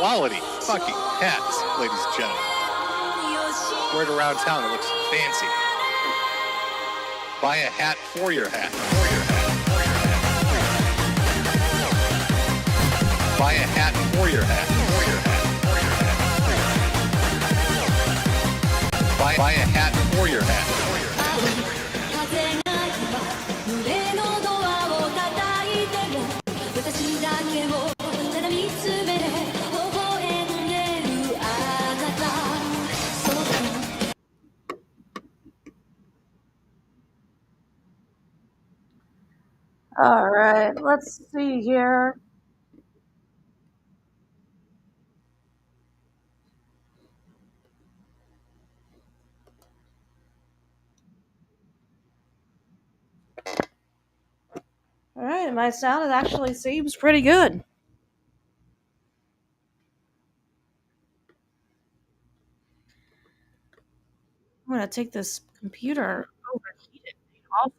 quality fucking hats, ladies and gentlemen. Wear it around town, it looks fancy. Buy a hat for your hat. Buy a hat for your hat. Buy a hat for your hat. All right, let's see here. All right, my sound actually seems pretty good. I'm gonna take this computer overheated off.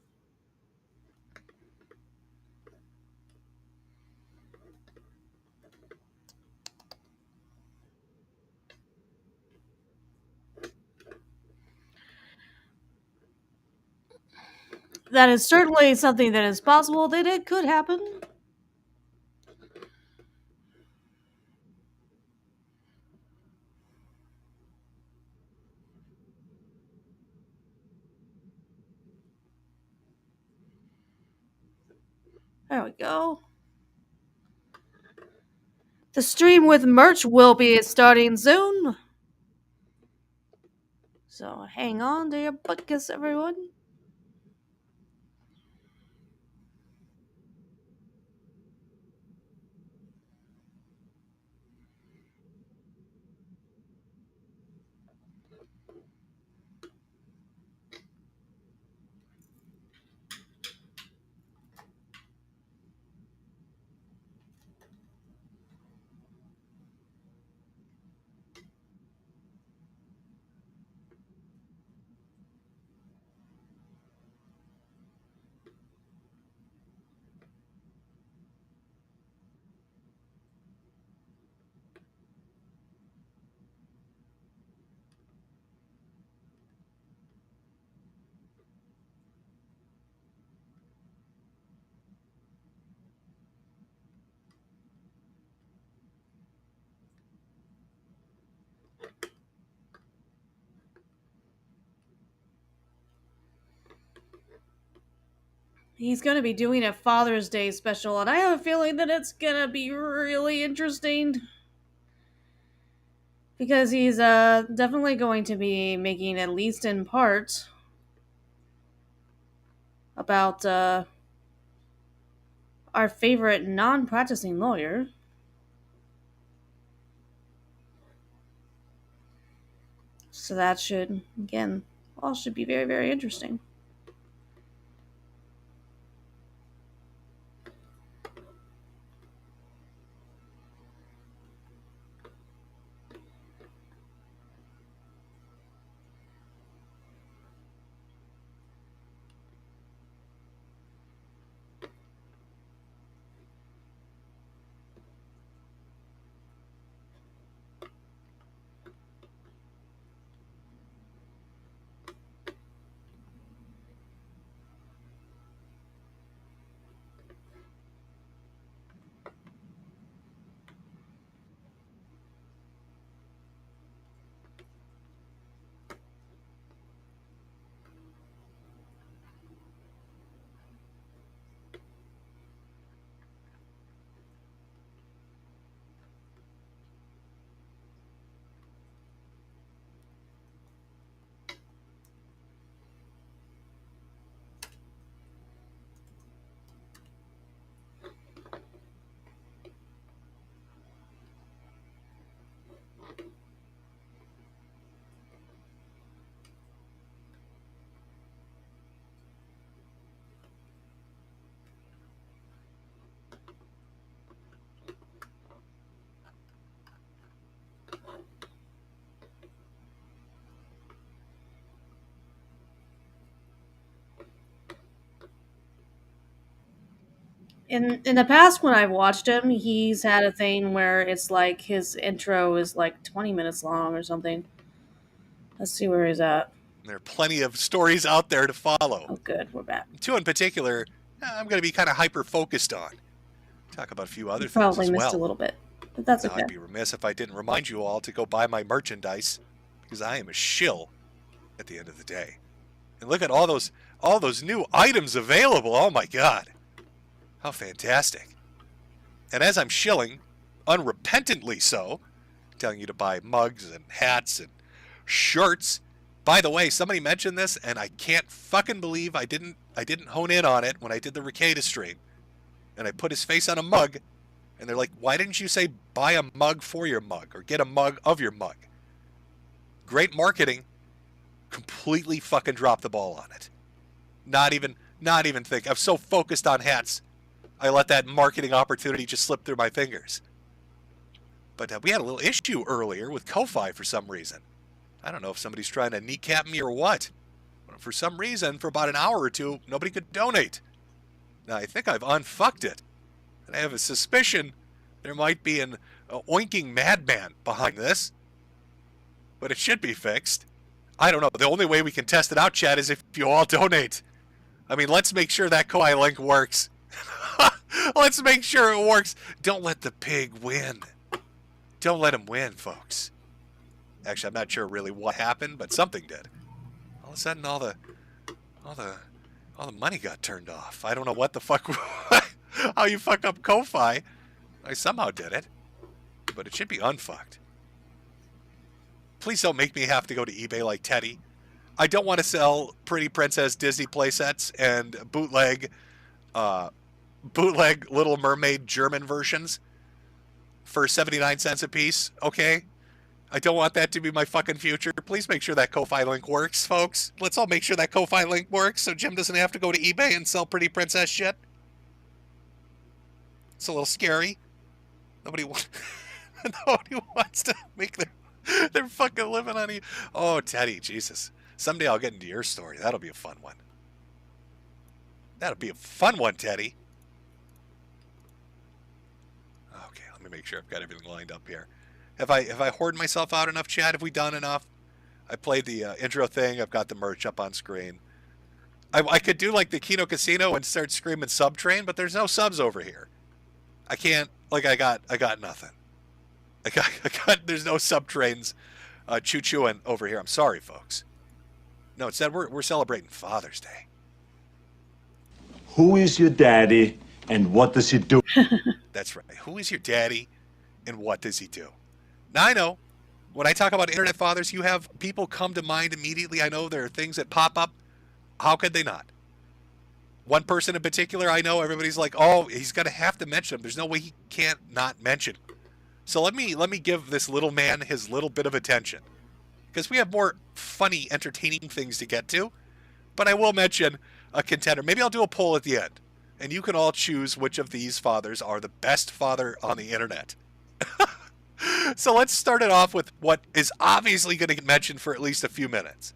That is certainly something that is possible that it could happen. There we go. The stream with merch will be starting soon. So hang on to your buckets, everyone. He's going to be doing a Father's Day special, and I have a feeling that it's going to be really interesting. Because he's definitely going to be making, at least in part, about our favorite non-practicing lawyer. So that should, again, all should be very, very interesting. in the past when I've watched him, he's had a thing where it's like his intro is like 20 minutes long or something. Let's see where he's at. There are plenty of stories out there to follow. Oh, good, we're back. Two in particular, I'm going to be kind of hyper-focused on. Talk about a few other things Probably as missed well. a little bit, but that's Now, okay. I'd be remiss if I didn't remind you all to go buy my merchandise, because I am a shill at the end of the day. And look at all those new items available. Oh my God. How fantastic. And as I'm shilling, unrepentantly so, telling you to buy mugs and hats and shirts. By the way, somebody mentioned this, and I can't fucking believe I didn't hone in on it when I did the Ricada stream. And I put his face on a mug, and they're like, why didn't you say buy a mug for your mug, or get a mug of your mug? Great marketing. Completely fucking dropped the ball on it. Not even think. I'm so focused on hats, I let that marketing opportunity just slip through my fingers. But we had a little issue earlier with Ko-Fi for some reason. I don't know if somebody's trying to kneecap me or what. But for some reason, for about an hour or two, nobody could donate. Now, I think I've unfucked it. And I have a suspicion there might be an oinking madman behind this. But it should be fixed. I don't know. The only way we can test it out, Chad, is if you all donate. I mean, let's make sure that Ko-Fi link works. Let's make sure it works. Don't let the pig win. Don't let him win, folks. Actually, I'm not sure really what happened, but something did. All of a sudden, all the money got turned off. I don't know what the fuck, how you fuck up Ko-Fi. I somehow did it, but it should be unfucked. Please don't make me have to go to eBay like Teddy. I don't want to sell Pretty Princess Disney playsets and bootleg Little Mermaid German versions for 79 cents a piece, okay? I don't want that to be my fucking future. Please make sure that Ko-Fi link works, folks. Let's all make sure that Ko-Fi link works so Jim doesn't have to go to eBay and sell Pretty Princess shit. It's a little scary. Nobody wants to make their fucking living on you. Oh, Teddy, Jesus. Someday I'll get into your story. That'll be a fun one. That'll be a fun one, Teddy. Okay, let me make sure I've got everything lined up here. Have I hoarded myself out enough, Chad? Have we done enough? I played the intro thing. I've got the merch up on screen. I could do like the Kino Casino and start screaming Subtrain, but there's no subs over here. I can't. Like I got nothing. I got. There's no Subtrains choo-chooing over here. I'm sorry, folks. No, instead we're celebrating Father's Day. Who is your daddy and what does he do? That's right. Who is your daddy and what does he do? Now, I know when I talk about internet fathers, you have people come to mind immediately. I know there are things that pop up. How could they not? One person in particular, I know everybody's like, oh, he's going to have to mention him. There's no way he can't not mention him. So let me give this little man his little bit of attention. Because we have more funny, entertaining things to get to. But I will mention a contender. Maybe I'll do a poll at the end. And you can all choose which of these fathers are the best father on the internet. So let's start it off with what is obviously going to get mentioned for at least a few minutes.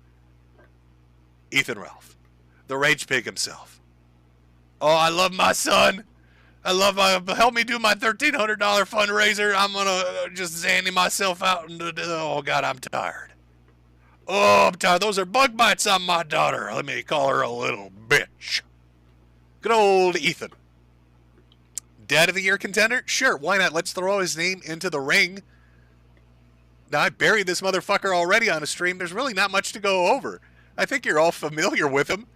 Ethan Ralph. The rage pig himself. Oh, I love my son. Help me do my $1,300 fundraiser. I'm going to just zanny myself out. Oh, God, I'm tired. Oh, I'm tired. Those are bug bites on my daughter. Let me call her a little bitch. Good old Ethan. Dad of the Year contender? Sure, why not? Let's throw his name into the ring. Now, I buried this motherfucker already on a stream. There's really not much to go over. I think you're all familiar with him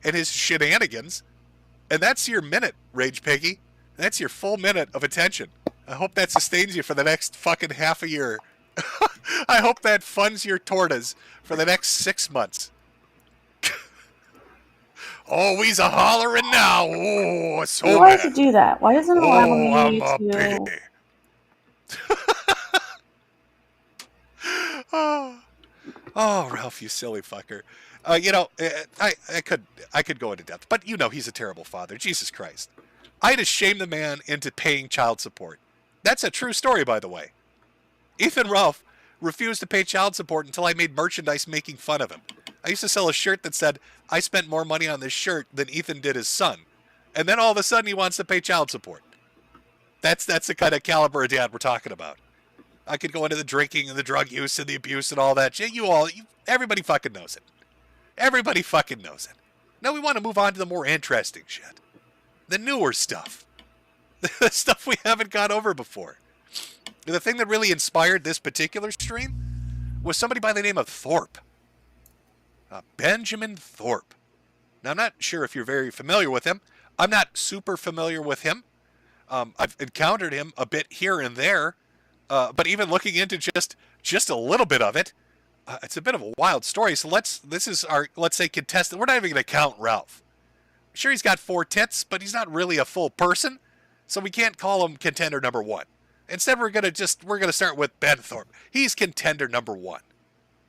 and his shenanigans. And that's your minute, Rage Piggy. That's your full minute of attention. I hope that sustains you for the next fucking half a year. I hope that funds your tortas for the next 6 months. Oh, he's a hollering now. Oh, so Why bad. does it do that? Why doesn't it allow me I'm a to... pig. Oh, Ralph, you silly fucker. You know, I could go into depth, but you know he's a terrible father. Jesus Christ. I had to shame the man into paying child support. That's a true story, by the way. Ethan Ralph refused to pay child support until I made merchandise making fun of him. I used to sell a shirt that said, I spent more money on this shirt than Ethan did his son. And then all of a sudden he wants to pay child support. That's the kind of caliber of dad we're talking about. I could go into the drinking and the drug use and the abuse and all that shit. Everybody fucking knows it. Everybody fucking knows it. Now we want to move on to the more interesting shit. The newer stuff. The stuff we haven't gone over before. The thing that really inspired this particular stream was somebody by the name of Thorpe. Benjamin Thorpe. Now, I'm not sure if you're very familiar with him. I'm not super familiar with him. I've encountered him a bit here and there. But even looking into just a little bit of it, it's a bit of a wild story. So this is our, let's say, contestant. We're not even going to count Ralph. I'm sure he's got 4 tits, but he's not really a full person. So we can't call him contender number 1. Instead, we're going to start with Ben Thorpe. He's contender number 1.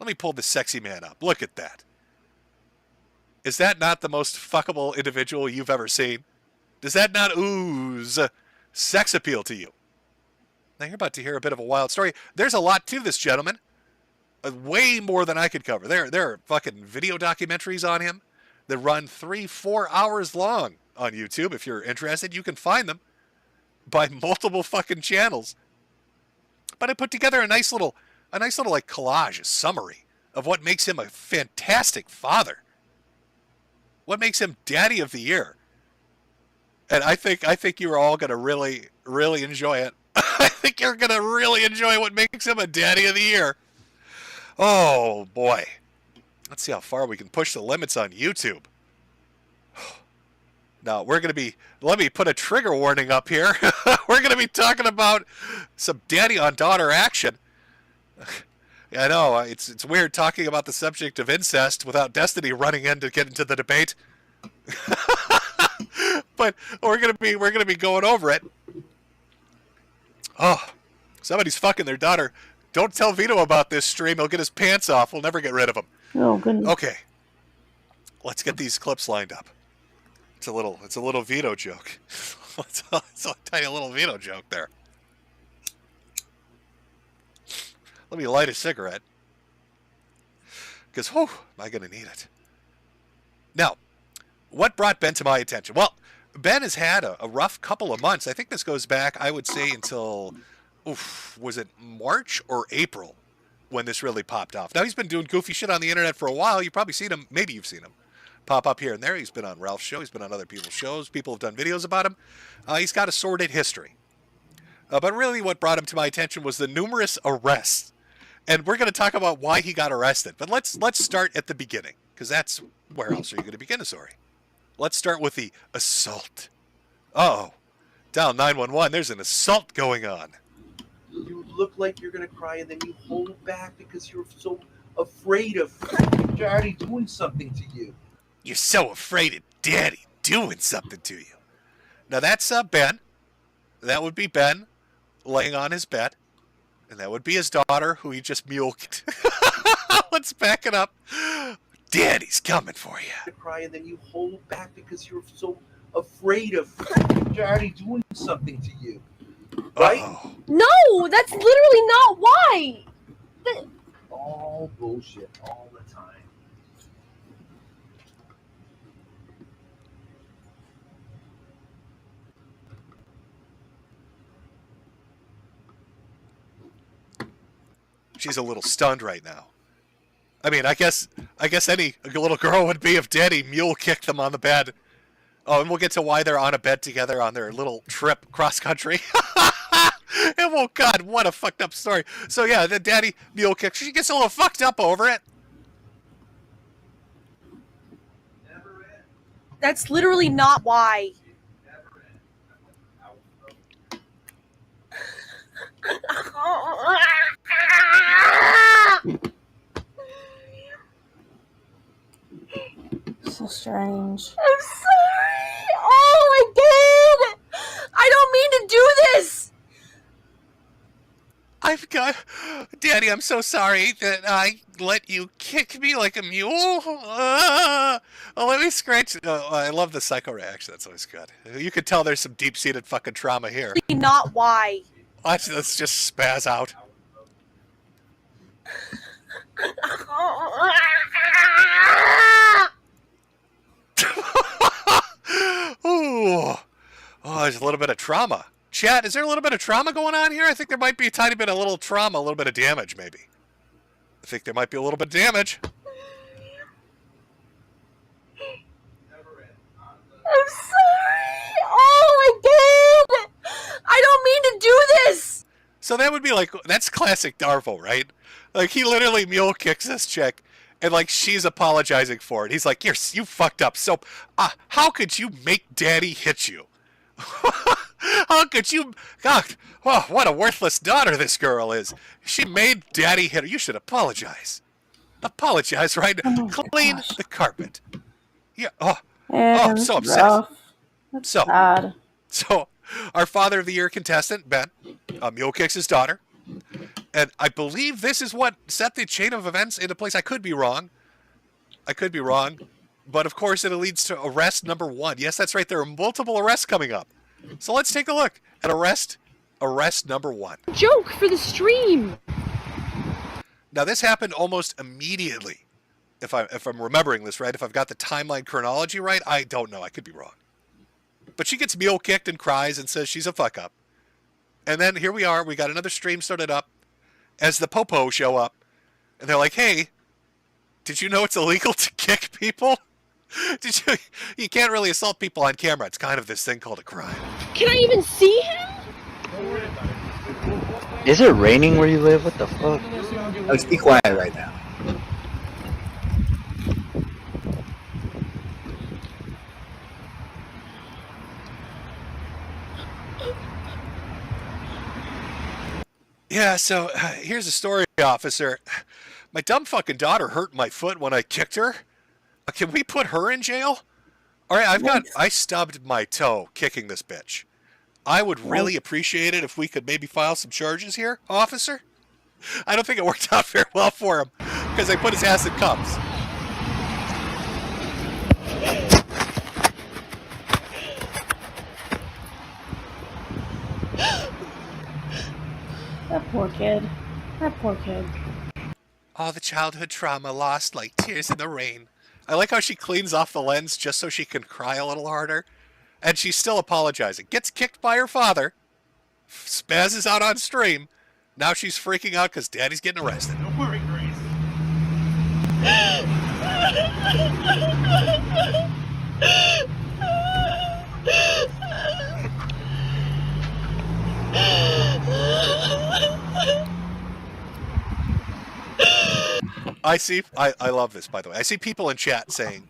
Let me pull this sexy man up. Look at that. Is that not the most fuckable individual you've ever seen? Does that not ooze sex appeal to you? Now, you're about to hear a bit of a wild story. There's a lot to this gentleman. Way more than I could cover. There are fucking video documentaries on him that run 3-4 hours long on YouTube. If you're interested, you can find them by multiple fucking channels. But I put together a nice little like collage, a summary of what makes him a fantastic father. What makes him daddy of the year. And I think you're all going to really, really enjoy it. I think you're going to really enjoy what makes him a daddy of the year. Oh, boy. Let's see how far we can push the limits on YouTube. Now, let me put a trigger warning up here. We're going to be talking about some daddy on daughter action. I know, it's weird talking about the subject of incest without Destiny running in to get into the debate. But we're gonna be going over it. Oh, somebody's fucking their daughter. Don't tell Vito about this stream. He'll get his pants off. We'll never get rid of him. Oh goodness. Okay, let's get these clips lined up. It's a little Vito joke. It's a tiny little Vito joke there. Let me light a cigarette. Because, whew, am I going to need it? Now, what brought Ben to my attention? Well, Ben has had a rough couple of months. I think this goes back, I would say, until, was it March or April when this really popped off? Now, he's been doing goofy shit on the internet for a while. You've probably seen him. Maybe you've seen him pop up here and there. He's been on Ralph's show. He's been on other people's shows. People have done videos about him. He's got a sordid history. But really what brought him to my attention was the numerous arrests. And we're going to talk about why he got arrested. But let's start at the beginning, because that's where else are you going to begin a story? Let's start with the assault. Uh-oh. Down 911, there's an assault going on. You look like you're going to cry, and then you hold back because you're so afraid of Daddy doing something to you. You're so afraid of Daddy doing something to you. Now that's Ben. That would be Ben laying on his bed. And that would be his daughter, who he just muled. Let's back it up. Daddy's coming for you. You cry, and then you hold back because you're so afraid of Daddy doing something to you. Right? Uh-oh. No, that's literally not why. All bullshit all the time. She's a little stunned right now. I mean, I guess any little girl would be if Daddy mule kicked them on the bed. Oh, and we'll get to why they're on a bed together on their little trip cross country. And well, God, what a fucked up story. So yeah, the Daddy mule kick. She gets a little fucked up over it. That's literally not why. So strange. I'm sorry. Oh, I did. I don't mean to do this. I've got... Daddy, I'm so sorry that I let you kick me like a mule. Oh, let me scratch... Oh, I love the psycho reaction. That's always good. You can tell there's some deep-seated fucking trauma here. Not why. Let's just spaz out. Ooh, Ooh. Oh, there's a little bit of trauma. Chat, is there a little bit of trauma going on here? I think there might be a tiny bit of little trauma, a little bit of damage, maybe. I think there might be a little bit of damage. I'm sorry. Oh my god! I don't mean to do this. So that would be like, that's classic Darvo, right? Like, he literally mule kicks this chick, and like, she's apologizing for it. He's like, you fucked up. So, how could you make daddy hit you? How could you? God, oh, what a worthless daughter this girl is. She made daddy hit her. You should apologize. Apologize right now. Clean the carpet. Yeah. Oh, I'm so upset. That's So, sad. So, our Father of the Year contestant, Ben, mule kicks his daughter. And I believe this is what set the chain of events into place. I could be wrong. But of course, it leads to arrest number 1. Yes, that's right. There are multiple arrests coming up. So let's take a look at arrest number 1. Joke for the stream. Now, this happened almost immediately. If I'm remembering this right, if I've got the timeline chronology right, I don't know. I could be wrong. But she gets mule kicked and cries and says she's a fuck up. And then here we are. We got another stream started up as the Popo show up. And they're like, hey, did you know it's illegal to kick people? You can't really assault people on camera. It's kind of this thing called a crime. Can I even see him? Is it raining where you live? What the fuck? Let's be quiet right now. Yeah, so here's the story, officer. My dumb fucking daughter hurt my foot when I kicked her. Can we put her in jail? All right, I stubbed my toe kicking this bitch. I would really appreciate it if we could maybe file some charges here, officer. I don't think it worked out very well for him because they put his ass in cuffs. That poor kid. Oh, the childhood trauma lost like tears in the rain. I like how she cleans off the lens just so she can cry a little harder. And she's still apologizing. Gets kicked by her father. Spazzes out on stream. Now she's freaking out because daddy's getting arrested. Don't worry, Grace. I love this, by the way. I see people in chat saying,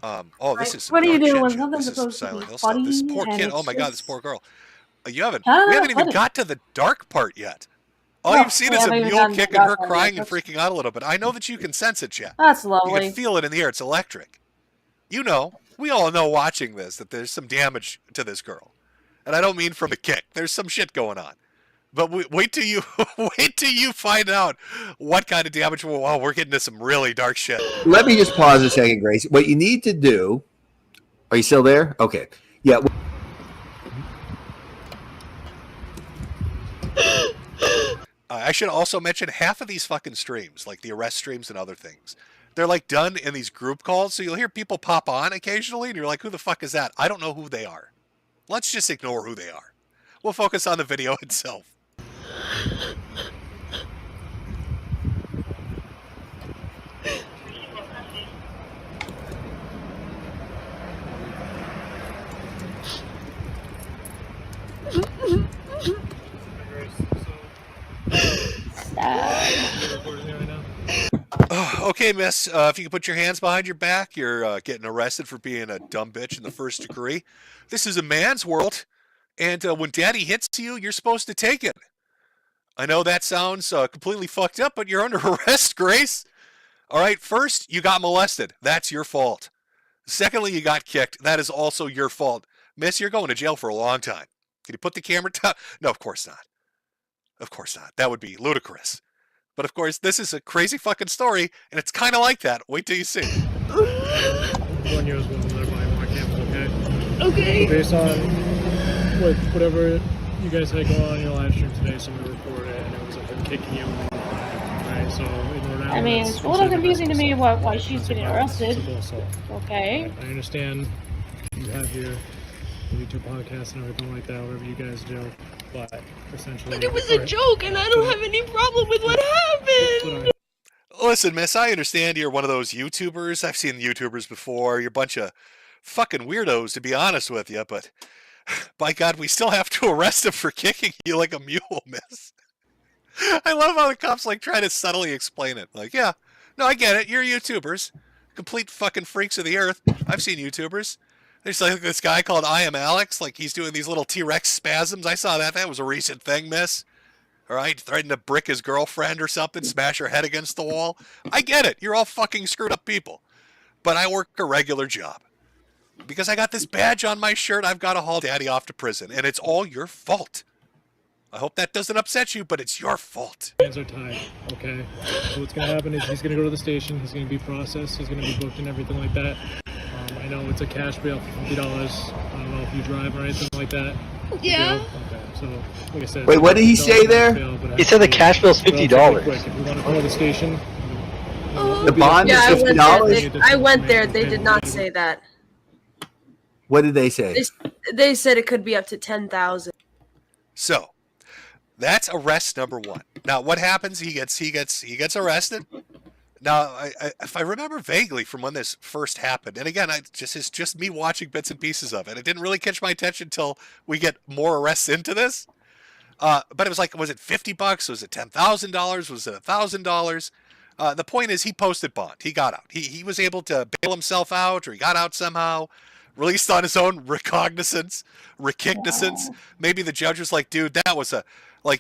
oh, this is some What are you dark doing? shit. Something's This is supposed Silent to be Hill stuff. This funny poor and kid. Oh it's my god, this just- poor girl. We haven't Funny. even got to the dark part yet. All No, you've seen we is a haven't even mule gotten to kick the and her dark part crying yet. and freaking out a little bit. I know that you can sense it, chat. That's You lovely. can feel it in the air. It's electric. You know, we all know watching this that there's some damage to this girl. And I don't mean from a kick. There's some shit going on. But wait till you find out what kind of damage. Wow, we're getting to some really dark shit. Let me just pause a second, Grace. What you need to do. Are you still there? Okay. Yeah. I should also mention half of these fucking streams, like the arrest streams and other things, they're like done in these group calls. So you'll hear people pop on occasionally and you're like, who the fuck is that? I don't know who they are. Let's just ignore who they are. We'll focus on the video itself. Okay, miss, if you can put your hands behind your back, you're getting arrested for being a dumb bitch in the first degree. This is a man's world, and when daddy hits you, you're supposed to take it. I know that sounds completely fucked up, but you're under arrest, Grace. All right, first, you got molested. That's your fault. Secondly, you got kicked. That is also your fault. Miss, you're going to jail for a long time. Can you put the camera down? No, of course not. Of course not. That would be ludicrous. But of course, this is a crazy fucking story, and it's kind of like that. Wait till you see. 1 year was when they're buying more campus, okay? Okay. Based on whatever you guys had going on in your live stream today, somebody reported it, and it was like them kicking you. Right, so in Rhode Island, I mean, it's a little confusing to me why she's getting arrested. Simple assault. Okay. I understand you have your YouTube podcast and everything like that, whatever you guys do. But essentially, But it was a joke, and I don't have any problem with what happened. Listen, miss, I understand you're one of those YouTubers. I've seen YouTubers before. You're a bunch of fucking weirdos, to be honest with you, but by God, we still have to arrest him for kicking you like a mule, miss. I love how the cops like try to subtly explain it. Like, yeah, no, I get it. You're YouTubers. Complete fucking freaks of the earth. I've seen YouTubers. There's like this guy called I Am Alex. Like, he's doing these little T-Rex spasms. I saw that. That was a recent thing, miss. All right, threatened to brick his girlfriend or something, smash her head against the wall. I get it. You're all fucking screwed up people. But I work a regular job. Because I got this badge on my shirt, I've got to haul Daddy off to prison. And it's all your fault. I hope that doesn't upset you, but it's your fault. Hands are tied, okay? So what's going to happen is he's going to go to the station, he's going to be processed, he's going to be booked and everything like that. I know it's a cash bail for $50. I don't know if you drive or anything like that. Yeah. Okay, so like I said... Wait, what did he say there? He said the cash bill's $50. Quick, if you want to call the station... The bond Yeah, is $50? I went there. They did not say that. What did they say? They said it could be up to 10,000. So, that's arrest number one. Now, what happens? He gets arrested. Now, if I remember vaguely from when this first happened, and again, it's just me watching bits and pieces of it. It didn't really catch my attention until we get more arrests into this. But it was like, was it $50? Was it $10,000? Was it $1,000? The point is, he posted bond. He got out. He was able to bail himself out, or he got out somehow. Released on his own recognizance. Maybe the judge was like, dude, that was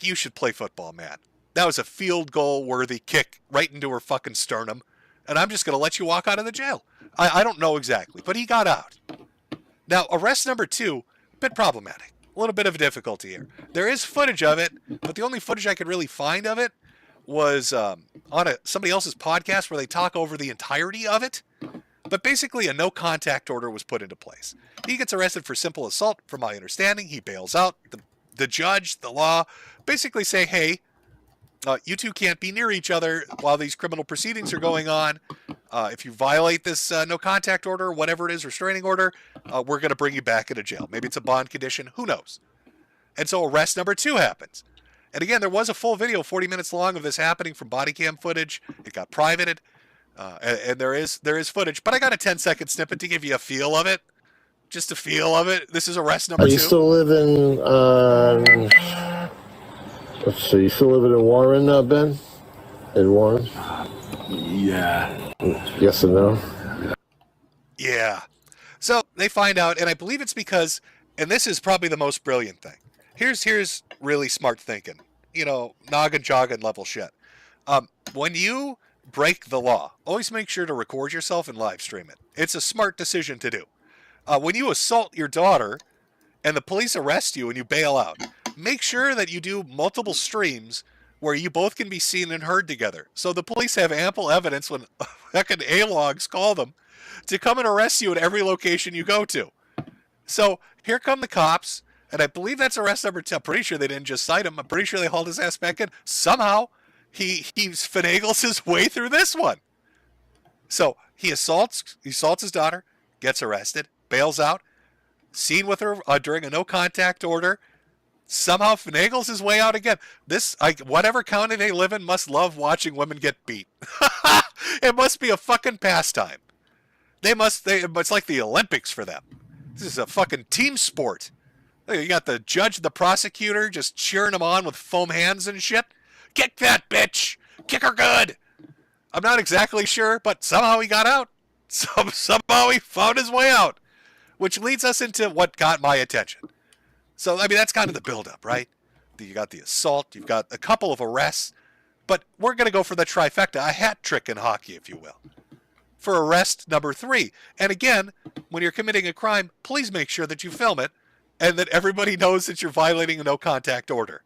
you should play football, man. That was a field goal worthy kick right into her fucking sternum. And I'm just going to let you walk out of the jail. I don't know exactly, but he got out. Now, arrest number two, a bit problematic. A little bit of a difficulty here. There is footage of it, but the only footage I could really find of it was on somebody else's podcast where they talk over the entirety of it. But basically, a no-contact order was put into place. He gets arrested for simple assault, from my understanding. He bails out. The judge, the law, basically say, hey, you two can't be near each other while these criminal proceedings are going on. If you violate this no-contact order, whatever it is, restraining order, we're going to bring you back into jail. Maybe it's a bond condition. Who knows? And so arrest number two happens. And again, there was a full video, 40 minutes long, of this happening from body cam footage. It got privated. And there is footage, but I got a 10-second snippet to give you a feel of it. Just a feel of it. This is arrest number two. Are you still living let's see, you still living in Warren now, Ben? In Warren? Yeah. Yes or no? Yeah. So they find out, and I believe it's because, and this is probably the most brilliant thing. Here's really smart thinking. Noggin jogging level shit. When you break the law, always make sure to record yourself and live stream it. It's a smart decision to do. When you assault your daughter and the police arrest you and you bail out, make sure that you do multiple streams where you both can be seen and heard together. So the police have ample evidence when fucking A-logs call them to come and arrest you at every location you go to. So here come the cops, and I believe that's arrest number 2. I'm pretty sure they didn't just cite him. I'm pretty sure they hauled his ass back in. Somehow, he finagles his way through this one. So he assaults his daughter, gets arrested, bails out, seen with her during a no-contact order, somehow finagles his way out again. Whatever county they live in must love watching women get beat. It must be a fucking pastime. It's like the Olympics for them. This is a fucking team sport. You got the judge, the prosecutor just cheering them on with foam hands and shit. Kick that bitch! Kick her good! I'm not exactly sure, but somehow he got out. Somehow he found his way out. Which leads us into what got my attention. So, that's kind of the buildup, right? You got the assault, you've got a couple of arrests, but we're going to go for the trifecta, a hat trick in hockey, if you will. For arrest number 3. And again, when you're committing a crime, please make sure that you film it and that everybody knows that you're violating a no-contact order.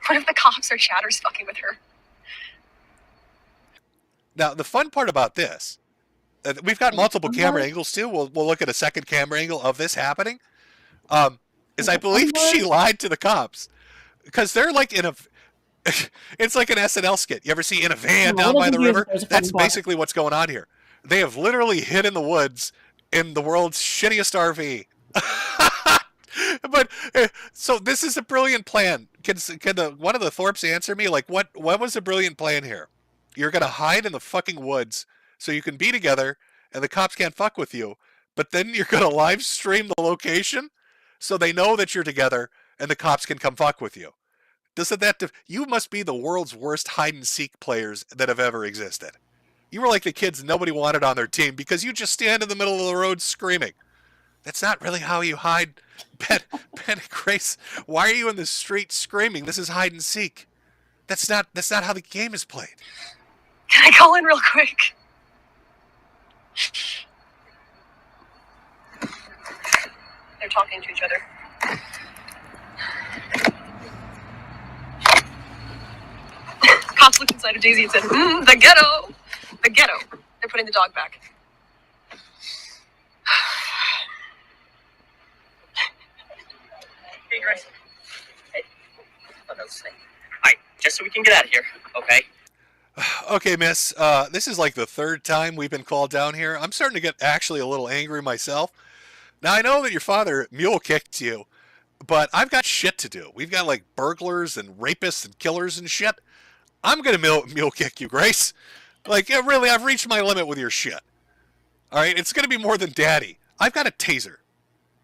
What if the cops or chatters fucking with her? Now, the fun part about this, we've got multiple camera angles too. We'll look at a second camera angle of this happening. Is I believe she lied to the cops because they're like in It's like an SNL skit. You ever see In a Van I'm a down little by the confused river? if there's a That's fucking bar. basically what's going on here. They have literally hid in the woods in the world's shittiest RV. But so this is a brilliant plan. Can one of the Thorpes answer me? Like, what was the brilliant plan here? You're gonna hide in the fucking woods so you can be together and the cops can't fuck with you. But then you're gonna live stream the location so they know that you're together and the cops can come fuck with you. Doesn't that you must be the world's worst hide and seek players that have ever existed. You were like the kids nobody wanted on their team because you just stand in the middle of the road screaming. That's not really how you hide. Ben and Grace, why are you in the street screaming? This is hide and seek. That's not how the game is played. Can I call in real quick? They're talking to each other. Cops looked inside of Daisy and said, the ghetto. The ghetto. They're putting the dog back. Hey, Grace. Hey. Alright, just so we can get out of here, okay? Okay, miss. This is like the third time we've been called down here. I'm starting to get actually a little angry myself. Now, I know that your father mule kicked you, but I've got shit to do. We've got like burglars and rapists and killers and shit. I'm going to mule kick you, Grace. Like, yeah, really, I've reached my limit with your shit. All right, it's going to be more than daddy. I've got a taser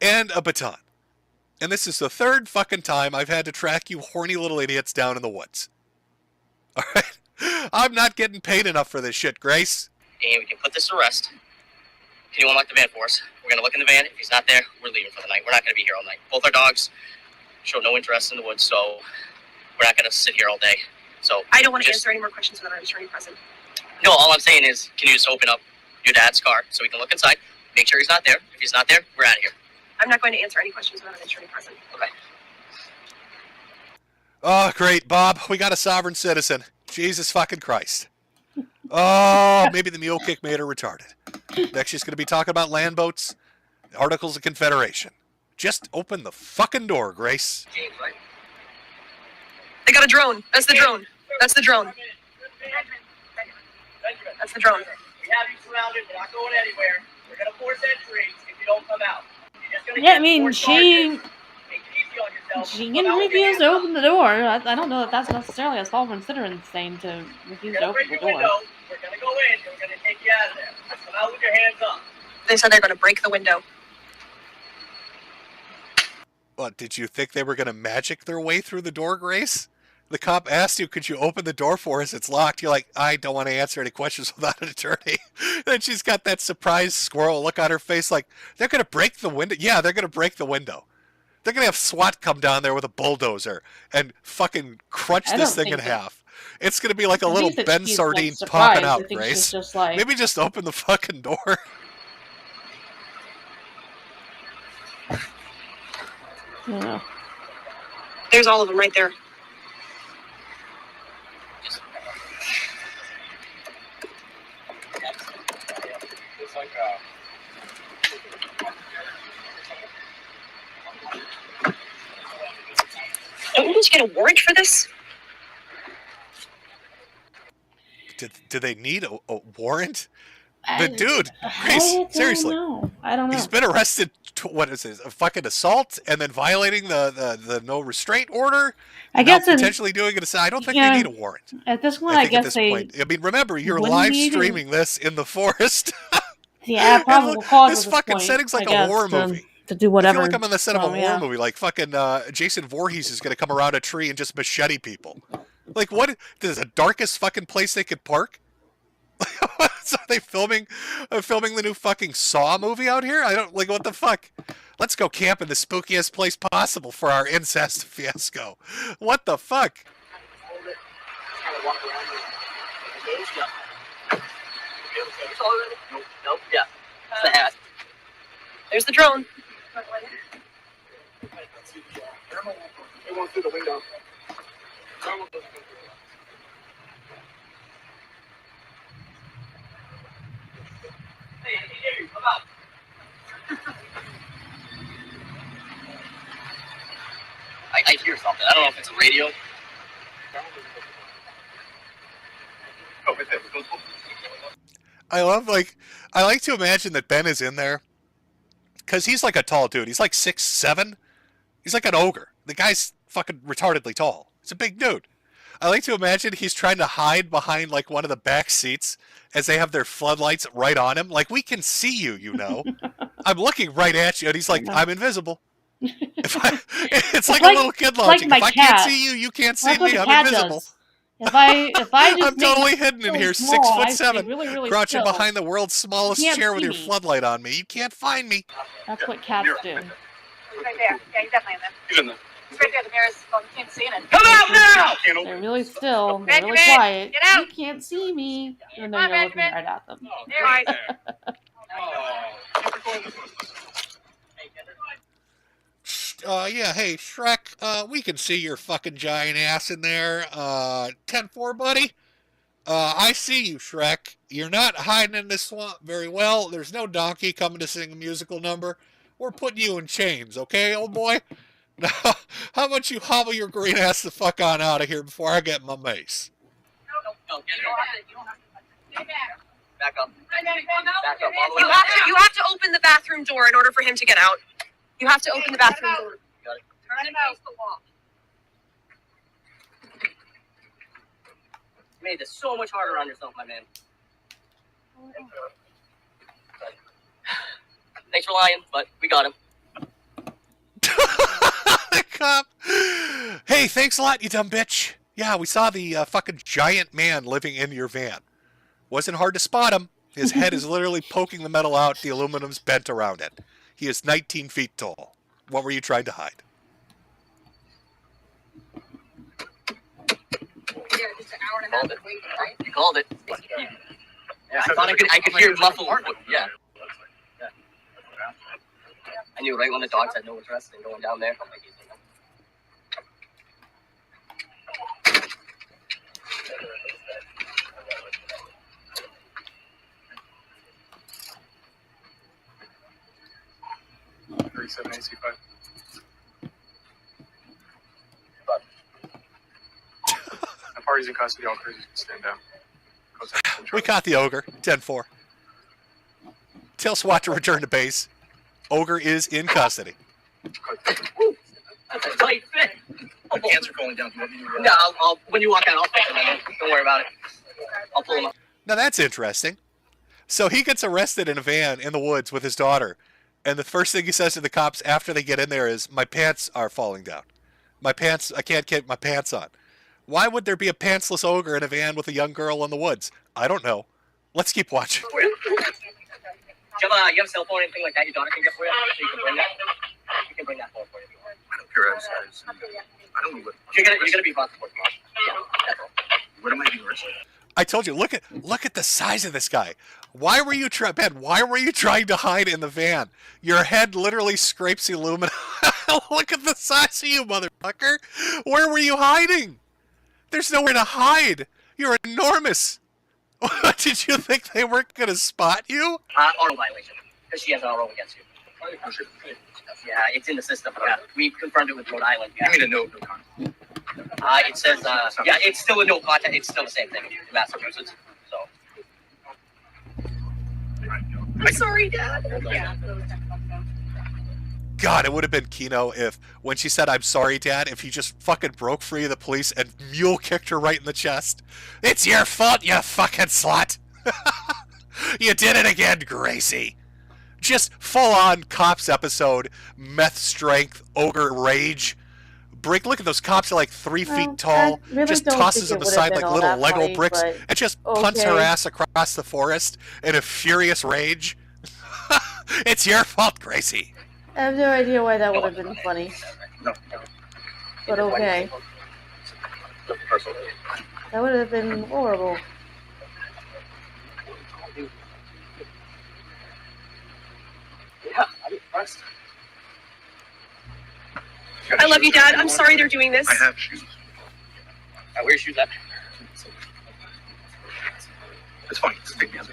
and a baton. And this is the third fucking time I've had to track you horny little idiots down in the woods. All right? I'm not getting paid enough for this shit, Grace. And we can put this to rest. Can you unlock the van for us? We're going to look in the van. If he's not there, we're leaving for the night. We're not going to be here all night. Both our dogs show no interest in the woods, so we're not going to sit here all day. So I don't want to answer any more questions without an attorney present. No, all I'm saying is, can you just open up your dad's car so we can look inside, make sure he's not there. If he's not there, we're out of here. I'm not going to answer any questions without an attorney present. Okay. Oh, great, Bob. We got a sovereign citizen. Jesus fucking Christ. Oh, maybe the mule kick made her retarded. Next she's going to be talking about land boats, Articles of Confederation. Just open the fucking door, Grace. They got a drone. That's the drone. That's the drone. That's the drone. We have you surrounded. We're not going anywhere. We're going to force entry if you don't come out. Yeah, I mean, she can refuse to open the door. I don't know that that's necessarily a sovereign citizen thing to refuse to open the door. We're going to go in and we're going to take you out of there. Come out with your hands up. They said they're going to break the window. What, did you think they were going to magic their way through the door, Grace? The cop asked you, could you open the door for us? It's locked. You're like, I don't want to answer any questions without an attorney. Then she's got that surprised squirrel look on her face like, they're going to break the window. Yeah, they're going to break the window. They're going to have SWAT come down there with a bulldozer and fucking crunch this thing in half. It's going to be like a little Ben sardine popping out, Grace. Maybe just open the fucking door. Yeah. There's all of them right there. Don't you get a warrant for this? Did they need a warrant? The dude, Grace, seriously. I don't know. He's been arrested, what is this, a fucking assault and then violating the no restraint order? I guess potentially doing it. I don't think they need a warrant. At this point, I guess they... I mean, remember, you're live streaming this in the forest. Yeah, probable cause. This fucking setting's like a horror movie. To do whatever. I feel like I'm on the set of a horror movie. Like fucking Jason Voorhees is going to come around a tree and just machete people. Like, what? This is the darkest fucking place they could park? So are they filming the new fucking Saw movie out here? I don't, like, what the fuck? Let's go camp in the spookiest place possible for our incest fiasco. What the fuck? Nope, yeah. It's the hat. There's the drone. It went through the window. Hey, come out. I hear something. I don't know if it's a radio. I like to imagine that Ben is in there because he's like a tall dude. He's like 6'7". He's like an ogre. The guy's fucking retardedly tall. He's a big dude. I like to imagine he's trying to hide behind like one of the back seats as they have their floodlights right on him. Like, we can see you, you know. I'm looking right at you, and he's like, I'm invisible. It's like a little kid logic. Like if I can't see you, you can't see me. I'm invisible. Does. If I just I'm totally hidden in here, small, 6'7", really crouching still. behind the world's smallest chair with your floodlight on me. You can't find me. That's what cats do. He's right there. Yeah, he's definitely in there. He's in there. He's right there. The mirror's well, you can't see it. Come out now! They're really still. They're really Benjamin, quiet. get out! You can't see me. Even though Come on, you're looking Benjamin. right at them. There he is. Yeah, hey, Shrek, we can see your fucking giant ass in there. 10-4, buddy. I see you, Shrek. You're not hiding in this swamp very well. There's no donkey coming to sing a musical number. We're putting you in chains, okay, old boy? Now, how about you hobble your green ass the fuck on out of here before I get my mace? No, get it. Back up. You have to open the bathroom door in order for him to get out. You have to open the bathroom door. Turn it out. You made this so much harder on yourself, my man. Thanks for lying, but we got him. Cop. Hey, thanks a lot, you dumb bitch. Yeah, we saw the fucking giant man living in your van. Wasn't hard to spot him. His head is literally poking the metal out. The aluminum's bent around it. He is 19 feet tall. What were you trying to hide? You called it. Yeah, I thought I could hear muffled. Yeah. I knew right when the dogs had no interest in going down there. I'm like, he's like, AC5. The party's in custody. All crazies can stand down. We caught the ogre. 10-4. Tell SWAT to return to base. Ogre is in custody. that's a tight fit. Hands are going down. No, I'll when you walk out, I'll fix him. Don't worry about it. I'll pull him up. Now that's interesting. So he gets arrested in a van in the woods with his daughter. And the first thing he says to the cops after they get in there is, my pants are falling down. My pants, I can't get my pants on. Why would there be a pantsless ogre in a van with a young girl in the woods? I don't know. Let's keep watching. You have a cell phone or anything like that your daughter can get for you? So you can bring that? You can bring that phone for you if you want. I don't care outside. I don't know what. You're gonna be brought to court tomorrow. Yeah, that's all. What am I being arrested? I told you, look at the size of this guy. Why were you Ben? Why were you trying to hide in the van? Your head literally scrapes the aluminum. Look at the size of you, motherfucker. Where were you hiding? There's nowhere to hide. You're enormous. Did you think they weren't going to spot you? Auto violation, because she has an RO against you. Yeah, it's in the system. Yeah, we confirmed it with Rhode Island. Yeah. Give me the note. No contact. It says, yeah, it's still a no contact. It's still the same thing in Massachusetts. So. I'm sorry, Dad. Yeah. God, it would have been Kino if, when she said, I'm sorry, Dad, if he just fucking broke free of the police and mule kicked her right in the chest. It's your fault, you fucking slut. You did it again, Gracie. Just full-on cops episode, meth strength, ogre rage. Look at those cops are like 3 feet tall. Really just tosses them aside like little Lego funny, bricks and just punts her ass across the forest in a furious rage. It's your fault, Gracie. I have no idea why that would have been funny. But okay. That would have been horrible. Yeah, I'm impressed. I love you, Dad. I'm sorry they're doing this. I have shoes. Where your shoes at? It's fine. Just take me out.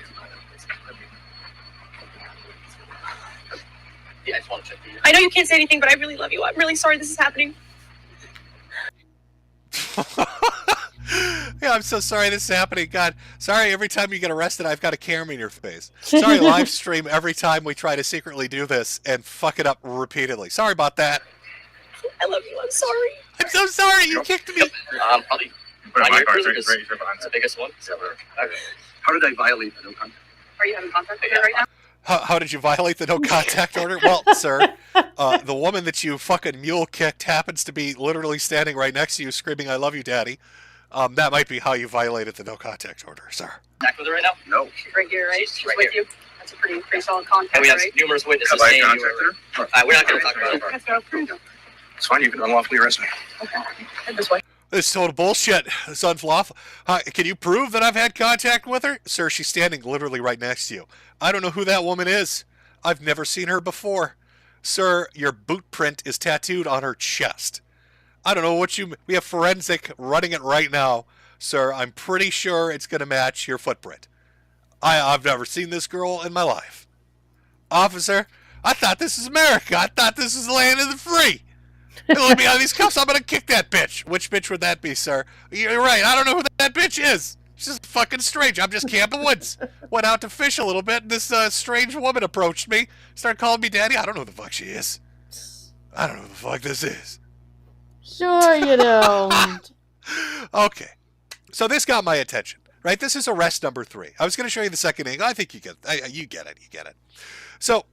Yeah, I just want to check you. I know you can't say anything, but I really love you. I'm really sorry this is happening. Yeah, I'm so sorry this is happening. God, sorry every time you get arrested, I've got a camera in your face. Sorry, live stream every time we try to secretly do this and fuck it up repeatedly. Sorry about that. I love you. I'm sorry. I'm so sorry. You kicked me. Probably. Put it in my car, It's right here behind the that. biggest one. How did I violate the no contact? Are you having contact with her right now? How did you violate the no contact order? Well, sir, the woman that you fucking mule kicked happens to be literally standing right next to you screaming, "I love you, Daddy." That might be how you violated the no contact order, sir. Back with her right now? No. She's right here, right? She's right with here. you. That's a pretty solid contact, And we have right? numerous witnesses Have I saying you contacted were. her? We're not going to talk about it. Let's go. It's fine. You can unlawfully arrest me. Okay. Head this way. This is total bullshit. It's unlawful. Can you prove that I've had contact with her? Sir, she's standing literally right next to you. I don't know who that woman is. I've never seen her before. Sir, your boot print is tattooed on her chest. I don't know what you... We have forensic running it right now. Sir, I'm pretty sure it's going to match your footprint. I've never seen this girl in my life. Officer, I thought this is America. I thought this was the land of the free. Let me out of these cuffs. I'm going to kick that bitch. Which bitch would that be, sir? You're right. I don't know who that bitch is. She's just fucking strange. I'm just camping woods. Went out to fish a little bit, and this strange woman approached me. Started calling me daddy. I don't know who the fuck she is. I don't know who the fuck this is. Sure you don't. Okay. So this got my attention, right? This is arrest number 3. I was going to show you the second angle. I think you get it. So,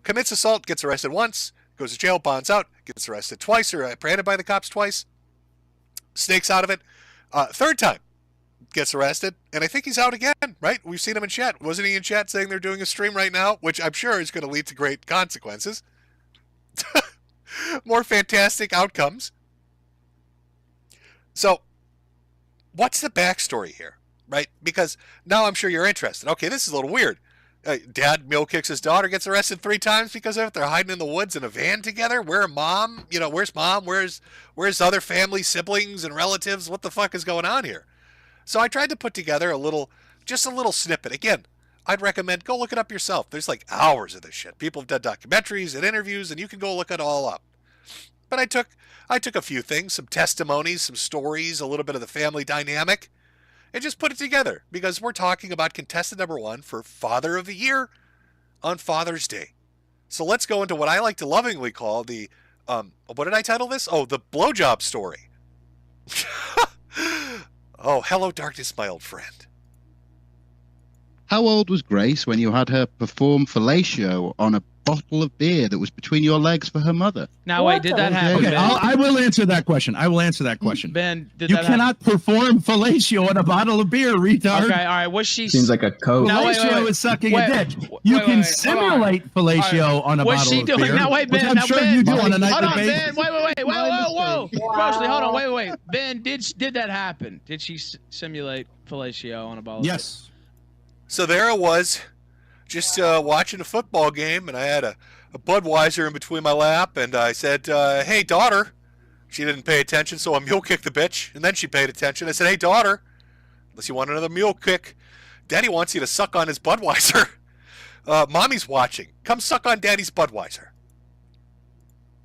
commits assault, gets arrested once, goes to jail, bonds out, gets arrested twice, or apprehended by the cops twice, snakes out of it. Third time, gets arrested, and I think he's out again, right? We've seen him in chat. Wasn't he in chat saying they're doing a stream right now, which I'm sure is going to lead to great consequences. More fantastic outcomes. So, what's the backstory here, right? Because now I'm sure you're interested. Okay, this is a little weird. Dad mule kicks his daughter, gets arrested 3 times because of it. They're hiding in the woods in a van together. Where's mom? Where's mom? Where's other family, siblings, and relatives? What the fuck is going on here? So I tried to put together just a little snippet. Again, I'd recommend go look it up yourself. There's like hours of this shit. People have done documentaries and interviews, and you can go look it all up. But I took a few things, some testimonies, some stories, a little bit of the family dynamic, and just put it together because we're talking about contestant number 1 for Father of the Year on Father's Day. So let's go into what I like to lovingly call the, what did I title this? Oh, the blowjob story. Oh, hello darkness, my old friend. How old was Grace when you had her perform fellatio on a bottle of beer that was between your legs for her mother? Now, wait, did that happen? Okay, I will answer that question. Ben, you cannot perform fellatio on a bottle of beer, retard. Okay, all right. Was she? Seems like a code. Fellatio is sucking a dick. You can simulate fellatio on a bottle of beer. Was she doing? Now wait, Ben. I'm sure you do on a nightly hold on, basis. Ben. Wait. Whoa. Grossly, hold on. Wait. Ben, did that happen? Did she simulate fellatio on a bottle? Yes. So there I was, just watching a football game, and I had a Budweiser in between my lap, and I said, hey, daughter. She didn't pay attention, so I mule kicked the bitch, and then she paid attention. I said, hey, daughter, unless you want another mule kick, Daddy wants you to suck on his Budweiser. Mommy's watching. Come suck on Daddy's Budweiser.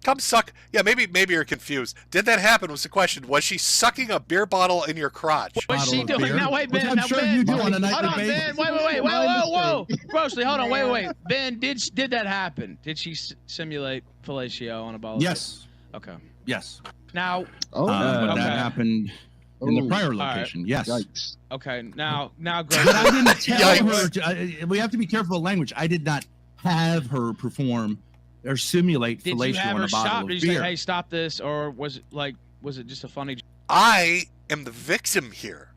Come suck. Yeah, maybe you're confused. Did that happen was the question. Was she sucking a beer bottle in your crotch? What's she doing? Now wait, Ben. I'm sure you do on a nightly basis. Ben. Wait. Whoa. Grossly, hold on. Wait. Ben, did that happen? Did she simulate fellatio on a bottle? Yes. Okay. Yes. Now. But that happened in the prior location. Right. Yes. Yikes. Okay. Now, But I didn't tell her. We have to be careful of language. I did not have her perform or simulate fellatio on a bottle of beer. Did you say, hey, stop this, or was it just a funny? I am the victim here.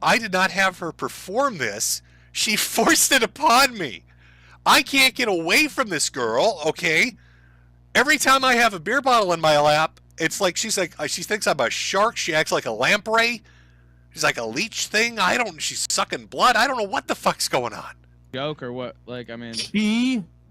I did not have her perform this. She forced it upon me. I can't get away from this girl, okay? Every time I have a beer bottle in my lap, it's like she thinks I'm a shark. She acts like a lamprey. She's like a leech thing. She's sucking blood. I don't know what the fuck's going on. Joke or what?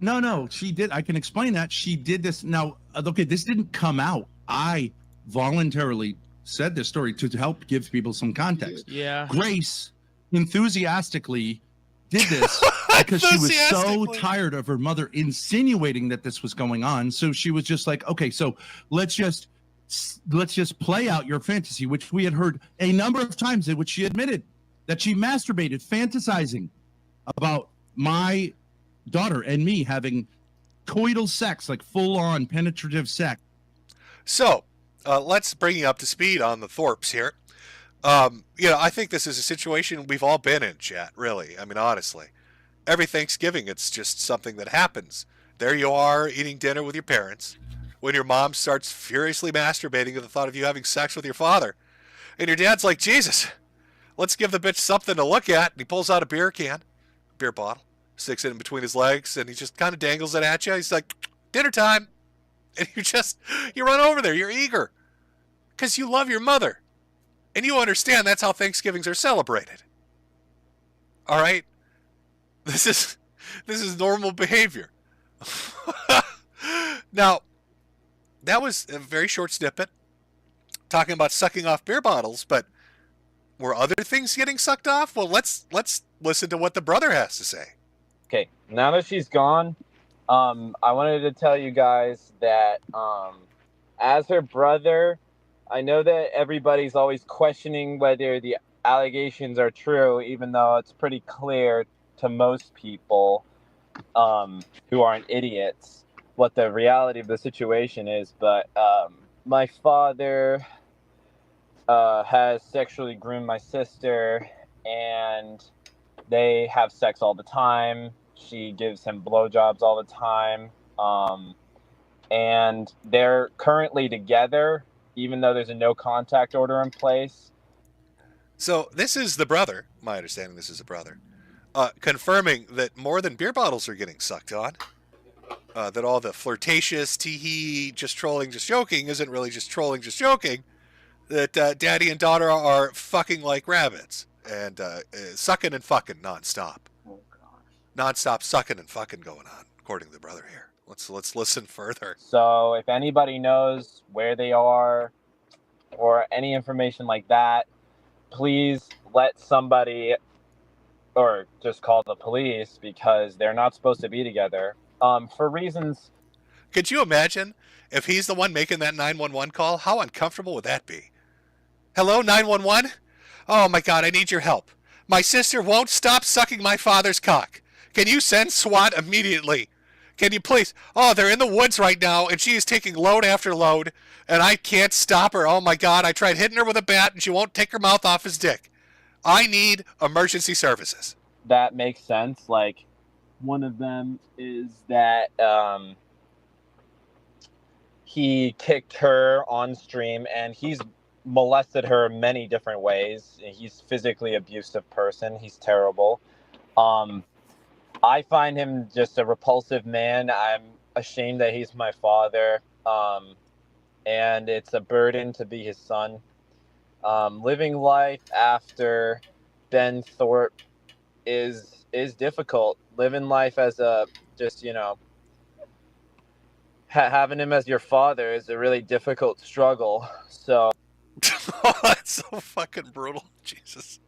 No, she did. I can explain that. She did this. Now, okay, this didn't come out. I voluntarily said this story to help give people some context. Yeah. Grace enthusiastically did this because she was so tired of her mother insinuating that this was going on. So she was just like, okay, so let's just let's just play out your fantasy, which we had heard a number of times, in which she admitted that she masturbated, fantasizing about my daughter and me having coital sex, like full-on penetrative sex. So, let's bring you up to speed on the Thorpes here. I think this is a situation we've all been in, chat, really. I mean, honestly. Every Thanksgiving, it's just something that happens. There you are, eating dinner with your parents, when your mom starts furiously masturbating at the thought of you having sex with your father. And your dad's like, Jesus, let's give the bitch something to look at. And he pulls out a beer bottle, sticks it in between his legs, and he just kind of dangles it at you. He's like, dinner time. And you run over there. You're eager because you love your mother. And you understand that's how Thanksgivings are celebrated. All right? This is normal behavior. Now, that was a very short snippet talking about sucking off beer bottles, but were other things getting sucked off? Well, let's listen to what the brother has to say. Okay, now that she's gone, I wanted to tell you guys that as her brother, I know that everybody's always questioning whether the allegations are true, even though it's pretty clear to most people who aren't idiots what the reality of the situation is. But my father has sexually groomed my sister, and they have sex all the time. She gives him blowjobs all the time, and they're currently together, even though there's a no contact order in place. So this is the brother, my understanding this is the brother, confirming that more than beer bottles are getting sucked on, that all the flirtatious, tee-hee, just trolling, just joking isn't really just trolling, just joking, that daddy and daughter are fucking like rabbits and sucking and fucking nonstop. Oh, gosh. Nonstop sucking and fucking going on, according to the brother here. Let's listen further. So if anybody knows where they are or any information like that, please let somebody, or just call the police, because they're not supposed to be together. For reasons. Could you imagine if he's the one making that 911 call? How uncomfortable would that be? Hello, 911? Oh my God, I need your help. My sister won't stop sucking my father's cock. Can you send SWAT immediately? Can you please? Oh, they're in the woods right now, and she is taking load after load, and I can't stop her. Oh my God, I tried hitting her with a bat, and she won't take her mouth off his dick. I need emergency services. That makes sense. Like, one of them is that he kicked her on stream, and he's molested her many different ways. He's a physically abusive person. He's terrible. I find him just a repulsive man. I'm ashamed that he's my father, and it's a burden to be his son. Living life after Ben Thorpe is difficult. Living life as a having him as your father is a really difficult struggle. So Oh, that's so fucking brutal. Jesus.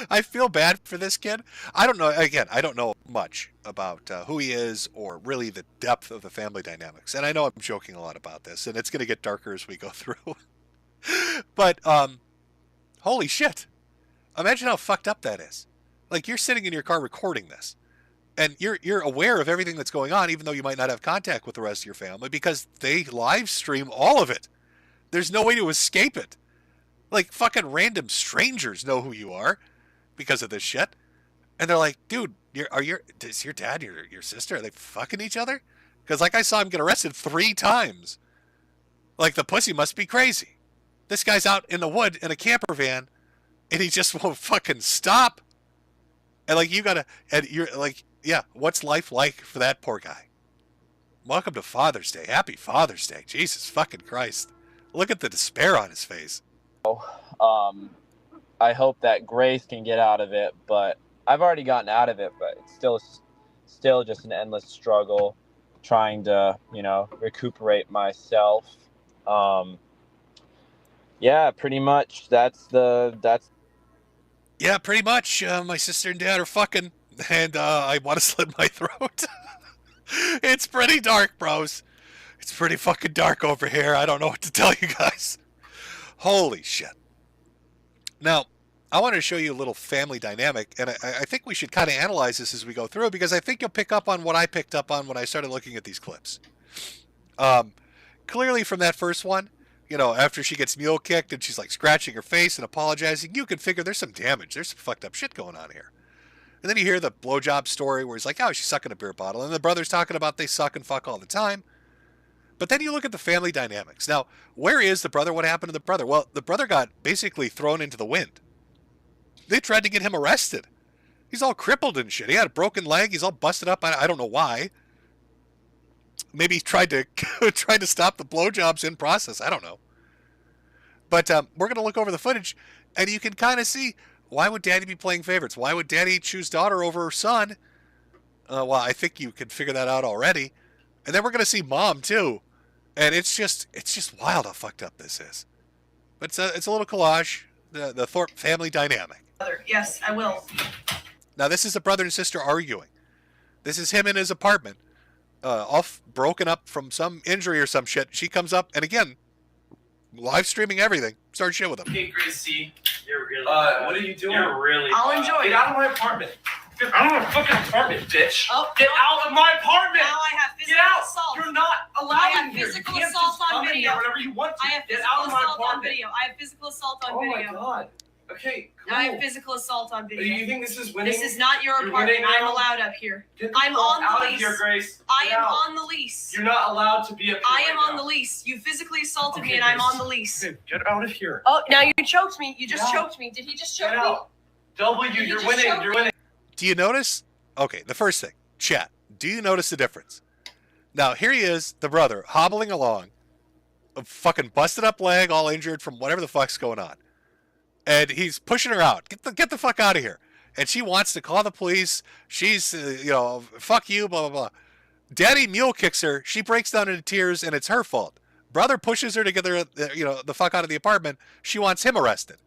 I feel bad for this kid. I don't know. Again, I don't know much about who he is or really the depth of the family dynamics. And I know I'm joking a lot about this, and it's going to get darker as we go through. But holy shit. Imagine how fucked up that is. Like, you're sitting in your car recording this, and you're aware of everything that's going on, even though you might not have contact with the rest of your family, because they live stream all of it. There's no way to escape it. Like, fucking random strangers know who you are because of this shit. And they're like, dude, is your dad, your sister, are they fucking each other? Because, like, I saw him get arrested 3 times. Like, the pussy must be crazy. This guy's out in the wood in a camper van, and he just won't fucking stop. And, like, you're like, yeah, what's life like for that poor guy? Welcome to Father's Day. Happy Father's Day. Jesus fucking Christ. Look at the despair on his face. I hope that Grace can get out of it, but I've already gotten out of it, but it's still just an endless struggle trying to, recuperate myself. Yeah, pretty much Yeah, pretty much. My sister and dad are fucking, and I want to slit my throat. It's pretty dark, bros. It's pretty fucking dark over here. I don't know what to tell you guys. Holy shit. Now, I wanted to show you a little family dynamic, and I think we should kind of analyze this as we go through, because I think you'll pick up on what I picked up on when I started looking at these clips. Clearly from that first one, you know, after she gets mule kicked and she's like scratching her face and apologizing, you can figure there's some damage. There's some fucked up shit going on here. And then you hear the blowjob story where he's like, oh, she's sucking a beer bottle. And the brother's talking about they suck and fuck all the time. But then you look at the family dynamics. Now, where is the brother? What happened to the brother? Well, the brother got basically thrown into the wind. They tried to get him arrested. He's all crippled and shit. He had a broken leg. He's all busted up. I don't know why. Maybe he tried to stop the blowjobs in process. I don't know. But we're going to look over the footage, and you can kind of see, why would Daddy be playing favorites? Why would Daddy choose daughter over son? Well, I think you can figure that out already. And then we're going to see Mom, too. And it's just wild how fucked up this is. But it's a little collage, the Thorpe family dynamic. Yes, I will. Now, this is a brother and sister arguing. This is him in his apartment, all broken up from some injury or some shit. She comes up, and again, live streaming everything. Start shit with him. Hey, Gracie. You're really what are you doing? You're really I'll enjoy Get it. out of my apartment. Get out of my fucking apartment, bitch. Oh, Get out of my apartment. Now I have physical Get out. assault. You're not allowed I have in here. physical You can't assault just on come in video. here whenever you want to. I have Get physical out of my assault on apartment. video. I have physical assault on Oh video. my god. Okay, cool. I have physical assault on video. Do you think this is winning? This is not your You're apartment. winning I'm now? allowed up here. Get the I'm fuck on out the of lease. here, Grace. I Get am out. on the lease. You're not allowed to be up here. I am right on now. the lease. You physically assaulted me, Okay, and I'm Grace. on the lease. Okay, get out of here. Oh, now you choked me. You just Get out. choked me. Did he just choke Get me? out. W, Did he you're just winning. choke You're me? winning. Do you notice? Okay, the first thing, chat. Do you notice the difference? Now, here he is, the brother, hobbling along, a fucking busted up leg, all injured from whatever the fuck's going on. And he's pushing her out. Get the fuck out of here. And she wants to call the police. She's, fuck you, blah, blah, blah. Daddy mule kicks her. She breaks down into tears, and it's her fault. Brother pushes her to get her, the fuck out of the apartment. She wants him arrested.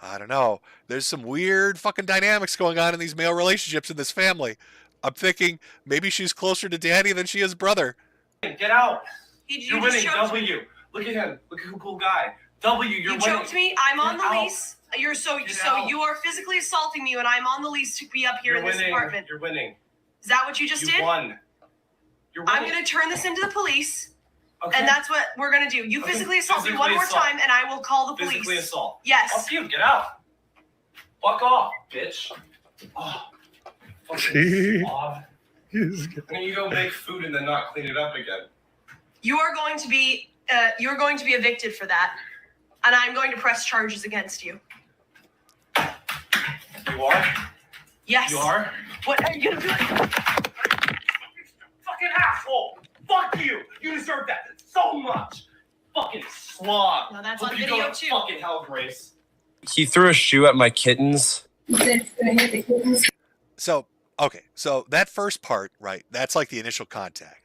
I don't know. There's some weird fucking dynamics going on in these male relationships in this family. I'm thinking maybe she's closer to Daddy than she is brother. Get out. You You're just winning. choked W. Look at him. Look at who cool guy. W, you're You winning. choked me. I'm on Get the out. lease. You're so Get out. you are physically assaulting me, and I'm on the lease to be up here You're in this winning. apartment. You're winning. Is that what you just You did? won. You're winning. I'm going to turn this into the police, Okay. and that's what we're going to do. You Okay, physically assault me physically one more assault. time, and I will call the police. Physically assault. Yes. Fuck you. Get out. Fuck off, bitch. Oh, fucking slob. And then you go make food and then not clean it up again. You are going to be evicted for that, and I'm going to press charges against you. You are? Yes. You are? What are you going to do? Fucking asshole. Fuck you. You deserve that so much. Fucking slob. No, that's Hope on you video go to too. Fucking hell, Grace. He threw a shoe at my kittens. So, okay, so that first part, right, that's like the initial contact.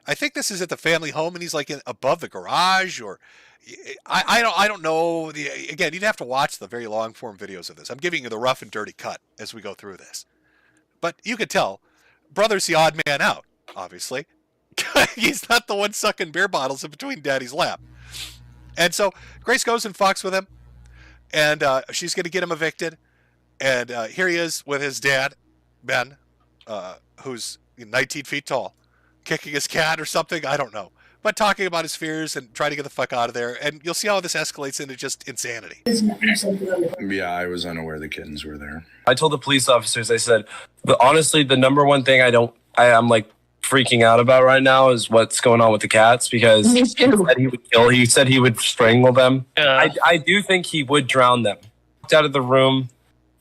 I think this is at the family home, and he's like above the garage, or I don't know. Again, you'd have to watch the very long form videos of this. I'm giving you the rough and dirty cut as we go through this. But you could tell, brother's the odd man out, obviously. He's not the one sucking beer bottles in between Daddy's lap. And so Grace goes and fucks with him, and she's going to get him evicted. And here he is with his dad, Ben, who's 19 feet tall, kicking his cat or something. I don't know. But talking about his fears and trying to get the fuck out of there. And you'll see how this escalates into just insanity. Yeah, I was unaware the kittens were there. I told the police officers, I said, honestly, the number one thing I'm like freaking out about right now is what's going on with the cats, because he said he would strangle them. Yeah. I do think he would drown them. Walked out of the room,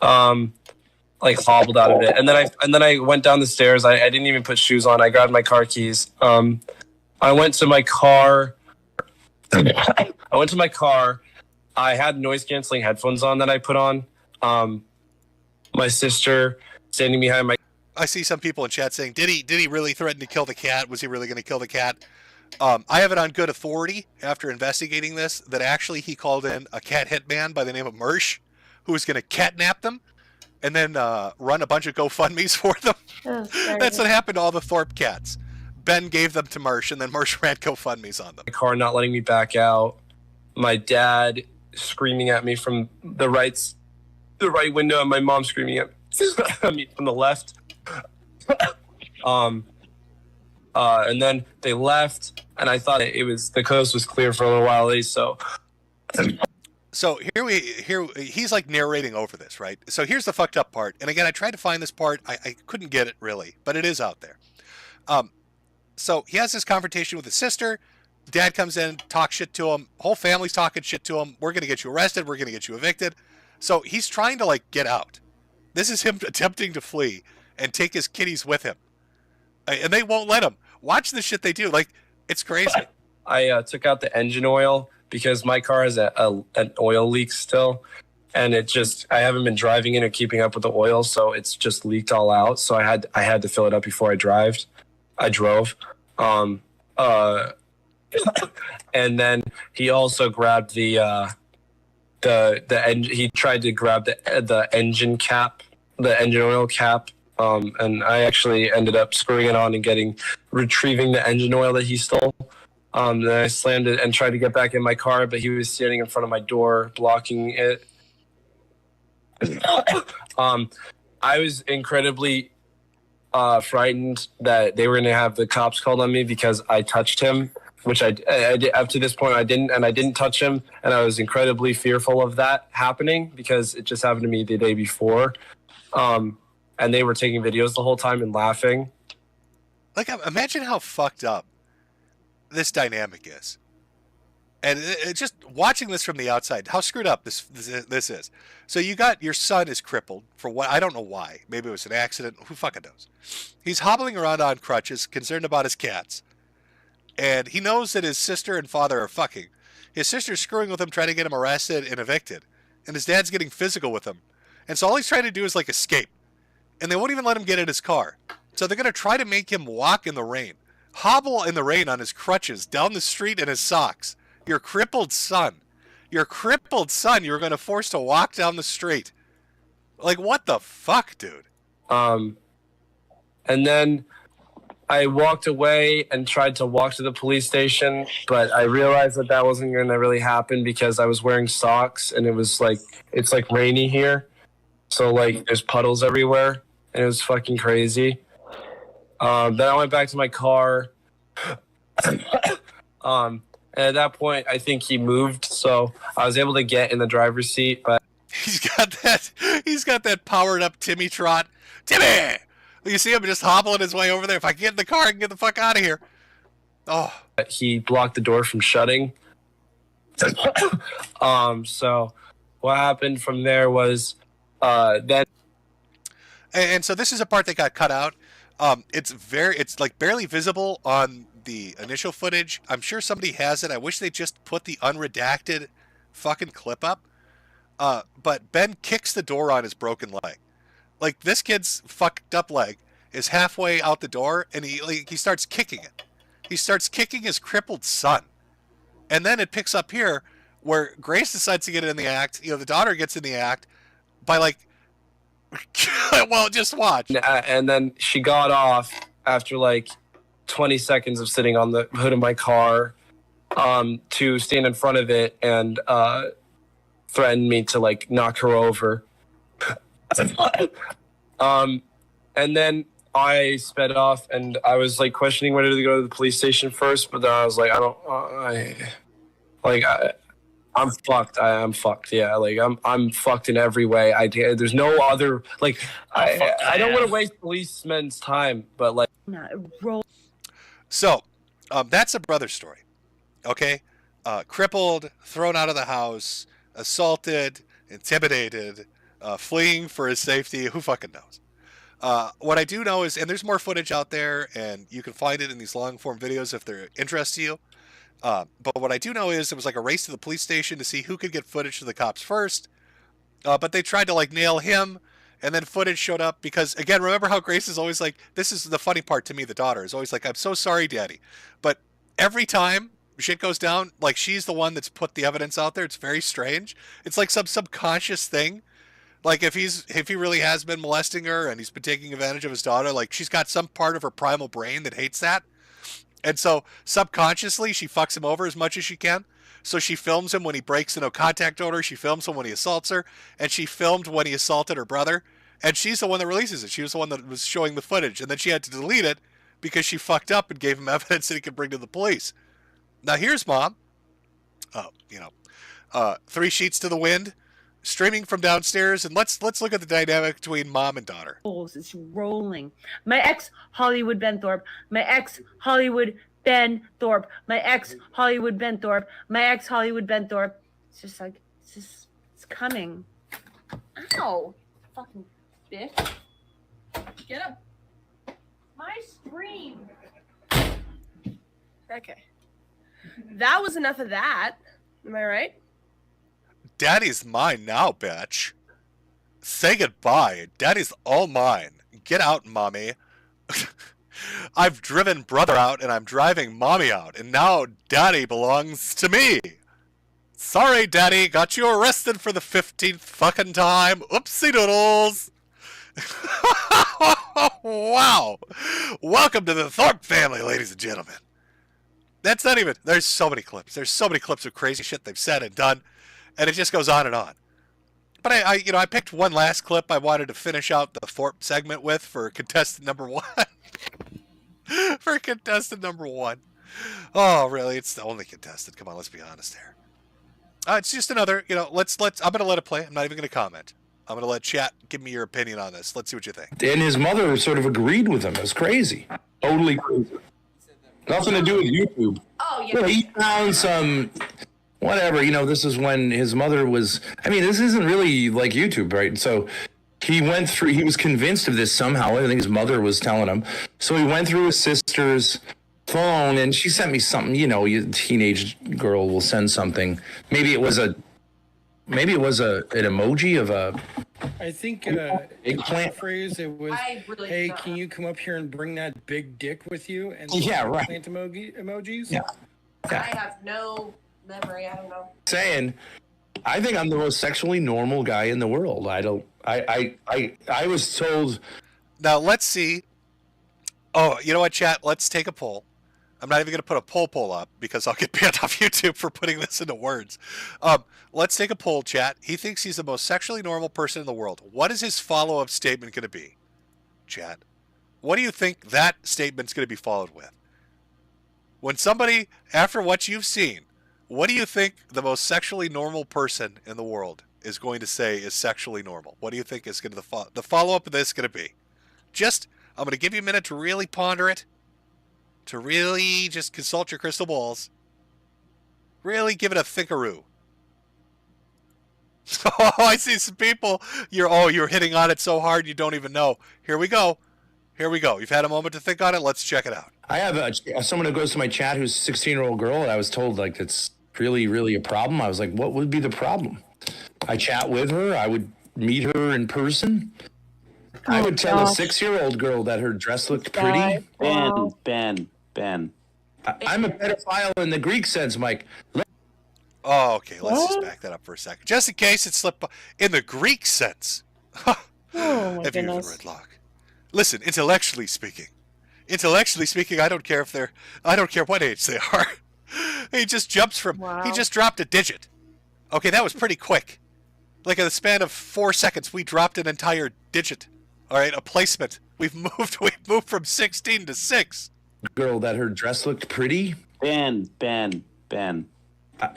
like hobbled out of it. And then I went down the stairs. I didn't even put shoes on. I grabbed my car keys. I went to my car. I had noise canceling headphones on that I put on. My sister standing behind my. I see some people in chat saying, did he really threaten to kill the cat? Was he really going to kill the cat? I have it on good authority after investigating this that actually he called in a cat hitman by the name of Mersh, who was going to catnap them and then run a bunch of GoFundMes for them. That's what happened to all the Thorpe cats. Ben gave them to Marsh, and then Marsh ran GoFundMe's on them. My car not letting me back out. My dad screaming at me from the right window, and my mom screaming at me from the left. And then they left, and I thought the coast was clear for a little while. So he's like narrating over this, right? So here's the fucked up part. And again, I tried to find this part. I couldn't get it really, but it is out there. So he has this confrontation with his sister. Dad comes in, talks shit to him. Whole family's talking shit to him. We're going to get you arrested. We're going to get you evicted. So he's trying to like get out. This is him attempting to flee and take his kitties with him. And they won't let him. Watch the shit they do. Like, it's crazy. I took out the engine oil because my car has an oil leak still. And I haven't been driving in or keeping up with the oil, so it's just leaked all out. So I had to fill it up before I drove. And then he also grabbed the engine. He tried to grab the engine cap, the engine oil cap. And I actually ended up screwing it on and retrieving the engine oil that he stole. Then I slammed it and tried to get back in my car, but he was standing in front of my door, blocking it. I was incredibly frightened that they were going to have the cops called on me because I touched him, which I did. Up to this point, I didn't touch him, and I was incredibly fearful of that happening because it just happened to me the day before. And they were taking videos the whole time and laughing. Like, imagine how fucked up this dynamic is. And just watching this from the outside, how screwed up this is. So you got your son is crippled for what, I don't know why. Maybe it was an accident. Who fucking knows? He's hobbling around on crutches, concerned about his cats. And he knows that his sister and father are fucking. His sister's screwing with him, trying to get him arrested and evicted. And his dad's getting physical with him. And so all he's trying to do is like escape. And they won't even let him get in his car. So they're going to try to make him walk in the rain. Hobble in the rain on his crutches, down the street in his socks. Your crippled son. You're going to force to walk down the street. Like, what the fuck, dude? And then I walked away and tried to walk to the police station, but I realized that wasn't going to really happen because I was wearing socks, and it's like rainy here. So, like, there's puddles everywhere, and it was fucking crazy. Then I went back to my car. And at that point, I think he moved, so I was able to get in the driver's seat. But he's got that powered up Timmy trot. Timmy! You see him just hobbling his way over there. If I can get in the car, I can get the fuck out of here. Oh. He blocked the door from shutting. So what happened from there was then. And so this is a part that got cut out. It's like barely visible on the initial footage. I'm sure somebody has it. I wish they just put the unredacted fucking clip up. But Ben kicks the door on his broken leg. Like, this kid's fucked up leg is halfway out the door, and he starts kicking it. He starts kicking his crippled son. And then it picks up here where Grace decides to get in the act. You know, the daughter gets in the act by, like, well, just watch. And then she got off after, like, 20 seconds of sitting on the hood of my car to stand in front of it and threaten me to, like, knock her over. And then I sped off, and I was like questioning whether to go to the police station first, but then I was like, I'm fucked. I'm fucked. Yeah, like I'm fucked in every way. There's no other like I don't want to waste policemen's time, but like. So, that's a brother story. Okay, crippled, thrown out of the house, assaulted, intimidated. Fleeing for his safety, who fucking knows? What I do know is, and there's more footage out there, and you can find it in these long-form videos if they're interest to you. But what I do know is it was like a race to the police station to see who could get footage to the cops first. But they tried to like nail him, and then footage showed up because, again, remember how Grace is always like, this is the funny part to me, the daughter is always like, I'm so sorry, Daddy. But every time shit goes down, like, she's the one that's put the evidence out there. It's very strange. It's like some subconscious thing. Like, if he really has been molesting her and he's been taking advantage of his daughter, like, she's got some part of her primal brain that hates that. And so subconsciously, she fucks him over as much as she can. So she films him when he breaks the no contact order. She films him when he assaults her. And she filmed when he assaulted her brother. And she's the one that releases it. She was the one that was showing the footage. And then she had to delete it because she fucked up and gave him evidence that he could bring to the police. Now here's Mom. 3 sheets to the wind, streaming from downstairs. And let's look at the dynamic between mom and daughter. It's rolling. My ex Hollywood Ben Thorpe. My ex Hollywood Ben Thorpe. My ex Hollywood Ben Thorpe. My ex Hollywood Ben Thorpe. It's just like it's coming. Ow! Fucking bitch. Get up. My stream. Okay. That was enough of that. Am I right? Daddy's mine now, bitch. Say goodbye. Daddy's all mine. Get out, mommy. I've driven brother out and I'm driving mommy out, and now daddy belongs to me. Sorry, daddy, got you arrested for the 15th fucking time. Oopsie doodles. Wow. Welcome to the Thorpe family, ladies and gentlemen. That's not even, there's so many clips. There's so many clips of crazy shit they've said and done, and it just goes on and on. But I picked one last clip I wanted to finish out the Thorpe segment with for contestant number 1. For contestant number 1. Oh, really? It's the only contestant. Come on, let's be honest here. It's just another, I'm going to let it play. I'm not even going to comment. I'm going to let chat give me your opinion on this. Let's see what you think. And his mother sort of agreed with him. It was crazy. Totally crazy. Nothing to do with YouTube. Oh, yeah. He found some, whatever, this is when his mother was, this isn't really like YouTube, right? So he was convinced of this somehow. I think his mother was telling him. So he went through his sister's phone and she sent me something, a teenage girl will send something. Maybe it was an emoji of a, I think eggplant phrase it was, hey, can you come up here and bring that big dick with you? And yeah, right. Plant emojis? Yeah. I have no memory. I don't know. Saying, I think I'm the most sexually normal guy in the world. I was told. Now let's see. Oh, you know what, chat? Let's take a poll. I'm not even going to put a poll up because I'll get banned off YouTube for putting this into words. Let's take a poll, chat. He thinks he's the most sexually normal person in the world. What is his follow-up statement going to be, chat? What do you think that statement's going to be followed with? When somebody, after what you've seen, what do you think the most sexually normal person in the world is going to say is sexually normal? What do you think is going to the follow-up of this going to be? I'm going to give you a minute to really ponder it. To really just consult your crystal balls. Really give it a thinkaroo. Oh, I see some people. You're hitting on it so hard you don't even know. Here we go. You've had a moment to think on it. Let's check it out. I have someone who goes to my chat who's a 16-year-old girl, and I was told it's really, really a problem. I was like, what would be the problem? I chat with her. I would meet her in person. I would tell a 6-year-old girl that her dress looked pretty. Ben. I'm a pedophile in the Greek sense, Mike. Oh, okay. Let's just back that up for a second. Just in case it slipped in the Greek sense. Oh, my If you have goodness. the red lock. Listen, intellectually speaking, I don't care what age they are. He just jumps from, he just dropped a digit. Okay, that was pretty quick. Like in the span of 4 seconds, we dropped an entire digit. All right, a placement. We've moved from 16 to 6. Girl that her dress looked pretty. Ben.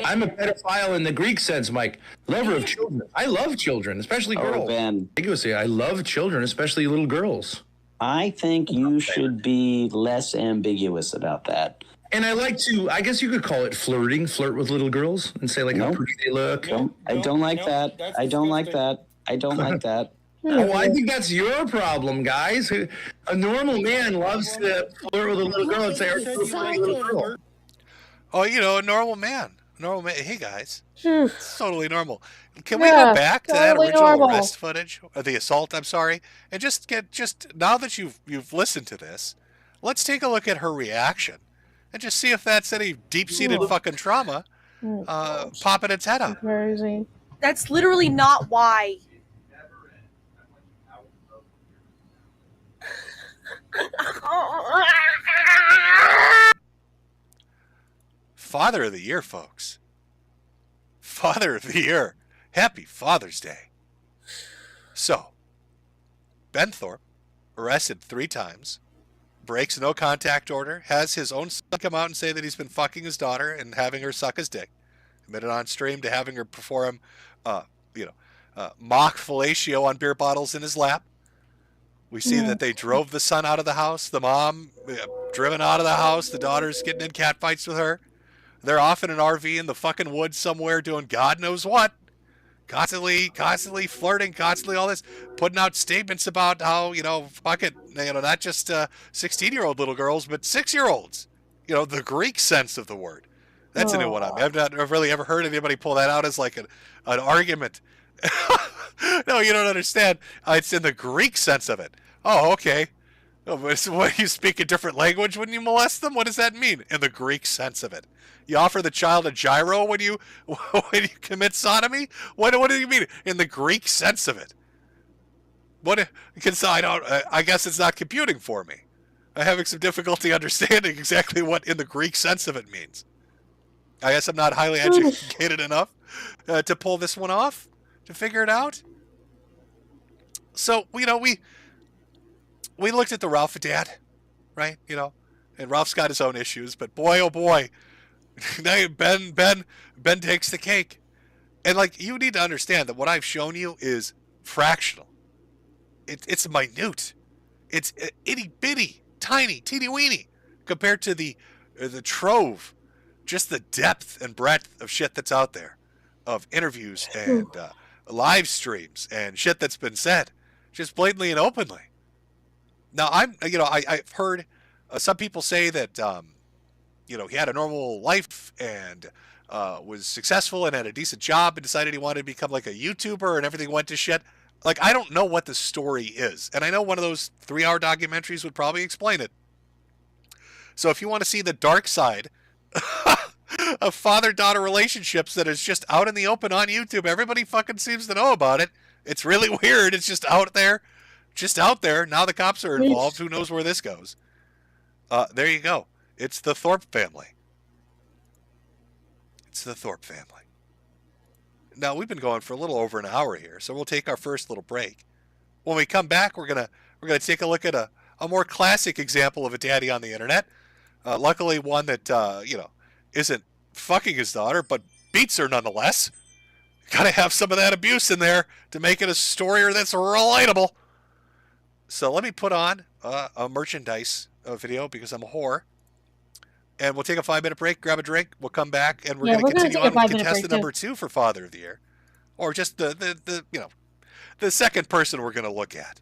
I'm a pedophile in the Greek sense, Mike. Lover of children. I love children, especially girls. Ben. I love children, especially little girls. I think you should be less ambiguous about that. And I like to, I guess you could call it flirting, flirt with little girls and say how pretty they look. I don't like that. I don't like that. Oh, I think that's your problem, guys. A normal man loves to flirt with a little girl and say, "Are you a pretty little girl?" Oh, a normal man. Hey, guys. It's totally normal. Can we go back to that totally original normal. arrest footage? Or the assault, I'm sorry. And just now that you've listened to this, let's take a look at her reaction. And just see if that's any deep-seated fucking trauma popping its head up. Where is he? That's literally not why. Father of the Year, folks. Father of the Year. Happy Father's Day. So, Ben Thorpe, arrested 3 times, breaks no contact order, has his own son come out and say that he's been fucking his daughter and having her suck his dick. Admitted on stream to having her perform, mock fellatio on beer bottles in his lap. We see that they drove the son out of the house, the mom driven out of the house, the daughter's getting in catfights with her. They're off in an RV in the fucking woods somewhere doing God knows what. Constantly flirting, constantly all this, putting out statements about how, fuck it, not just 16-year-old little girls, but 6-year-olds. The Greek sense of the word. That's a new one on me. I've not really ever heard anybody pull that out as like an argument. No, you don't understand. It's in the Greek sense of it. Oh, okay. What, you speak a different language when you molest them? What does that mean in the Greek sense of it? You offer the child a gyro when you commit sodomy? What do you mean in the Greek sense of it? Because I guess it's not computing for me. I'm having some difficulty understanding exactly what in the Greek sense of it means. I guess I'm not highly educated enough to pull this one off, to figure it out. So, we looked at the Ralph dad, right? And Ralph's got his own issues, but boy, oh boy, Ben takes the cake. And you need to understand that what I've shown you is fractional. It's minute. It's itty bitty, tiny, teeny weeny compared to the trove, just the depth and breadth of shit that's out there, of interviews and live streams and shit that's been said, just blatantly and openly. Now I've heard some people say that he had a normal life and was successful and had a decent job and decided he wanted to become like a YouTuber and everything went to shit. I don't know what the story is, and I know one of those 3-hour documentaries would probably explain it. So if you want to see the dark side of father-daughter relationships that is just out in the open on YouTube, everybody fucking seems to know about it. It's really weird. It's just out there. Now the cops are involved. Who knows where this goes? There you go. It's the Thorpe family. Now we've been going for a little over an hour here, so we'll take our first little break. When we come back, we're gonna take a look at a more classic example of a daddy on the internet. Luckily, one that isn't fucking his daughter, but beats her nonetheless. Got to have some of that abuse in there to make it a story that's relatable. So let me put on a merchandise video because I'm a whore. And we'll take a 5-minute break, grab a drink. We'll come back, and we're going to continue on with contestant number 2 for Father of the Year. Or just the second person we're going to look at.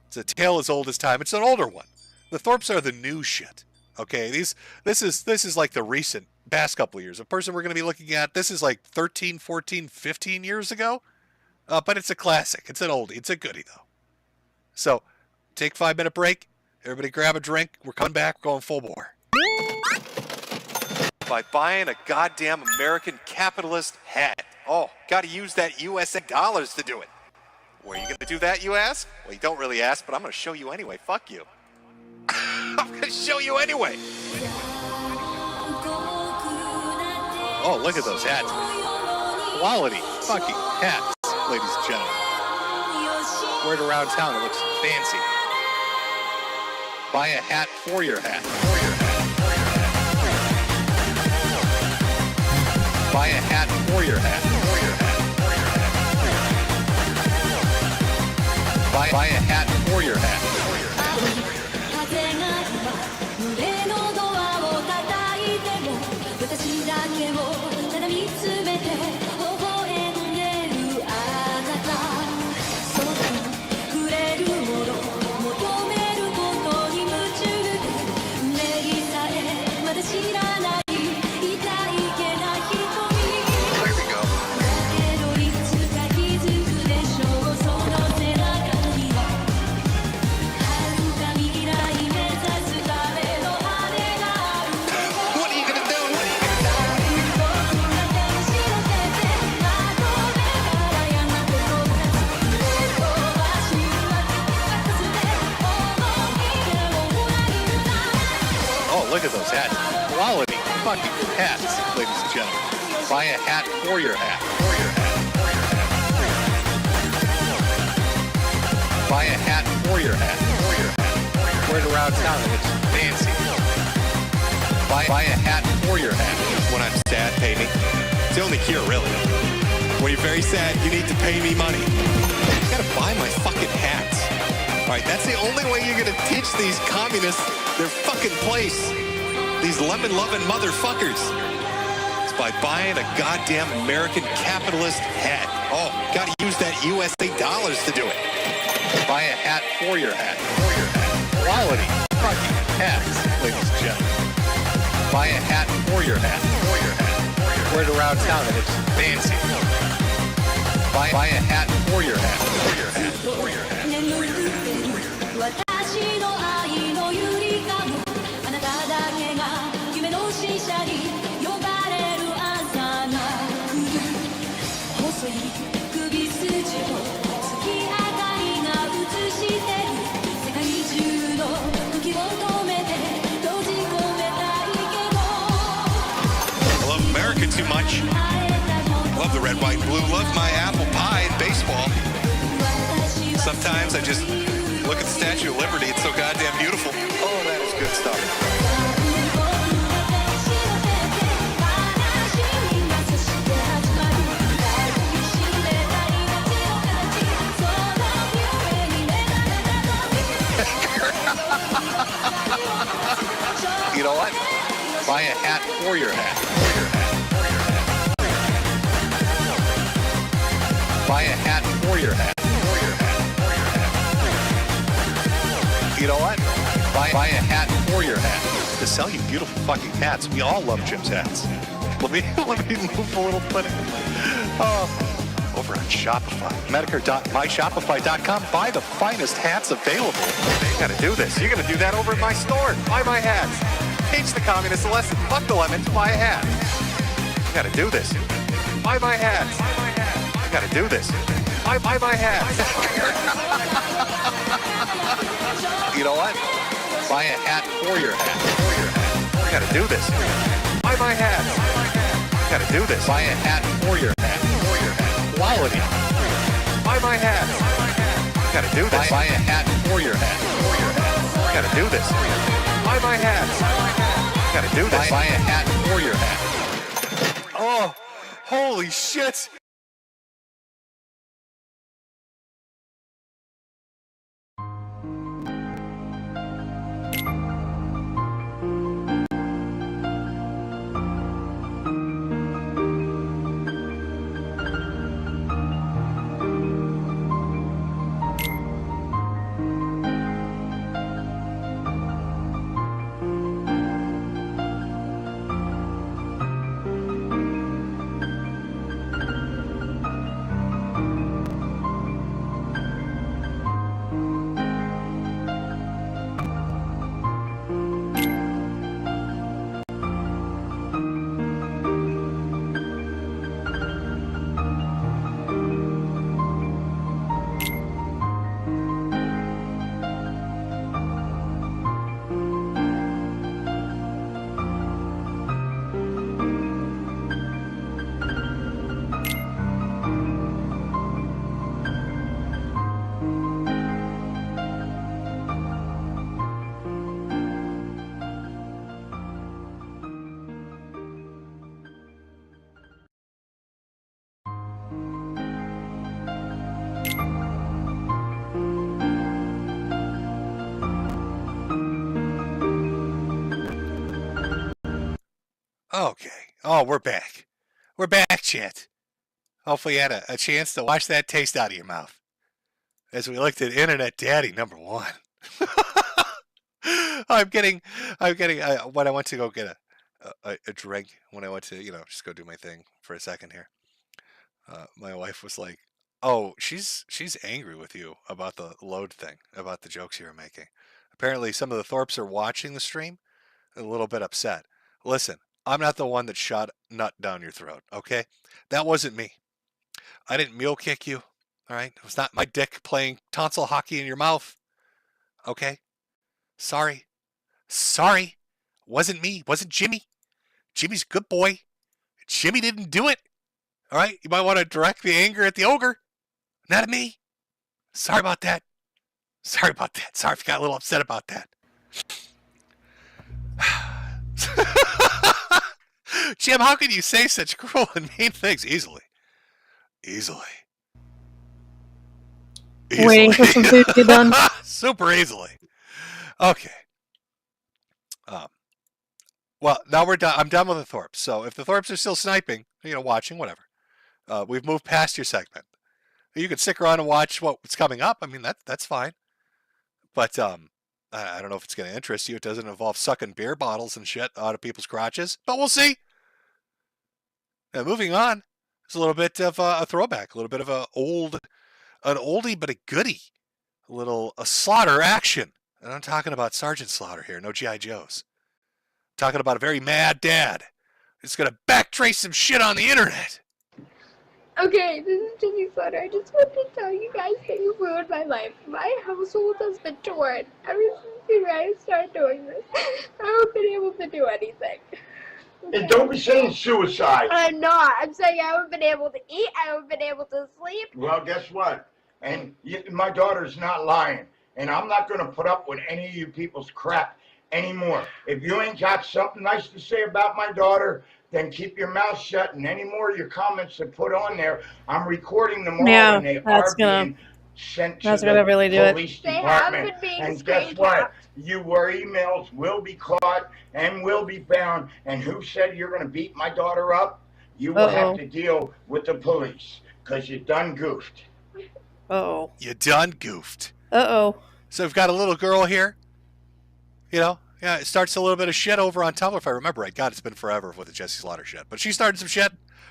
It's a tale as old as time. It's an older one. The Thorpes are the new shit. Okay, this is like the recent past couple of years. The person we're going to be looking at, this is like 13, 14, 15 years ago. But it's a classic. It's an oldie. It's a goodie, though. So, take a 5-minute break. Everybody grab a drink. We're coming back. We're going full bore. By buying a goddamn American capitalist hat. Oh, got to use that USA dollars to do it. Where are you going to do that, you ask? Well, you don't really ask, but I'm going to show you anyway. Fuck you. I'm going to show you anyway. Oh, look at those hats. Quality fucking hats, ladies and gentlemen. Wear it around town. It looks fancy. Buy a hat for your hat. Buy a hat for your hat. Buy a hat for your hat. Look Look at those hats. Quality fucking hats, ladies and gentlemen. Buy a hat for your hat. Buy a hat for your hat. Wear it around town. It looks fancy. Buy a hat for your hat. When I'm sad, pay me. It's the only cure, really. When you're very sad, you need to pay me money. You gotta buy my fucking hats. All right, that's the only way you're gonna teach these communists their fucking place. These lemon-loving motherfuckers. It's by buying a goddamn American capitalist hat. Oh, gotta use that USA dollars to do it. Buy a hat for your hat. Quality fucking hats, ladies and gentlemen. Buy a hat for your hat. Wear it around town. It looks fancy. Buy a hat for your hat. For your hat. For your hat. For your hat. 私の愛のゆりかごあなただけが夢の使者に呼ばれる朝が来る細い首筋を月明かりが映してる世界中の時を止めて閉じ込めたいけど I love America too much. Love the red, white, and blue. Love my apple pie and baseball. Sometimes I just look at the Statue of Liberty. It's so goddamn beautiful. Oh, that is good stuff. You know what? Buy a hat for your hat. Buy a hat for your hat. You know what? Buy a hat for your hat. To sell you beautiful fucking hats. We all love Jim's hats. Let me move a little bit. Over on Shopify. Medicare.myshopify.com. Buy the finest hats available. You gotta do this. You're gonna do that over at my store. Buy my hats. Teach the communists a lesson. Fuck the lemons. Buy a hat. You gotta do this. Buy my hats. You gotta do this. Buy my hats. You know what? Buy a hat for your hat. You gotta do this. Buy my hats. You gotta do this. Buy a hat for your hat. Quality. Buy my hats. You gotta do this. Buy a hat for your hat. You gotta do this. Buy my hats. You gotta do this. Buy a hat for your hat. Oh, holy shit. Okay. Oh, we're back. We're back, chat. Hopefully you had a chance to wash that taste out of your mouth. As we looked at Internet Daddy #1. I'm getting, when I went to go get a drink, when I went to, just go do my thing for a second here, my wife was like, oh, she's angry with you about the load thing, about the jokes you were making. Apparently some of the Thorpes are watching the stream, a little bit upset. Listen, I'm not the one that shot nut down your throat, okay? That wasn't me. I didn't mule kick you, all right? It was not my dick playing tonsil hockey in your mouth, okay? Sorry. Wasn't me. Wasn't Jimmy. Jimmy's a good boy. Jimmy didn't do it. All right? You might want to direct the anger at the ogre, not at me. Sorry about that. Sorry about that. Sorry if you got a little upset about that. Jim, how can you say such cruel and mean things easily? Easily. Waiting for some food to get done. Super easily. Okay. Well, now we're done. I'm done with the Thorpes. So if the Thorpes are still sniping, watching, whatever. We've moved past your segment. You can stick around and watch what's coming up. I mean, that's fine. But I don't know if it's going to interest you. It doesn't involve sucking beer bottles and shit out of people's crotches, but we'll see. Now, moving on, it's a little bit of a throwback, a little bit of an oldie but a goodie, a Slaughter action. And I'm talking about Sergeant Slaughter here, no G.I. Joes. I'm talking about a very mad dad. It's going to backtrace some shit on the internet. Okay, this is Jimmy Slaughter. I just wanted to tell you guys that you ruined my life. My household has been torn ever since you guys started doing this. I haven't been able to do anything. Okay? And don't be saying suicide. I'm not. I'm saying I haven't been able to eat. I haven't been able to sleep. Well, guess what? And my daughter's not lying. And I'm not going to put up with any of you people's crap anymore. If you ain't got something nice to say about my daughter, then keep your mouth shut. And any more of your comments to put on there, I'm recording them all, and they are being sent to the really do police department. And guess what? Your emails will be caught and will be found. And who said you're going to beat my daughter up? You will have to deal with the police because you done goofed. You done goofed. So we've got a little girl here. Yeah, it starts a little bit of shit over on Tumblr, if I remember right. God, it's been forever with the Jesse Slaughter shit. But she started some shit,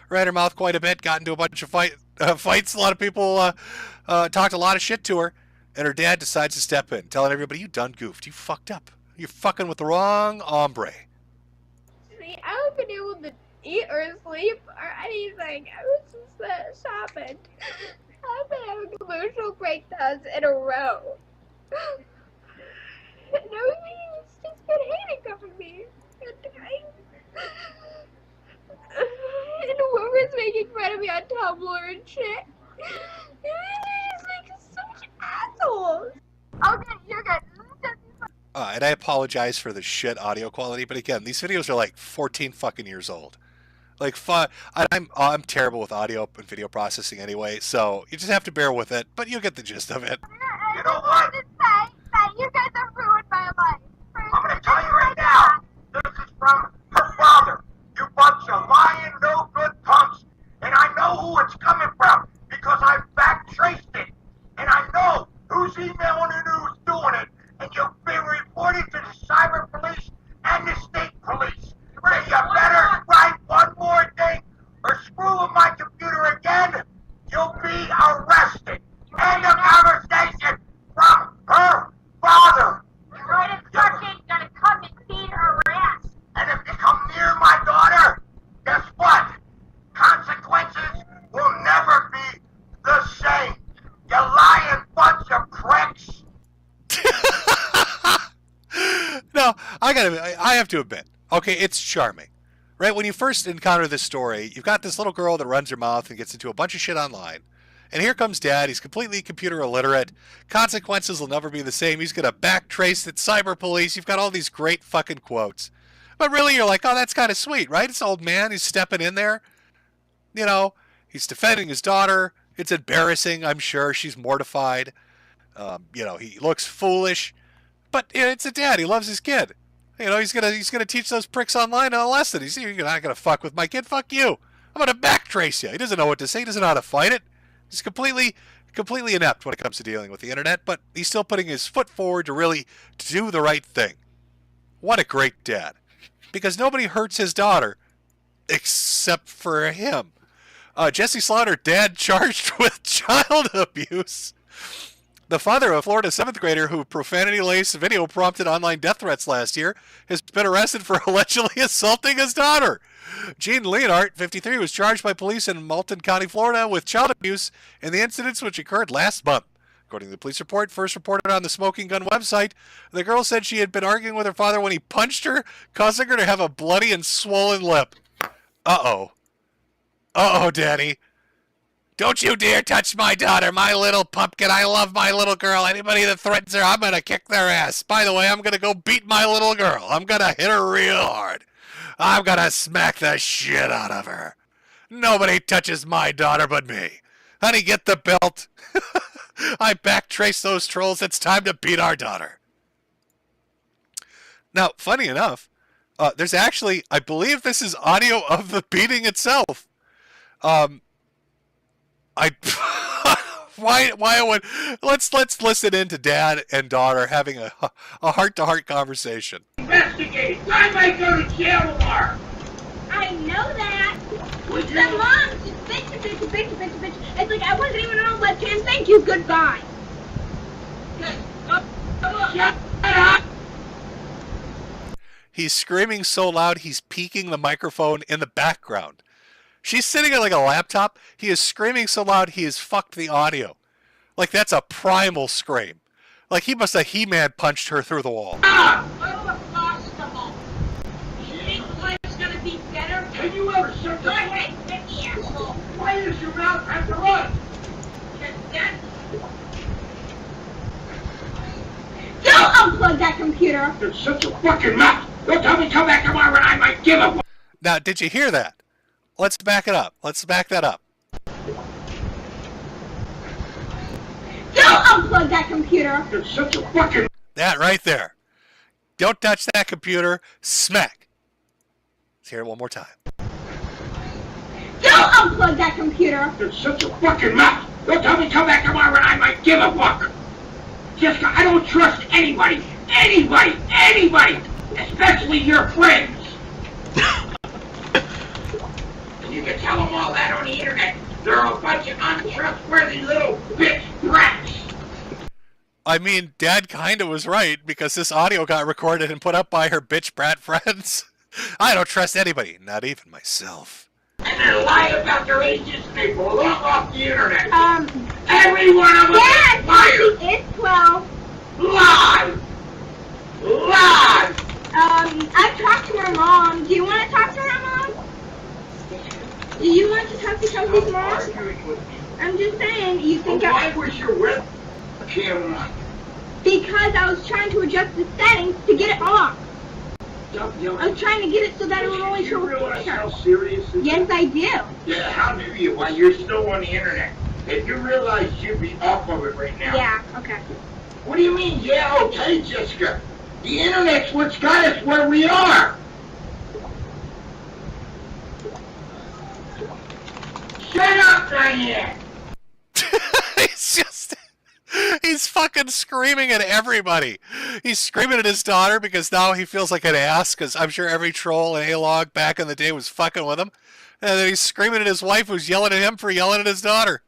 ran her mouth quite a bit, got into a bunch of fights. A lot of people talked a lot of shit to her. And her dad decides to step in, telling everybody, you done goofed. You fucked up. You're fucking with the wrong hombre. See, I haven't been able to eat or sleep or anything. I was just shopping. I've been having emotional breakdowns in a row. And everybody's just been hating on me. And whoever's making fun of me on Tumblr and shit. They're just like such assholes. Okay, you're good. And I apologize for the shit audio quality, but again, these videos are like 14 fucking years old. Like, I'm terrible with audio and video processing anyway, so you just have to bear with it, but you'll get the gist of it. You know what? You guys have ruined my life. I'm going to tell you right now. This is from her father. You bunch of lying, no good punks. And I know who it's coming from because I've back-traced it. And I know who's emailing and who's doing it. And you've been reported to the cyber police and the state police. So you better write one more thing or screw with my computer again. You'll be arrested. End of conversation from her father. Right as fucking gonna come and beat her ass. And if you come near my daughter, guess what? Consequences will never be the same. You lying bunch of pricks. No, I have to admit, okay, it's charming. Right? When you first encounter this story, you've got this little girl that runs her mouth and gets into a bunch of shit online. And here comes Dad. He's completely computer illiterate. Consequences will never be the same. He's going to backtrace the cyber police. You've got all these great fucking quotes. But really, you're like, oh, that's kind of sweet, right? It's old man. He's stepping in there. He's defending his daughter. It's embarrassing, I'm sure. She's mortified. He looks foolish. But it's a dad. He loves his kid. He's gonna teach those pricks online a lesson. You're not gonna fuck with my kid. Fuck you. I'm gonna backtrace you. He doesn't know what to say. He doesn't know how to fight it. He's completely inept when it comes to dealing with the internet, but he's still putting his foot forward to really do the right thing. What a great dad. Because nobody hurts his daughter except for him. Jesse Slaughter, dad charged with child abuse. The father of a Florida 7th grader who profanity-laced video prompted online death threats last year has been arrested for allegedly assaulting his daughter. Gene Leonhardt, 53, was charged by police in Malton County, Florida with child abuse in the incidents which occurred last month. According to the police report, first reported on the Smoking Gun website, the girl said she had been arguing with her father when he punched her, causing her to have a bloody and swollen lip. Uh-oh. Uh-oh, Daddy. Don't you dare touch my daughter, my little pumpkin. I love my little girl. Anybody that threatens her, I'm going to kick their ass. By the way, I'm going to go beat my little girl. I'm going to hit her real hard. I'm going to smack the shit out of her. Nobody touches my daughter but me. Honey, get the belt. I backtrace those trolls. It's time to beat our daughter. Now, funny enough, there's actually, I believe this is audio of the beating itself. Let's listen in to dad and daughter having a heart-to-heart conversation. Investigate. I might go to jail tomorrow. I know that. The mom just bitch. It's like I wasn't even on webcam. Thank you. Goodbye. Shut up. He's screaming so loud he's peeking the microphone in the background. She's sitting at like a laptop. He is screaming so loud he has fucked the audio. Like that's a primal scream. Like he must have He-Man punched her through the wall. Can you ever shut the fuck? Why is your mouth have to run? Don't unplug that computer. You're such a fucking mouth. Don't tell me come back tomorrow and I might give a fuck. Now, did you hear that? Let's back it up. Let's back that up. Don't unplug that computer. You're such a fucking... That right there. Don't touch that computer. Smack. Let's hear it one more time. Don't unplug that computer. You're such a fucking mouth. Don't tell me come back tomorrow and I might give a fuck. Jessica, I don't trust anybody. Anybody. Especially your friends. You can tell them all that on the internet. They're a bunch of untrustworthy little bitch brats. I mean, Dad kinda was right, because this audio got recorded and put up by her bitch brat friends. I don't trust anybody, not even myself. And they lie about their ages and they belong off the internet. Every one of them is liars. It's 12. Lie! I've talked to her mom. Do you want to talk to her mom? Do you want to talk to Chelsea's mom? I'm just saying, you think why was your webcam on? Because I was trying to adjust the settings to get it off. I was trying to get it so that it would only show a realize picture. how serious this Yes, is? I do. Yeah, how do you while you're still on the internet? If you realize you'd be off of it right now. Yeah, okay. What do you mean, yeah, okay, Jessica? The internet's what's got us where we are. Shut up, Diane! He's fucking screaming at everybody. He's screaming at his daughter because now he feels like an ass, because I'm sure every troll in A-Log back in the day was fucking with him. And then he's screaming at his wife who's yelling at him for yelling at his daughter.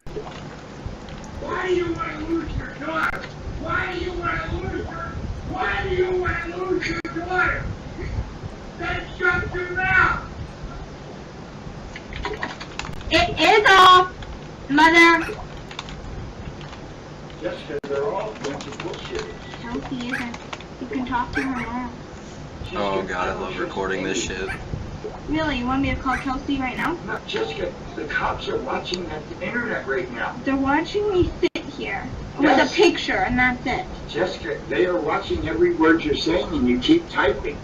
Why do you want to lose your daughter? Why do you want to lose her? Why do you want to lose your daughter? Then shut your mouth! It is off, Mother. Jessica, they're all a bunch of bullshit. Chelsea isn't. You can talk to her mom. Oh god, I love recording this shit. Really? You want me to call Chelsea right now? No, Jessica, the cops are watching the internet right now. They're watching me sit here Yes. with a picture, and that's it. Jessica, they are watching every word you're saying, and you keep typing.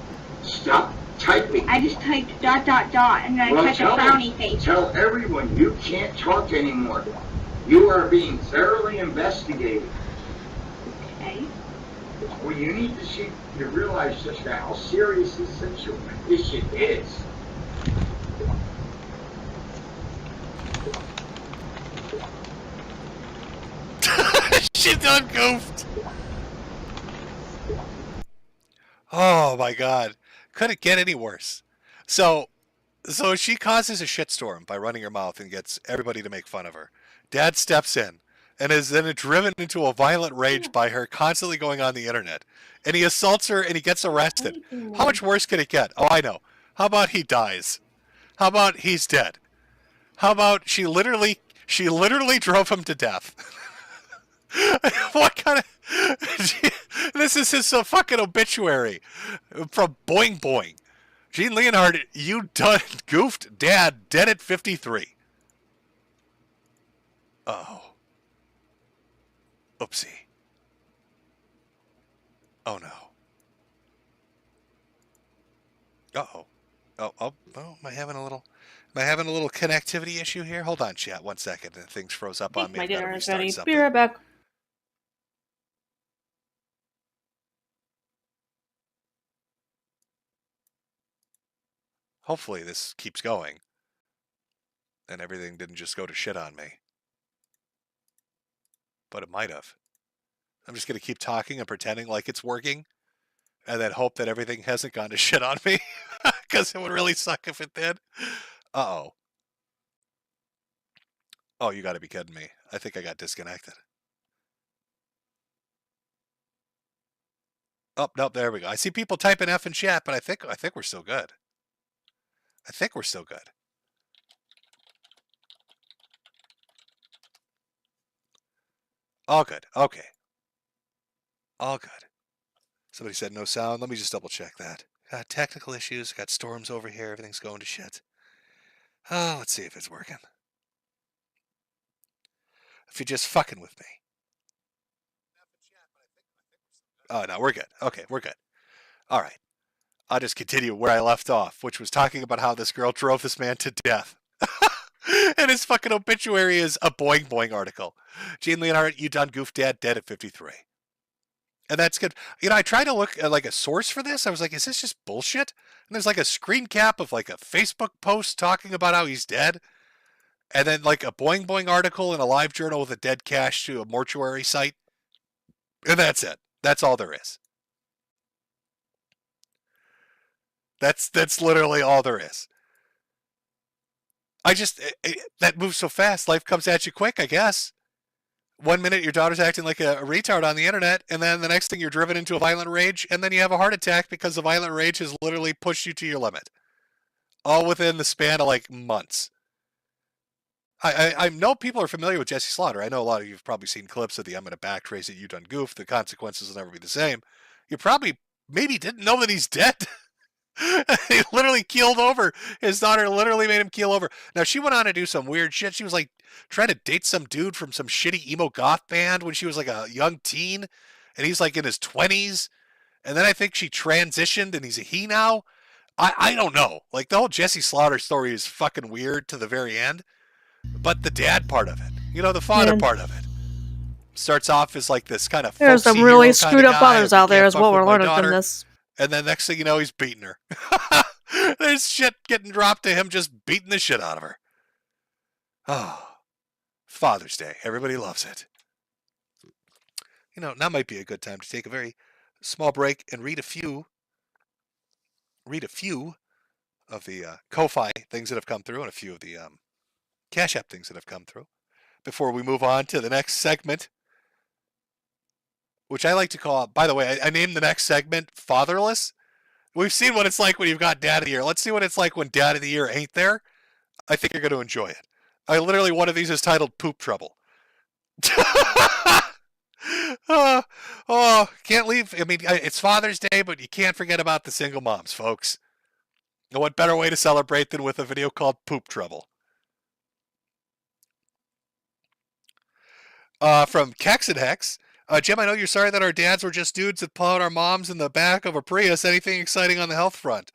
Stop typing. I just typed ... and then I typed a tell frowny them, face. Tell everyone you can't talk anymore. You are being thoroughly investigated. Okay. Well, you need to see, you realize just how serious this issue is. She done goofed. Oh my god. Could it get any worse? So she causes a shitstorm by running her mouth and gets everybody to make fun of her. Dad steps in and is then driven into a violent rage by her constantly going on the internet. And he assaults her and he gets arrested. How much worse can it get? Oh, I know. How about he dies? How about he's dead? How about she literally drove him to death? What kind of... This is his fucking obituary from Boing Boing. Gene Leonhard, you done goofed dad, dead at 53. Oh. Oopsie. Oh no. Uh-oh. Oh, am I having a little connectivity issue here? Hold on, chat, 1 second. Things froze up on me. My I've got to dinner is restart ready. something. Be right back. Hopefully this keeps going. And everything didn't just go to shit on me. But it might have. I'm just going to keep talking and pretending like it's working. And then hope that everything hasn't gone to shit on me. Because it would really suck if it did. Uh-oh. Oh, you got to be kidding me. I think I got disconnected. Oh, nope, there we go. I see people typing F in chat, but I think we're still good. I think we're still good. All good. Okay. All good. Somebody said no sound. Let me just double check that. Got technical issues. Got storms over here. Everything's going to shit. Oh, let's see if it's working. If you're just fucking with me. Oh, no, we're good. Okay, we're good. All right. I'll just continue where I left off, which was talking about how this girl drove this man to death. And his fucking obituary is a Boing Boing article. Gene Leonhard, you done goof dad, dead at 53. And that's good. You know, I tried to look at like a source for this. I was like, is this just bullshit? And there's like a screen cap of like a Facebook post talking about how he's dead. And then like a Boing Boing article in a live journal with a dead cache to a mortuary site. And that's it. That's all there is. That's literally all there is. That moves so fast. Life comes at you quick, I guess. 1 minute your daughter's acting like a retard on the internet, and then the next thing you're driven into a violent rage, and then you have a heart attack because the violent rage has literally pushed you to your limit. All within the span of like months. I know people are familiar with Jesse Slaughter. I know a lot of you have probably seen clips of the I'm going to backtrace it, you done goof, the consequences will never be the same. You probably maybe didn't know that he's dead. He literally keeled over. His daughter literally made him keel over. Now, she went on to do some weird shit. She was like trying to date some dude from some shitty emo goth band when she was like a young teen. And he's like in his 20s. And then I think she transitioned and he's a he now. I don't know. Like the whole Jesse Slaughter story is fucking weird to the very end. But the dad part of it, you know, the father part of it, starts off as like this kind of There's some really screwed up fathers out there, is what we're learning from this. And then next thing you know, he's beating her. There's shit getting dropped to him just beating the shit out of her. Oh, Father's Day. Everybody loves it. You know, now might be a good time to take a very small break and read a few of the Ko-Fi things that have come through and a few of the Cash App things that have come through before we move on to the next segment, which I like to call, by the way, I named the next segment Fatherless. We've seen what it's like when you've got Dad of the Year. Let's see what it's like when Dad of the Year ain't there. I think you're going to enjoy it. One of these is titled Poop Trouble. Can't leave. I mean, it's Father's Day, but you can't forget about the single moms, folks. And what better way to celebrate than with a video called Poop Trouble? From Kex and Hex. Jim, I know you're sorry that our dads were just dudes that plowed our moms in the back of a Prius. Anything exciting on the health front?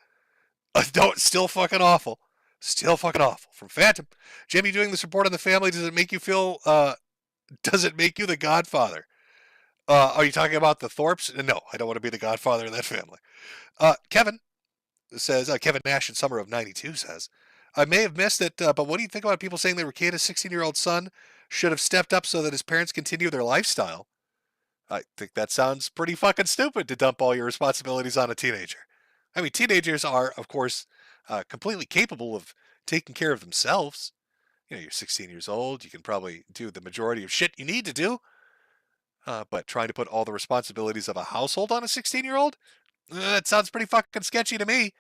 Still fucking awful. Still fucking awful. From Phantom. Jim, you doing this report on the family, does it make you feel, does it make you the godfather? Are you talking about the Thorpes? No, I don't want to be the godfather of that family. Kevin says, Kevin Nash in summer of 92 says, I may have missed it, but what do you think about people saying they were Kate's 16-year-old son should have stepped up so that his parents continue their lifestyle? I think that sounds pretty fucking stupid to dump all your responsibilities on a teenager. I mean, teenagers are, of course, completely capable of taking care of themselves. You know, you're 16 years old. You can probably do the majority of shit you need to do. But trying to put all the responsibilities of a household on a 16-year-old? That sounds pretty fucking sketchy to me.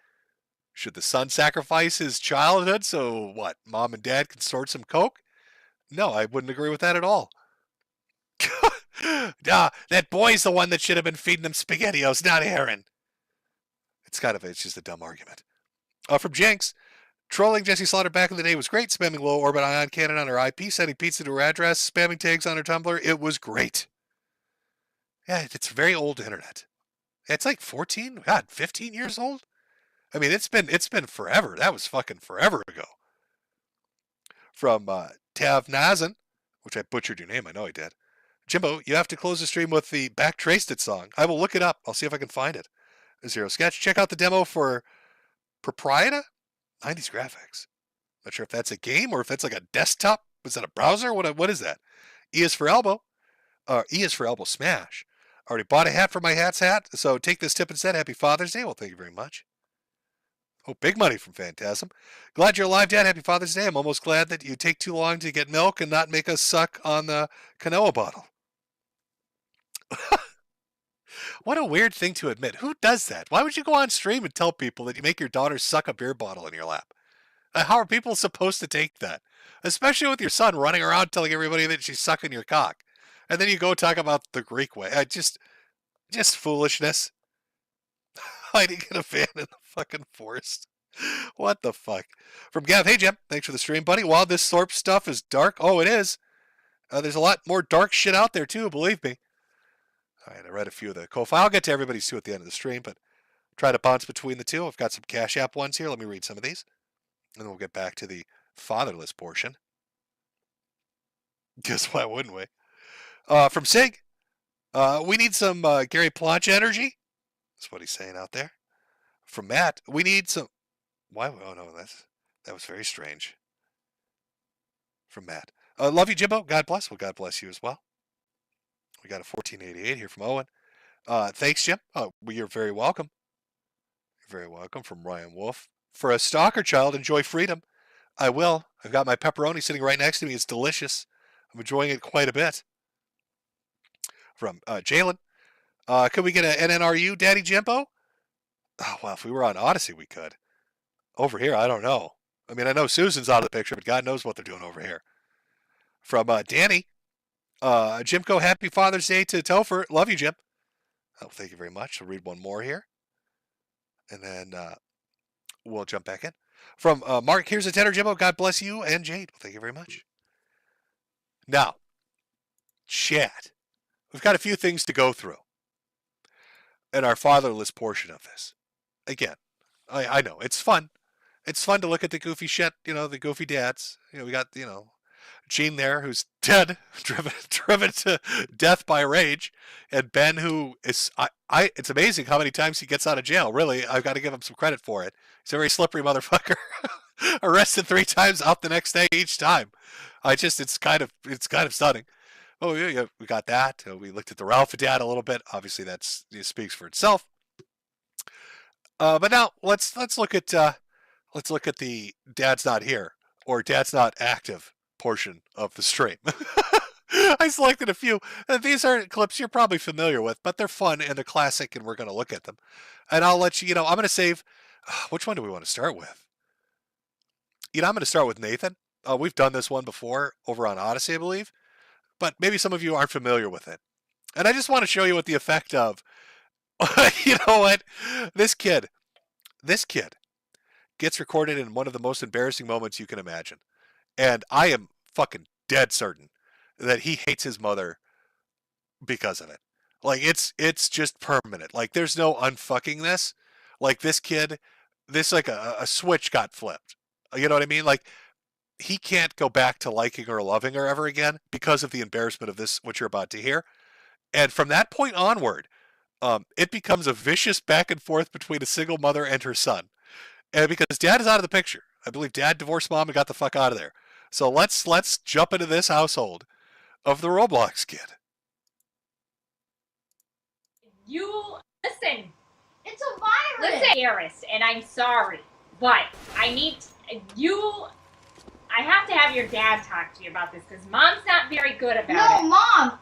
Should the son sacrifice his childhood so, what, mom and dad can snort some coke? No, I wouldn't agree with that at all. That boy's the one that should have been feeding them SpaghettiOs, not Aaron. It's just a dumb argument. From Jenks, trolling Jesse Slaughter back in the day was great. Spamming low orbit ion cannon on her IP, sending pizza to her address, spamming tags on her Tumblr. It was great. Yeah, it's very old internet. It's like 14, 15 years old. I mean, it's been forever. That was fucking forever ago. From Tav Nazan, which I butchered your name. I know I did. Jimbo, you have to close the stream with the Back Traced It song. I will look it up. I'll see if I can find it. Zero Sketch. Check out the demo for Proprietor. 90s graphics. Not sure if that's a game or if that's like a desktop. Is that a browser? What is that? E is for elbow. E is for elbow smash. Already bought a hat for my hat's hat, so take this tip instead. Happy Father's Day. Well, thank you very much. Oh, big money from Phantasm. Glad you're alive, Dad. Happy Father's Day. I'm almost glad that you take too long to get milk and not make us suck on the canoa bottle. What a weird thing to admit. Who does that? Why would you go on stream and tell people that you make your daughter suck a beer bottle in your lap? How are people supposed to take that? Especially with your son running around telling everybody that she's sucking your cock. And then you go talk about the Greek way. Just foolishness. Hiding in a van in the fucking forest. What the fuck? From Gav, hey Jim, thanks for the stream, buddy. While this Thorpe stuff is dark, oh, it is. There's a lot more dark shit out there too, believe me. All right, I read a few of the Ko-Fi. I'll get to everybody's too at the end of the stream, but try to bounce between the two. I've got some Cash App ones here. Let me read some of these. And then we'll get back to the fatherless portion. Guess why wouldn't we? From Sig, we need some Gary Planche energy. That's what he's saying out there. From Matt, we need some... Why? Oh, no, that was very strange. From Matt. Love you, Jimbo. God bless. Well, God bless you as well. We got a 1488 here from Owen. Thanks, Jim. You're very welcome. You're very welcome. From Ryan Wolf. For a stalker child, enjoy freedom. I will. I've got my pepperoni sitting right next to me. It's delicious. I'm enjoying it quite a bit. From Jalen. Could we get an NNRU, Daddy Jimbo? Oh, well, if we were on Odyssey, we could. Over here, I don't know. I mean, I know Susan's out of the picture, but God knows what they're doing over here. From Danny. Jimco, happy Father's Day to Topher. Love you, Jim. Oh, thank you very much. I'll read one more here. And then we'll jump back in. From Mark, here's a tenner, Jimbo. God bless you and Jade. Well, thank you very much. Now, chat. We've got a few things to go through in our fatherless portion of this. Again, I know, it's fun. It's fun to look at the goofy shit, the goofy dads. We got, Gene there, who's dead, driven to death by rage, and Ben, who is, it's amazing how many times he gets out of jail. Really, I've got to give him some credit for it. He's a very slippery motherfucker. Arrested 3 times, out the next day each time. It's kind of stunning. Oh yeah, we got that. We looked at the Ralph dad a little bit. Obviously, it speaks for itself. But now let's look at the dad's not here or dad's not active portion of the stream. I selected a few. These are clips you're probably familiar with, but they're fun and they're classic, and we're going to look at them. And I'll let you. I'm going to save. Which one do we want to start with? I'm going to start with Nathan. We've done this one before over on Odyssey, I believe, but maybe some of you aren't familiar with it. And I just want to show you what the effect of. You know what? This kid gets recorded in one of the most embarrassing moments you can imagine. And I am fucking dead certain that he hates his mother because of it. Like, it's just permanent. Like, there's no unfucking this. Like, this kid, like a switch got flipped. You know what I mean? Like, he can't go back to liking or loving her ever again because of the embarrassment of this, what you're about to hear. And from that point onward, it becomes a vicious back and forth between a single mother and her son. And because dad is out of the picture. I believe dad divorced mom and got the fuck out of there. So let's jump into this household of the Roblox kid. You listen. It's a virus. Listen, Harris, and I'm sorry, but I need you. I have to have your dad talk to you about this because mom's not very good about it. No, mom.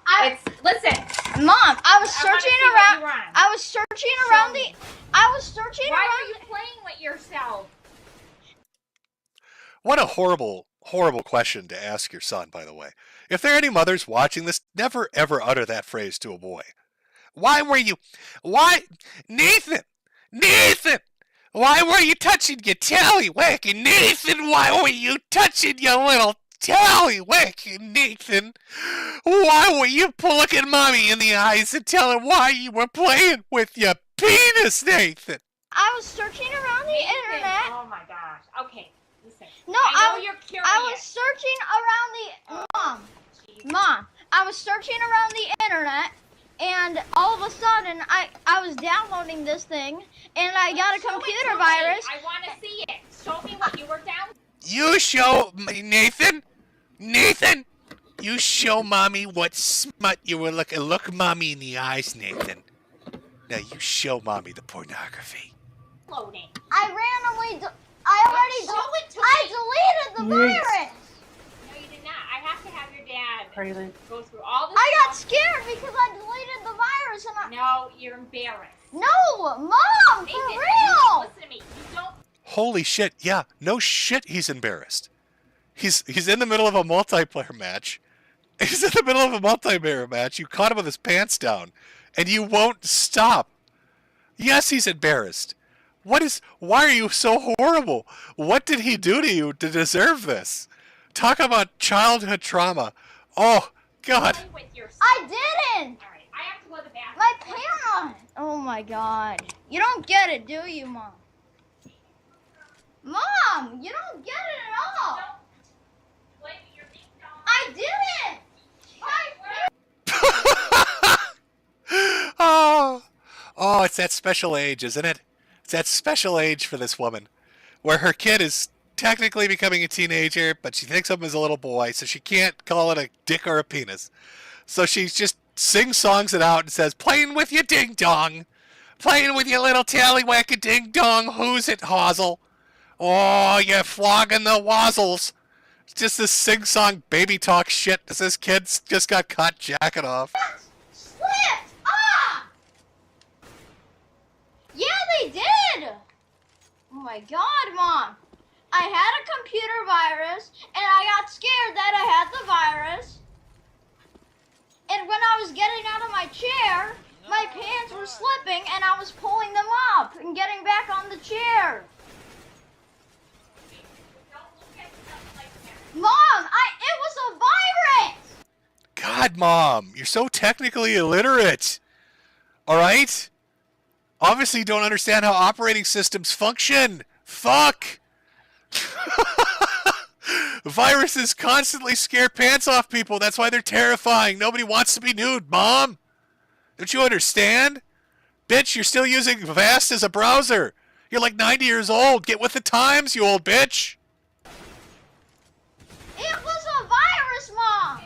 Listen. Mom, I was searching around. I was searching around the. I was searching Why around. are you playing with yourself? What a horrible horrible question to ask your son, by the way. If there are any mothers watching this, never ever utter that phrase to a boy. Why, Nathan, why were you touching your tallywhack? Nathan, why were you touching your little tallywhack? Nathan, why were you looking mommy in the eyes and telling her why you were playing with your penis, Nathan? I was searching around the internet. Oh my gosh. Okay, listen. No, I know you're curious. I was searching around the Mom. I was searching around the internet, and all of a sudden, I was downloading this thing, and I got a computer virus. I want to see it. Show me what you were downloading. You show Nathan, you show mommy what smut you were looking. Look mommy in the eyes, Nathan. Now you show mommy the pornography. Loading. I randomly, I deleted the virus. No, you did not. I have to have your dad Crazy. go through all this. I got scared because I deleted the virus, and No, you're embarrassed. No, Mom, Nathan, for real. Listen to me. You don't. Holy shit! Yeah, no shit. He's embarrassed. He's in the middle of a multiplayer match. He's in the middle of a multiplayer match. You caught him with his pants down, and you won't stop. Yes, he's embarrassed. Why are you so horrible? What did he do to you to deserve this? Talk about childhood trauma. Oh, God. I didn't. I have to go to the bathroom. My parents. Oh my God. You don't get it, do you, Mom? Mom, you don't get it at all. I didn't. Oh, it's that special age, isn't it? It's that special age for this woman, where her kid is technically becoming a teenager, but she thinks of him as a little boy, so she can't call it a dick or a penis. So she just sing-songs it out and says, playing with your ding-dong, playing with your little tallywhack ding-dong, who's it, Hazel? Oh, you're flogging the wazzles. It's just this sing-song baby talk shit. This kid's just got caught jacking off. Slipped! Ah! Yeah, they did! Oh my God, Mom. I had a computer virus, and I got scared that I had the virus. And when I was getting out of my chair, my pants were slipping, and I was pulling them up and getting back on the chair. Mom, it was a virus! God, Mom, you're so technically illiterate. All right? Obviously, you don't understand how operating systems function. Fuck! Viruses constantly scare pants off people. That's why they're terrifying. Nobody wants to be nude, Mom. Don't you understand? Bitch, you're still using Vast as a browser. You're like 90 years old. Get with the times, you old bitch. It was a virus, Mom!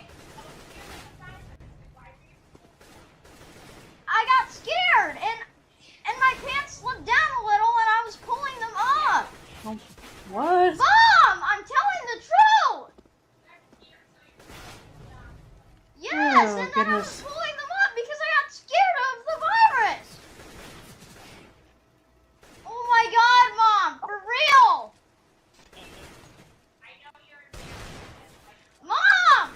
I got scared, and my pants slipped down a little, and I was pulling them up. What? Mom, I'm telling the truth! Yes, Oh, and then I was goodness. pulling them up because I got scared of the virus. Oh my God, Mom, for real! Mom!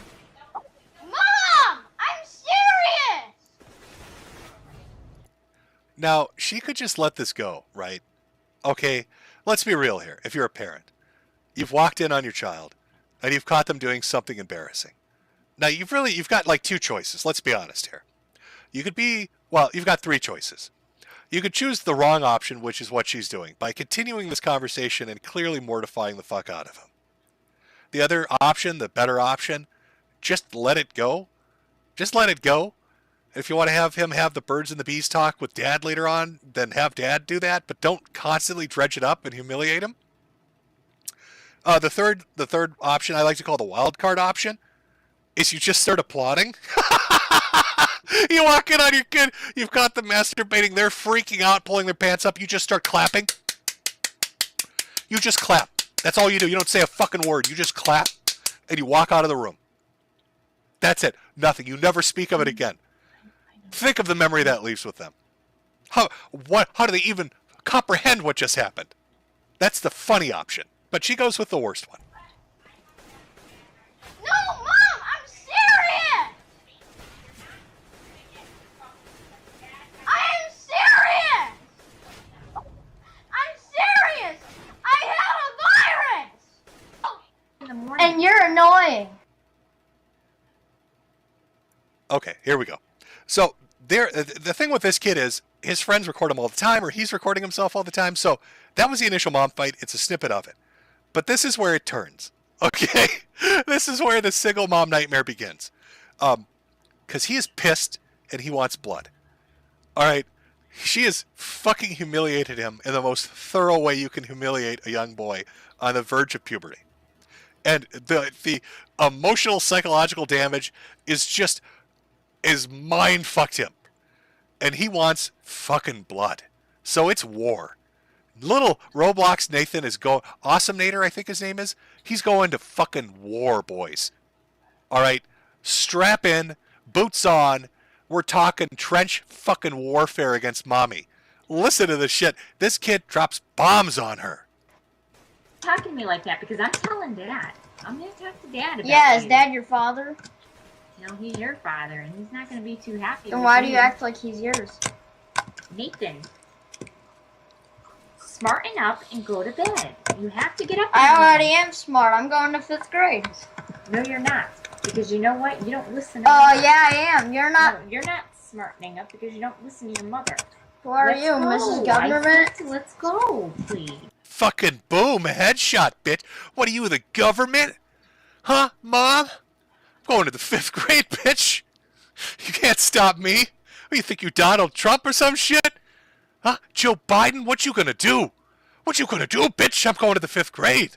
Mom! I'm serious! Now, she could just let this go, right? Okay, let's be real here. If you're a parent, you've walked in on your child, and you've caught them doing something embarrassing. Now, you've got like two choices. Let's be honest here. You've got three choices. You could choose the wrong option, which is what she's doing, by continuing this conversation and clearly mortifying the fuck out of him. The other option, the better option, just let it go. Just let it go. If you want to have him have the birds and the bees talk with Dad later on, then have Dad do that, but don't constantly dredge it up and humiliate him. The third option I like to call the wild card option is you just start applauding. You walk in on your kid, you've got them masturbating, they're freaking out, pulling their pants up, you just start clapping. You just clap. That's all you do. You don't say a fucking word. You just clap and you walk out of the room. That's it. Nothing. You never speak of it again. Think of the memory that leaves with them. How do they even comprehend what just happened? That's the funny option. But she goes with the worst one. No, Mom, I'm serious. I am serious. I'm serious. I had a virus. In the morning. And you're annoying. Okay, here we go. So the thing with this kid is his friends record him all the time, or he's recording himself all the time. So that was the initial mom fight. It's a snippet of it. But this is where it turns. Okay? This is where the single mom nightmare begins. Because he is pissed and he wants blood. All right? She has fucking humiliated him in the most thorough way you can humiliate a young boy on the verge of puberty. And the emotional, psychological damage is mind fucked him. And he wants fucking blood. So it's war. Little Roblox Nathan is going, Awesome Nader, I think his name is. He's going to fucking war, boys. All right, strap in, boots on. We're talking trench fucking warfare against mommy. Listen to this shit. This kid drops bombs on her. Talking to me like that because I'm telling Dad. I'm gonna talk to Dad about Yeah, is you. Dad your father? No, he's your father, and he's not gonna be too happy. Then with why do you act like he's yours? Nathan? Smarten up and go to bed. You have to get up. I already am smart. I'm going to 5th grade. No, you're not. Because you know what? You don't listen. Oh, yeah, I am. You're not. No, you're not smartening up because you don't listen to your mother. Who are Let's you, go. Mrs. Government? Let's go, please. Fucking boom, headshot, bitch. What are you, the government? Huh, Mom? I'm going to the 5th grade, bitch. You can't stop me. What do you think, you Donald Trump or some shit? Huh? Joe Biden? What you gonna do? What you gonna do, bitch? I'm going to the 5th grade.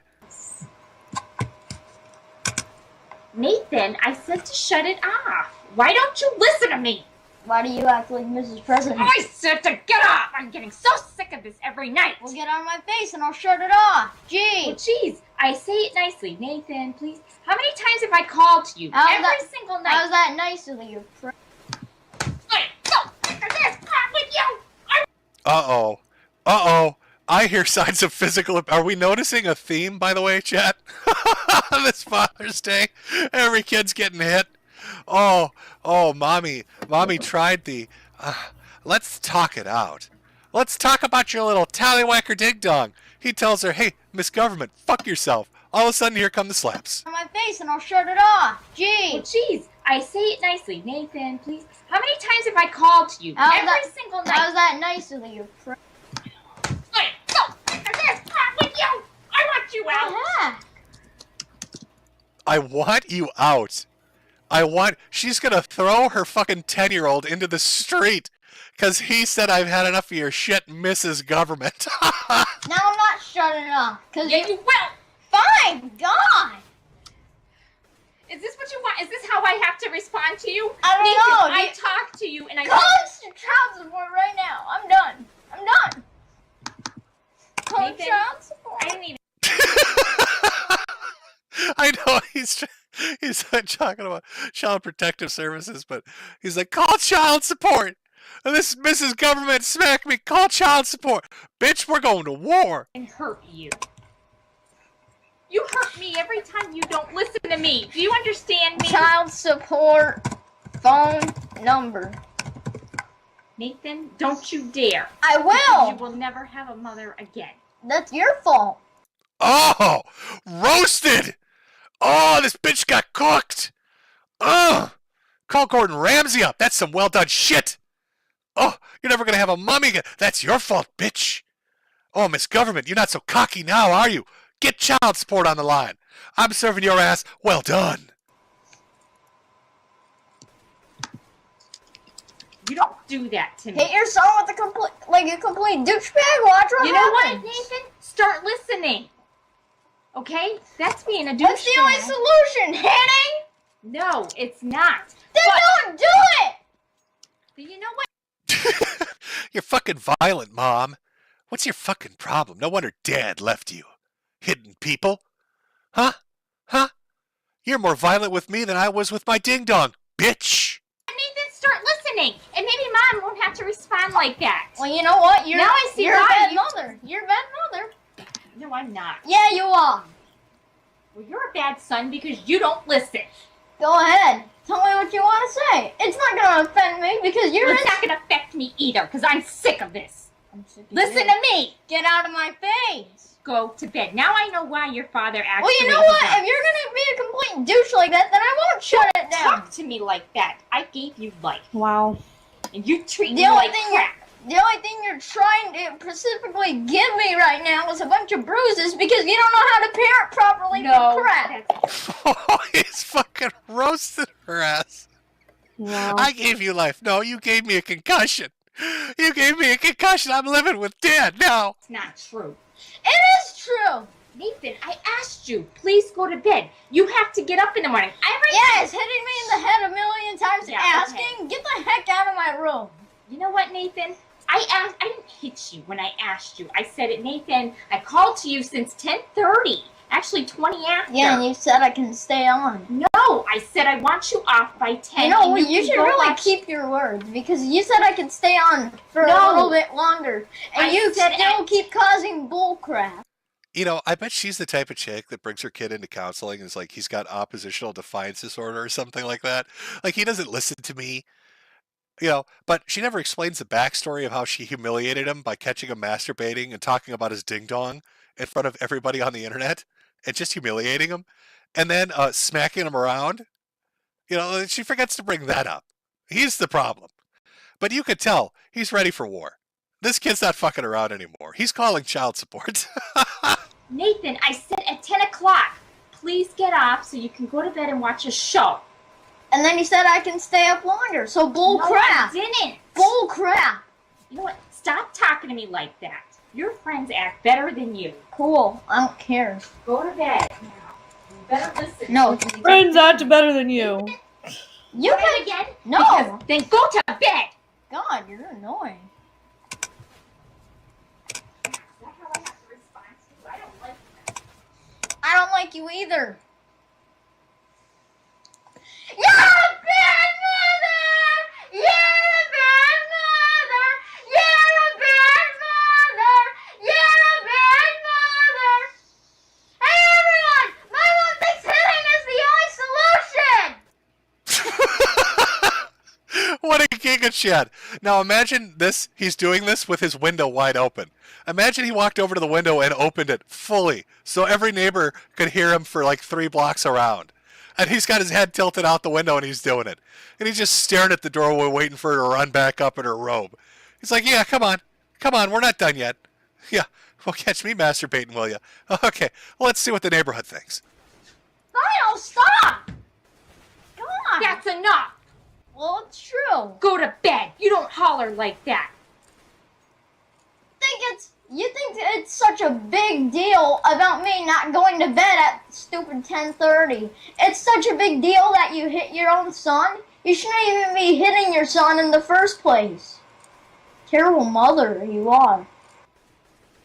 Nathan, I said to shut it off. Why don't you listen to me? Why do you act like Mrs. President? I said to get off! I'm getting so sick of this every night! Well, get out of my face and I'll shut it off. Gee! Well, jeez, I say it nicely. Nathan, please. How many times have I called to you? Every single night. How's that nice of you? I'm so sick of this crap with you! Uh-oh. Uh-oh. I hear signs of physical... Are we noticing a theme, by the way, chat? This Father's Day. Every kid's getting hit. Oh, Mommy tried the... let's talk it out. Let's talk about your little tallywhacker ding-dong. He tells her, hey, Miss Government, fuck yourself. All of a sudden, here come the slaps. On my face and I'll shut it off. Gee! Well, jeez, I say it nicely. Nathan, please. How many times have I called to you? Every single night. How's that nice of you? I'm so sick of this crap with you! I want you out! I want you out. She's gonna throw her fucking 10-year-old into the street because he said I've had enough of your shit, Mrs. Government. Now I'm not shutting it off. Yeah, you will! Fine! God! Is this what you want? Is this how I have to respond to you? I don't know. I talk to you and I... Call us to child support right now. I'm done. Call Nathan, child support. I didn't even... I know he's talking about Child Protective Services, but he's like, call child support. And this Mrs. Government smacked me. Call child support. Bitch, we're going to war. And hurt you. You hurt me every time you don't listen to me. Do you understand me? Child support phone number. Nathan, don't you dare. I will. You will never have a mother again. That's your fault. Oh, roasted. Oh, this bitch got cooked. Call Gordon Ramsay up. That's some well done shit. Oh, you're never going to have a mommy again. That's your fault, bitch. Oh, Miss Government, you're not so cocky now, are you? Get child support on the line. I'm serving your ass. Well done. You don't do that to me. Hit your son with a complete douchebag. Watch what You know happens. what, Nathan? Start listening. Okay? That's being a douchebag. That's the only solution. Hitting? No, it's not. Then don't do it. But you know what? You're fucking violent, Mom. What's your fucking problem? No wonder Dad left you. Hidden people? Huh? You're more violent with me than I was with my ding-dong, bitch. Nathan, start listening. And maybe Mom won't have to respond like that. Well, you know what? Now I see you're a why bad you... mother. You're a bad mother. No, I'm not. Yeah, you are. Well, you're a bad son because you don't listen. Go ahead. Tell me what you want to say. It's not going to offend me because you're... Well, it's not going to affect me either because I'm sick of this. Listen to me. Get out of my face. Go to bed. Now I know why your father actually... Well, you know what? If you're going to be a complete douche like that, then I won't shut it down. Talk to me like that. I gave you life. Wow. And you treat me like crap. The only thing you're trying to specifically give me right now is a bunch of bruises because you don't know how to parent properly for crap. Oh, he's fucking roasted her ass. Wow. I gave you life. No, you gave me a concussion. You gave me a concussion. I'm living with Dad now. It's not true. It is true. Nathan, I asked you, please go to bed. You have to get up in the morning. Yes, hitting me in the head a million times asking, get the heck out of my room. You know what, Nathan? I didn't hit you when I asked you. I said it, Nathan, I called to you since 10:30. Actually, 20 after. Yeah, and you said I can stay on. No, I said I want you off by 10. You know, and you should really keep your words because you said I could stay on for a little bit longer. And you still keep causing bullcrap. You know, I bet she's the type of chick that brings her kid into counseling and is like, he's got oppositional defiance disorder or something like that. Like, he doesn't listen to me. You know, but she never explains the backstory of how she humiliated him by catching him masturbating and talking about his ding-dong in front of everybody on the internet and just humiliating him and then smacking him around. You know, she forgets to bring that up. He's the problem. But you could tell he's ready for war. This kid's not fucking around anymore. He's calling child support. Nathan, I said at 10 o'clock, please get off so you can go to bed and watch a show. And then you said I can stay up longer, so bull crap. No, I didn't. Bull crap. You know what? Stop talking to me like that. Your friends act better than you. Cool. I don't care. Go to bed now. You better listen. No. Friends act better than you. You can again? No. Then go to bed. God, you're annoying. I don't like you either. You're a bad mother! You're a bad mother! You're a bad mother! You're a bad mother! Hey everyone! My mom thinks hitting is the only solution! What a giga chat. Now imagine this, he's doing this with his window wide open. Imagine he walked over to the window and opened it fully so every neighbor could hear him for like 3 blocks around. And he's got his head tilted out the window and he's doing it. And he's just staring at the doorway waiting for her to run back up in her robe. He's like, yeah, come on, we're not done yet. Yeah, well, catch me masturbating, will you? Okay, well, let's see what the neighborhood thinks. Lionel, stop! Come on. That's enough. Well, it's true. Go to bed. You don't holler like that. You think it's such a big deal about me not going to bed at stupid 10:30? It's such a big deal that you hit your own son? You shouldn't even be hitting your son in the first place. Terrible mother you are.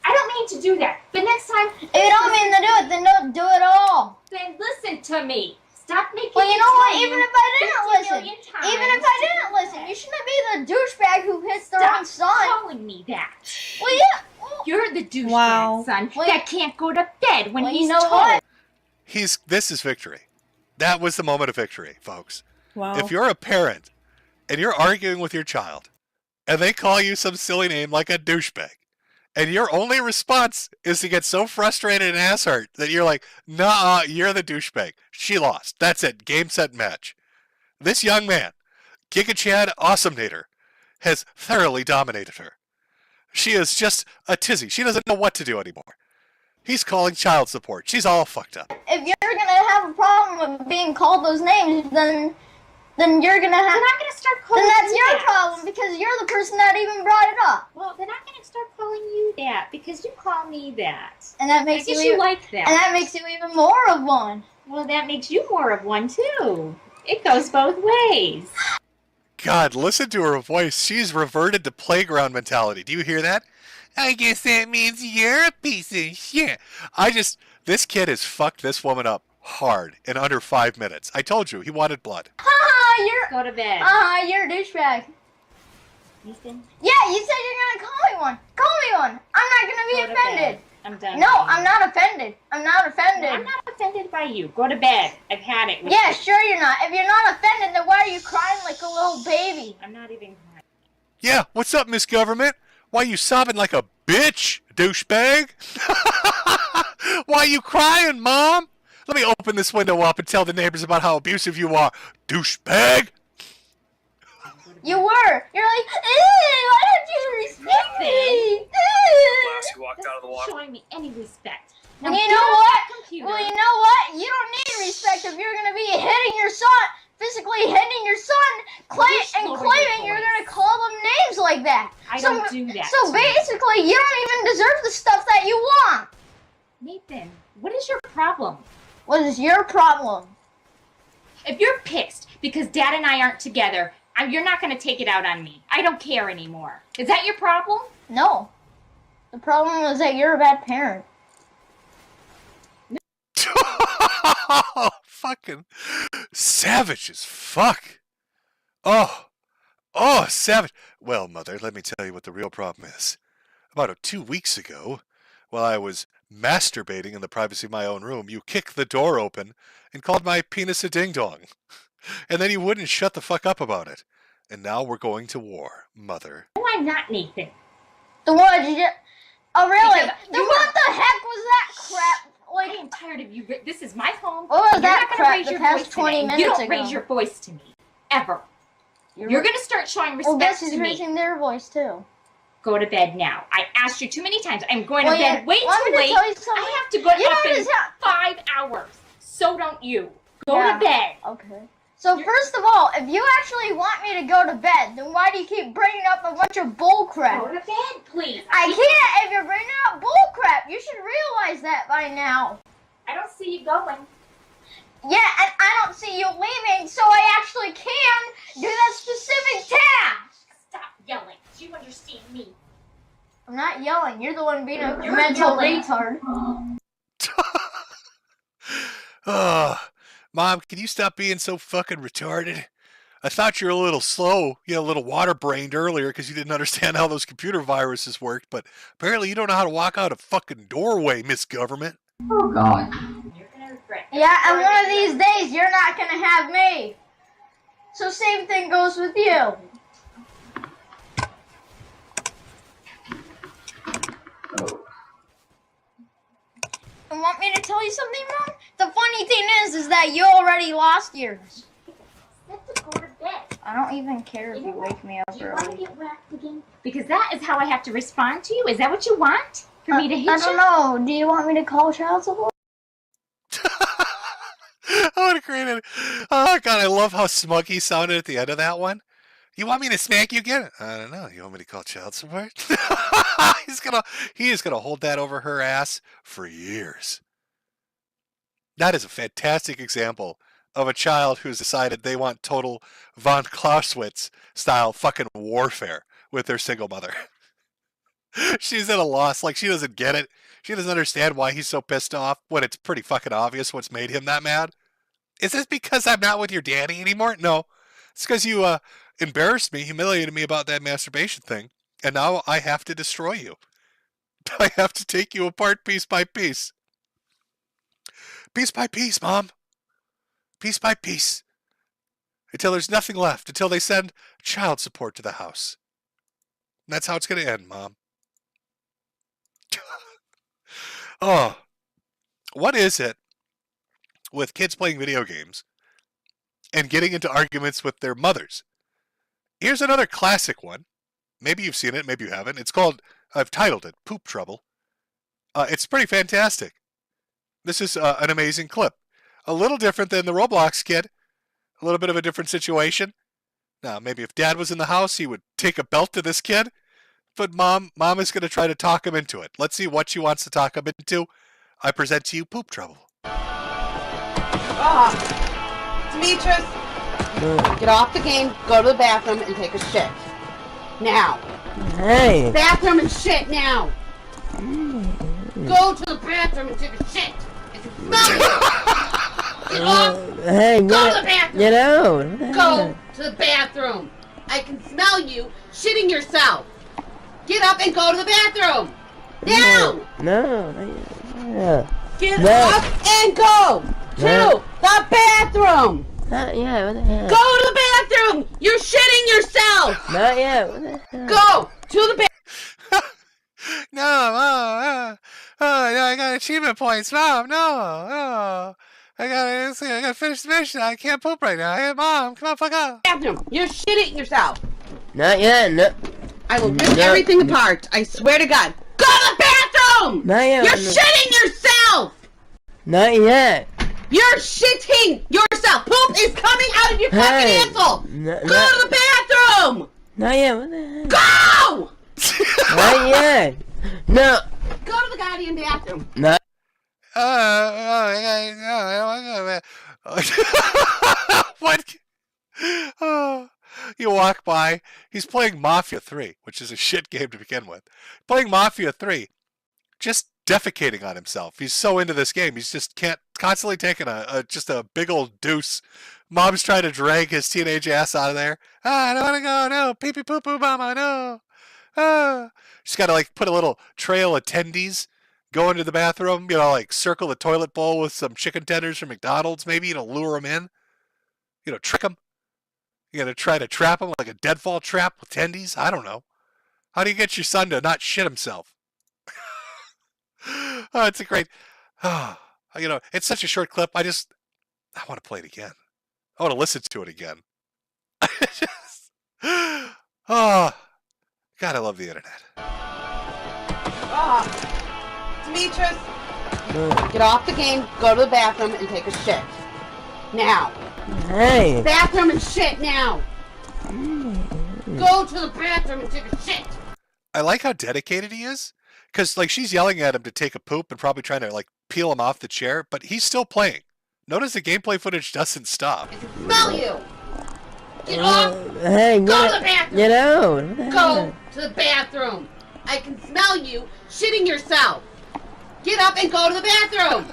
I don't mean to do that, but next time... If you don't mean to do it, then don't do it all. Then listen to me. Stop making Well, you me know what? tell Even you if I didn't 50 listen, million times. even if I didn't listen, you shouldn't be the douchebag who hits their own son. Stop calling me that. Well, yeah. You're the douchebag, Wow. son, that can't go to bed when Well, he's you know told. what? This is victory. That was the moment of victory, folks. Wow. If you're a parent and you're arguing with your child and they call you some silly name like a douchebag, and your only response is to get so frustrated and ass hurt that you're like, nah, you're the douchebag. She lost. That's it. Game, set, match. This young man, Giga Chad Awesomenator, has thoroughly dominated her. She is just a tizzy. She doesn't know what to do anymore. He's calling child support. She's all fucked up. If you're gonna have a problem with being called those names, then you're gonna have. They're not gonna start calling Then that's you your that. problem because you're the person that even brought it up. Well, they're not gonna start calling you that because you call me that. And that makes I guess you you like that. And that makes you even more of one. Well, that makes you more of one too. It goes both ways. God, listen to her voice. She's reverted to playground mentality. Do you hear that? I guess that means you're a piece of shit. This kid has fucked this woman up hard in under 5 minutes. I told you, he wanted blood. Go to bed. You're a douchebag. Ethan? Yeah, you said you're gonna call me one. Call me one. I'm not gonna be Go to offended. bed. I'm done. No, I'm not offended. I'm not offended. I'm not offended by by you. Go to bed. I've had it. Yeah, sure you're not. If you're not offended, then why are you crying like a little baby? I'm not even crying. Yeah, what's up, Miss Government? Why you sobbing like a bitch, douchebag? Why you crying, Mom? Let me open this window up and tell the neighbors about how abusive you are, douchebag. You were. You're like, why don't you respect me? He walked out of the water. Showing me any respect. And you know what? Well, you know what? You don't need respect if you're gonna be hitting your son, physically hitting your son, and claiming you're gonna call them names like that. I don't do that. So basically, you don't even deserve the stuff that you want. Nathan, what is your problem? What is your problem? If you're pissed because Dad and I aren't together, you're not going to take it out on me. I don't care anymore. Is that your problem? No. The problem is that you're a bad parent. Fucking savage as fuck. Oh, savage. Well, Mother, let me tell you what the real problem is. About 2 weeks ago, while I was masturbating in the privacy of my own room, you kicked the door open and called my penis a ding-dong. And then you wouldn't shut the fuck up about it. And now we're going to war, Mother. No, I'm not, Nathan. The what? Oh, really? Then what the heck was that crap? Like, I am tired of you. This is my home. What was You're that not gonna crap raise the your past voice 20 to me. minutes You don't ago? raise your voice to me. Ever. You're going to start showing respect Well, guess who's to me. raising their voice, too? Go to bed now. I asked you too many times. I'm going to bed yeah, way want too me to late. tell you something? I have to go You up don't in understand. 5 hours. So don't you. Go Yeah. to bed. Okay. So first of all, if you actually want me to go to bed, then why do you keep bringing up a bunch of bull crap? Go to bed, please. I can't if you're bringing up bull crap. You should realize that by now. I don't see you going. Yeah, and I don't see you leaving, so I actually can do that specific task. Stop yelling. Do you understand me? I'm not yelling. You're the one being a You're mental yelling. retard. Mom, can you stop being so fucking retarded? I thought you were a little slow, a little water-brained earlier because you didn't understand how those computer viruses worked, but apparently you don't know how to walk out a fucking doorway, Miss Government. Oh, God. You're going to regret it. Yeah, and one of these days, you're not going to have me. So same thing goes with you. And want me to tell you something, Mom? The funny thing is that you already lost yours. Let's go to bed. I don't even care if you wake me up Do you want to early. get whacked again? Because that is how I have to respond to you. Is that what you want? For me to hit you? I don't know. Do you want me to call child support? I want to create it. Oh, God, I love how smug he sounded at the end of that one. You want me to smack you again? I don't know. You want me to call child support? He is gonna hold that over her ass for years. That is a fantastic example of a child who's decided they want total von Clausewitz style fucking warfare with their single mother. She's at a loss. Like, she doesn't get it. She doesn't understand why he's so pissed off when it's pretty fucking obvious what's made him that mad. Is this because I'm not with your daddy anymore? No. It's because you embarrassed me, humiliated me about that masturbation thing, and now I have to destroy you. I have to take you apart piece by piece. Piece by piece, Mom. Piece by piece. Until there's nothing left. Until they send child support to the house. And that's how it's going to end, Mom. Oh. What is it with kids playing video games and getting into arguments with their mothers? Here's another classic one. Maybe you've seen it, maybe you haven't. It's called, I've titled it, Poop Trouble. It's pretty fantastic. This is an amazing clip. A little different than the Roblox kid. A little bit of a different situation. Now, maybe if Dad was in the house, he would take a belt to this kid. But Mom is going to try to talk him into it. Let's see what she wants to talk him into. I present to you Poop Trouble. Demetrius, get off the game, go to the bathroom, and take a shit. Now. Hey. Bathroom and shit now. Go to the bathroom and take a shit. I can smell you. Get off. Hey, Go to the bathroom. Get out. Go to the bathroom. I can smell you shitting yourself. Get up and go to the bathroom. Now. No. Get No. up and go. to the bathroom. Not yet. What the hell? Go to the bathroom. You're shitting yourself. Not yet. What the hell? Go to the bathroom. No, Mom. No, I got achievement points, Mom. No. I gotta finish the mission. I can't poop right now. Hey, Mom, come on, fuck up. Bathroom. You're shitting yourself. Not yet. No. I will rip everything apart. I swear to God. Go to the bathroom. Not yet. You're shitting yourself. Not yet. You're shitting yourself. Poop is coming out of your fucking asshole. Go to the bathroom. Not yet. What the hell? Go. Not yet. No. Go to the goddamn bathroom. Not. What? Oh, you walk by. He's playing Mafia 3, which is a shit game to begin with. Playing Mafia 3, just defecating on himself. He's so into this game. He's just constantly taking just a big old deuce. Mom's trying to drag his teenage ass out of there. I don't want to go. No, pee pee poo poo, mama. No. She's got to like put a little trail of attendees go into the bathroom, like circle the toilet bowl with some chicken tenders from McDonald's, maybe, lure them in, trick them. You got to try to trap him like a deadfall trap with tendies. I don't know. How do you get your son to not shit himself? Oh, it's a great. It's such a short clip. I want to play it again. I want to listen to it again. God, I love the internet. Demetrius, get off the game, go to the bathroom, and take a shit. Now. Hey. Bathroom and shit now. Go to the bathroom and take a shit. I like how dedicated he is. Because, she's yelling at him to take a poop and probably trying to, peel him off the chair, but he's still playing. Notice the gameplay footage doesn't stop. I can smell you. Get off. Hey, go to the bathroom. Get out. Go to the bathroom. I can smell you shitting yourself. Get up and go to the bathroom.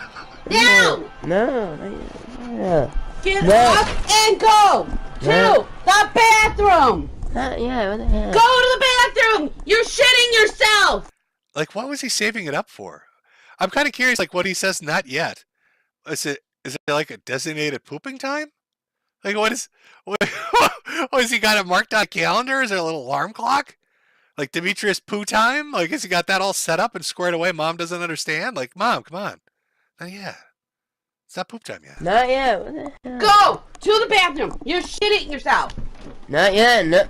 Now. No. Get up and go to the bathroom. Yeah, what the hell? Go to the bathroom. You're shitting yourself. What was he saving it up for? I'm kind of curious, what he says, not yet. Is it like a designated pooping time? What has he got it marked on a calendar? Is there a little alarm clock? Demetrius poo time? Has he got that all set up and squared away? Mom doesn't understand? Mom, come on. Not yet. It's not poop time yet. Not yet. What the hell? Go to the bathroom. You're shitting yourself. Not yet. No.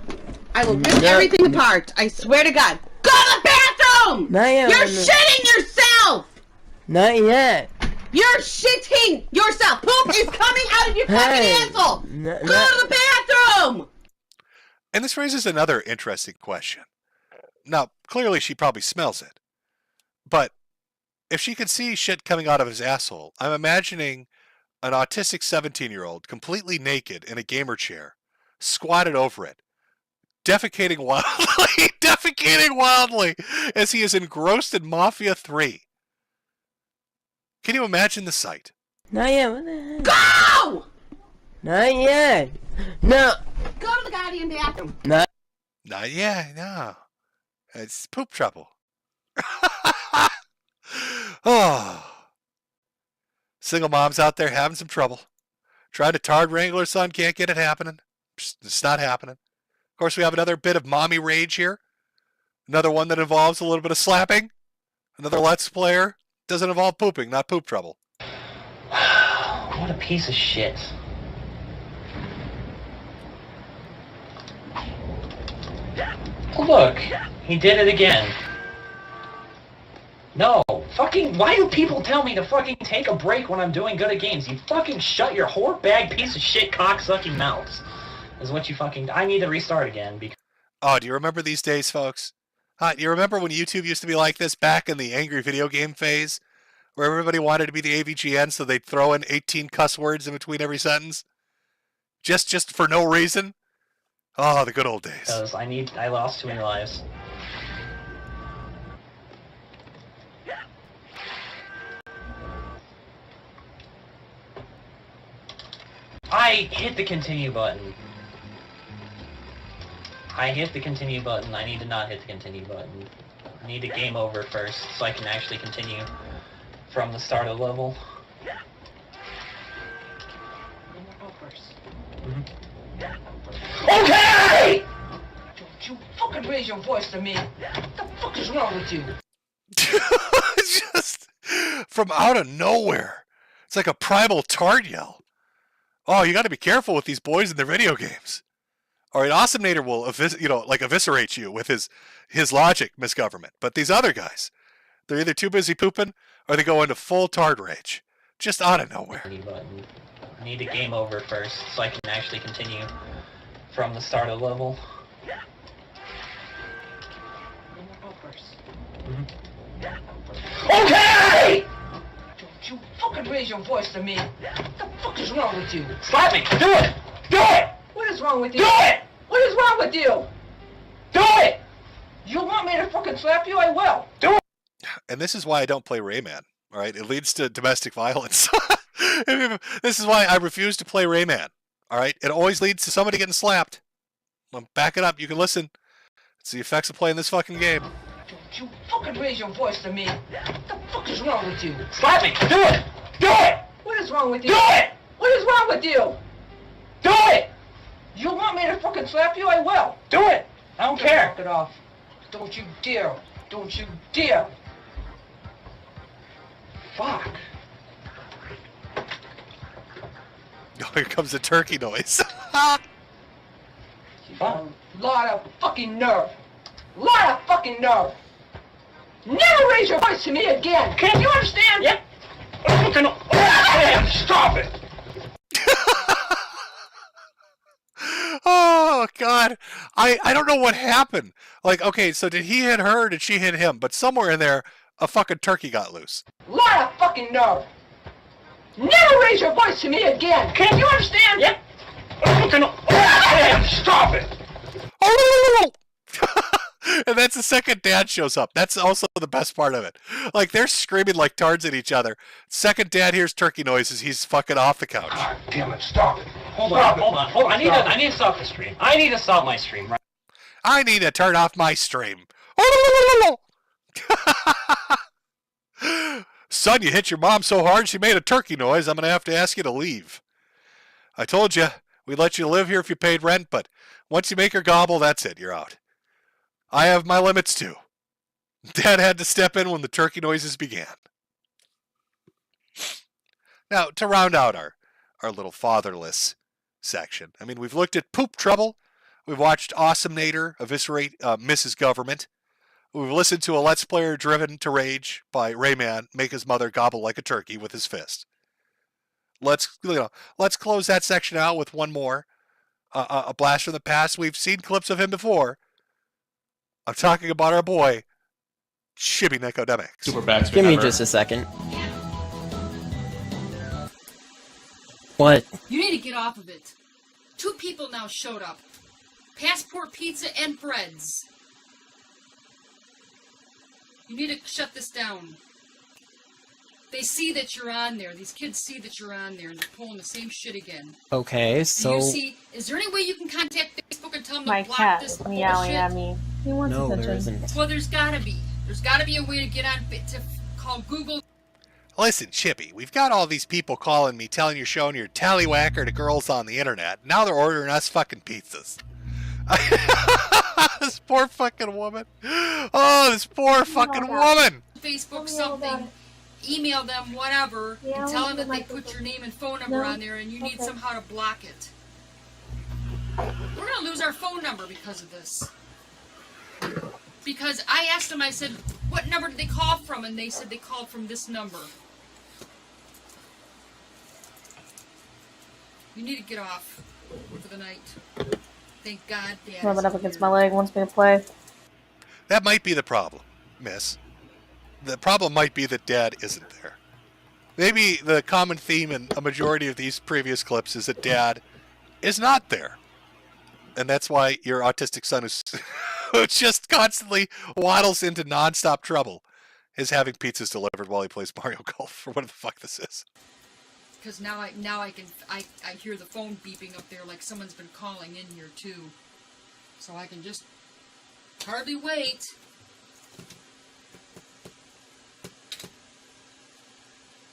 I will rip everything apart. I swear to God. Go to the bathroom! Not yet. You're shitting yourself! Not yet. You're shitting yourself! Poop is coming out of your fucking asshole! Go to the bathroom! And this raises another interesting question. Now, clearly she probably smells it. But if she can see shit coming out of his asshole, I'm imagining an autistic 17-year-old completely naked in a gamer chair, squatted over it, defecating wildly as he is engrossed in Mafia 3. Can you imagine the sight? Not yet. What the hell? Go! Not yet. No. Go to the goddamn bathroom. Not yet, no. It's poop trouble. Oh. Single moms out there having some trouble. Trying to tard wrangle her son, can't get it happening. It's not happening. Of course, we have another bit of mommy rage here. Another one that involves a little bit of slapping. Another Let's Player. Doesn't involve pooping, not poop trouble. What a piece of shit. Look, he did it again. No, fucking, why do people tell me to fucking take a break when I'm doing good at games? You fucking shut your whore bag piece of shit cock-sucking mouths. Is what you fucking, I need to restart again because... Oh, do you remember these days, folks? Do you remember when YouTube used to be like this back in the angry video game phase? Where everybody wanted to be the AVGN so they'd throw in 18 cuss words in between every sentence? Just for no reason? Oh, the good old days. Because I lost too many lives. I hit the continue button. I hit the continue button. I need to not hit the continue button. I need to game over first so I can actually continue from the start of the level. first. Okay! Don't you fucking raise your voice to me. What the fuck is wrong with you? Just from out of nowhere. It's like a primal tard yell. Oh, you got to be careful with these boys in their video games. All right, Awesomenator will eviscerate you with his logic, misgovernment. But these other guys, they're either too busy pooping or they go into full tard rage. Just out of nowhere. I need a game over first so I can actually continue from the start of the level. Go first. Okay! Don't you fucking raise your voice to me. What the fuck is wrong with you? Slap me! Do it! Do it! What is wrong with you? Do it! What is wrong with you? Do it! You want me to fucking slap you? I will. Do it! And this is why I don't play Rayman. All right, it leads to domestic violence. This is why I refuse to play Rayman. All right, it always leads to somebody getting slapped. Well, back it up. You can listen. It's the effects of playing this fucking game. Don't you fucking raise your voice to me. What the fuck is wrong with you? Slap me! Do it! Do it! What is wrong with you? Do it! What is wrong with you? Do it! You want me to fucking slap you? I will. Do it! I don't care. Knock it off. Don't you dare. Don't you dare. Fuck. Oh, here comes the turkey noise. Lot of fucking nerve. Lot of fucking nerve. Never raise your voice to me again. Can you understand? Yep. Damn, stop it. Oh, God. I don't know what happened. Like, okay, so did he hit her or did she hit him? But somewhere in there, a fucking turkey got loose. Lot of fucking nerve. Never raise your voice to me again. Can you understand? Yep. Damn, stop it. And that's the second dad shows up. That's also the best part of it. Like, they're screaming like tards at each other. Second dad hears turkey noises. He's fucking off the couch. God damn it, stop it. Hold on. I need to stop the stream. I need to stop my stream. Right. I need to turn off my stream. Son, you hit your mom so hard she made a turkey noise. I'm going to have to ask you to leave. I told you, we'd let you live here if you paid rent, but once you make her gobble, that's it. You're out. I have my limits too. Dad had to step in when the turkey noises began. Now, to round out our little fatherless section, I mean, we've looked at Poop Trouble. We've watched Awesomenator eviscerate Mrs. Government. We've listened to a Let's Player driven to rage by Rayman make his mother gobble like a turkey with his fist. Let's close that section out with one more. A blast from the past. We've seen clips of him before. I'm talking about our boy, Chibi Nicodemics. Superbacks. Give me just a second. What? You need to get off of it. 2 people now showed up. Passport Pizza and Breads. You need to shut this down. They see that you're on there. These kids see that you're on there, and they're pulling the same shit again. Okay, so... Do you see? Is there any way you can contact Facebook and tell them My to block cat this is meowing bullshit? at me. He wants No, there attention. isn't. Well, there's gotta be. There's gotta be a way to get on to call Google. Listen, Chippy, we've got all these people calling me, telling you're showing your tallywhacker to girls on the internet. Now they're ordering us fucking pizzas. This poor fucking woman. Oh, this poor fucking woman. Facebook something, email them, whatever, and tell them that they put your name and phone number on there and you need somehow to block it. We're gonna lose our phone number because of this. Because I asked them, I said, what number did they call from? And they said they called from this number. You need to get off for the night. Thank God, Dad. Rubbing up against my leg, wants me to play. That might be the problem, miss. The problem might be that Dad isn't there. Maybe the common theme in a majority of these previous clips is that Dad is not there. And that's why your autistic son who just constantly waddles into nonstop trouble is having pizzas delivered while he plays Mario Golf, or what the fuck this is. Because now I hear the phone beeping up there like someone's been calling in here too. So I can just hardly wait.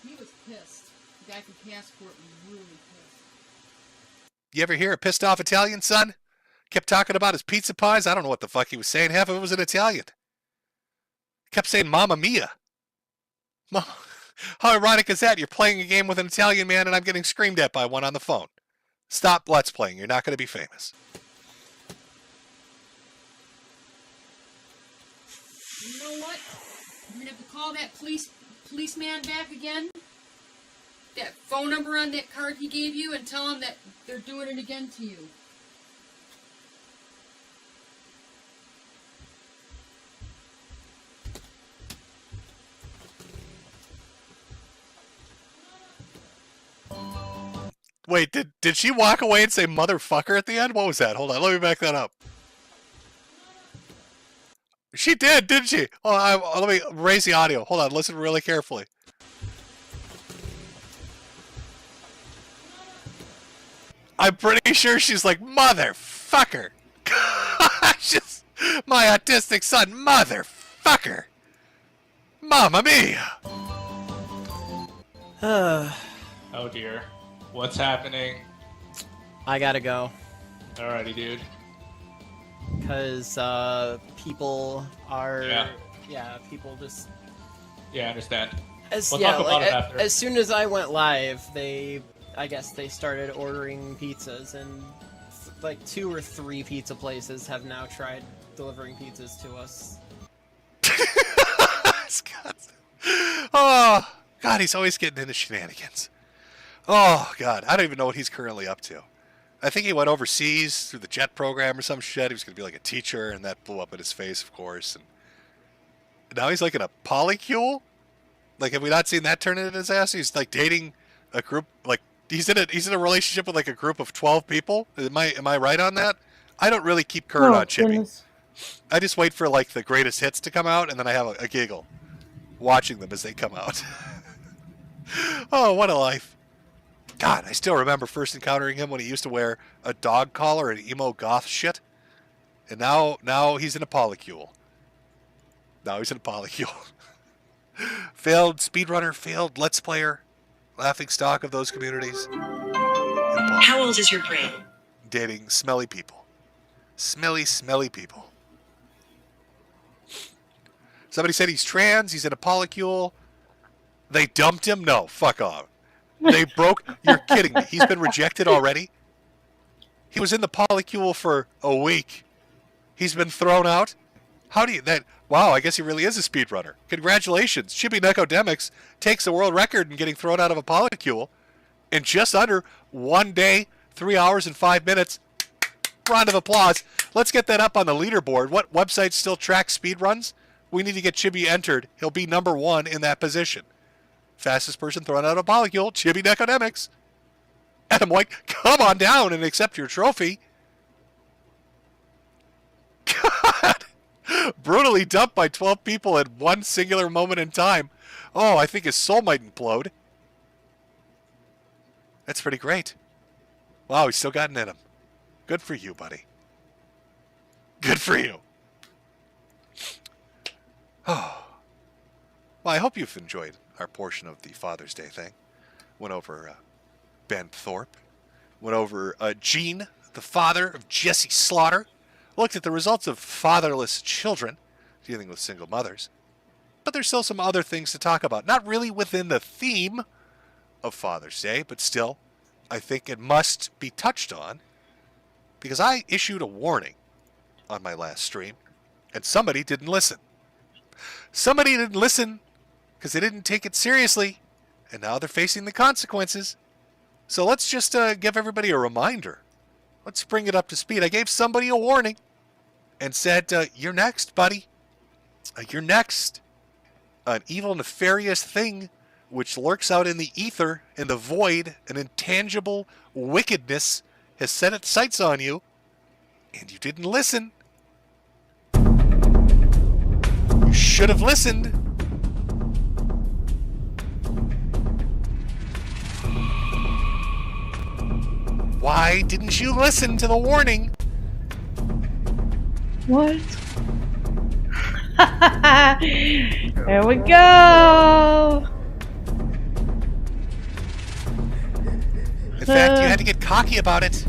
He was pissed. The guy from Passport was really pissed. You ever hear a pissed off Italian son? Kept talking about his pizza pies. I don't know what the fuck he was saying. Half of it was in Italian. Kept saying Mamma Mia. How ironic is that? You're playing a game with an Italian man and I'm getting screamed at by one on the phone. Stop Let's Playing. You're not going to be famous. You know what? I'm gonna have to call that policeman back again. That phone number on that card he gave you, and tell him that they're doing it again to you. Wait, did she walk away and say motherfucker at the end? What was that? Hold on, let me back that up. She did, didn't she? Oh, let me raise the audio. Hold on, listen really carefully. I'm pretty sure she's like, motherfucker. Just, my autistic son, motherfucker. Mamma mia. Oh dear. What's happening? I gotta go. Alrighty, dude. Because, people are... Yeah. People just... Yeah, I understand. As, We'll yeah, talk about like, it after. as soon as I went live, I guess they started ordering pizzas, and like 2 or 3 pizza places have now tried delivering pizzas to us. Oh, God, he's always getting into shenanigans. Oh, God, I don't even know what he's currently up to. I think he went overseas through the JET program or some shit. He was going to be like a teacher, and that blew up in his face, of course. And now he's like in a polycule? Like, have we not seen that turn into disaster? He's like dating a group, like, he's in a relationship with like a group of 12 people. Am I right on that? I don't really keep current on Chippy. Goodness. I just wait for like the greatest hits to come out, and then I have a giggle watching them as they come out. Oh, what a life. God, I still remember first encountering him when he used to wear a dog collar and emo goth shit. And now he's in a polycule. Failed speedrunner, failed Let's Player, laughing stock of those communities. How old is your brain? Dating smelly people. Smelly people. Somebody said he's trans, he's in a polycule. They dumped him? No, fuck off. They broke... You're kidding me. He's been rejected already? He was in the polycule for a week. He's been thrown out? How do you... Wow, I guess he really is a speedrunner. Congratulations. Chippy Necodemics takes the world record in getting thrown out of a polycule in just under 1 day, 3 hours, and 5 minutes. Round of applause. Let's get that up on the leaderboard. What website still tracks speedruns? We need to get Chibi entered. He'll be number 1 in that position. Fastest person thrown out of a polycule, Chibi Necodemics. And I'm like, come on down and accept your trophy. God. Brutally dumped by 12 people at one singular moment in time. Oh, I think his soul might implode. That's pretty great. Wow, he's still got it in him. Good for you, buddy. Good for you. Oh. Well, I hope you've enjoyed our portion of the Father's Day thing. Went over Ben Thorpe. Went over Gene, the father of Jesse Slaughter. Looked at the results of fatherless children dealing with single mothers. But there's still some other things to talk about. Not really within the theme of Father's Day, but still, I think it must be touched on because I issued a warning on my last stream and somebody didn't listen. Somebody didn't listen because they didn't take it seriously and now they're facing the consequences. So let's just give everybody a reminder. Let's bring it up to speed. I gave somebody a warning and said, you're next, buddy. You're next. An evil, nefarious thing which lurks out in the ether, in the void, an intangible wickedness has set its sights on you, and you didn't listen. You should have listened. Why didn't you listen to the warning? What? There we go. In fact, you had to get cocky about it.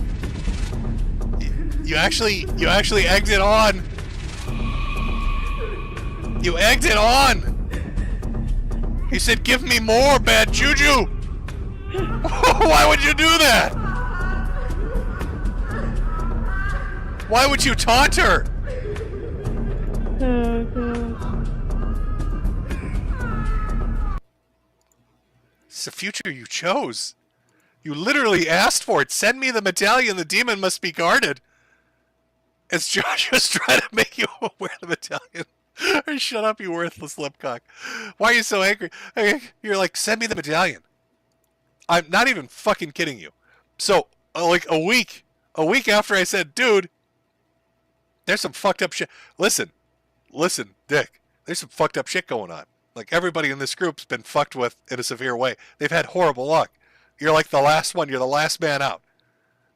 You actually egged it on. You egged it on. You said, "Give me more, bad juju." Why would you do that? Why would you taunt her? Oh, God. It's the future you chose. You literally asked for it. Send me the medallion. The demon must be guarded. It's Josh just trying to make you wear the medallion. Shut up, you worthless lipcock. Why are you so angry? You're like, send me the medallion. I'm not even fucking kidding you. So, like a week after I said, dude, there's some fucked up shit. Listen, Dick, there's some fucked up shit going on. Like, everybody in this group's been fucked with in a severe way. They've had horrible luck. You're like the last one. You're the last man out.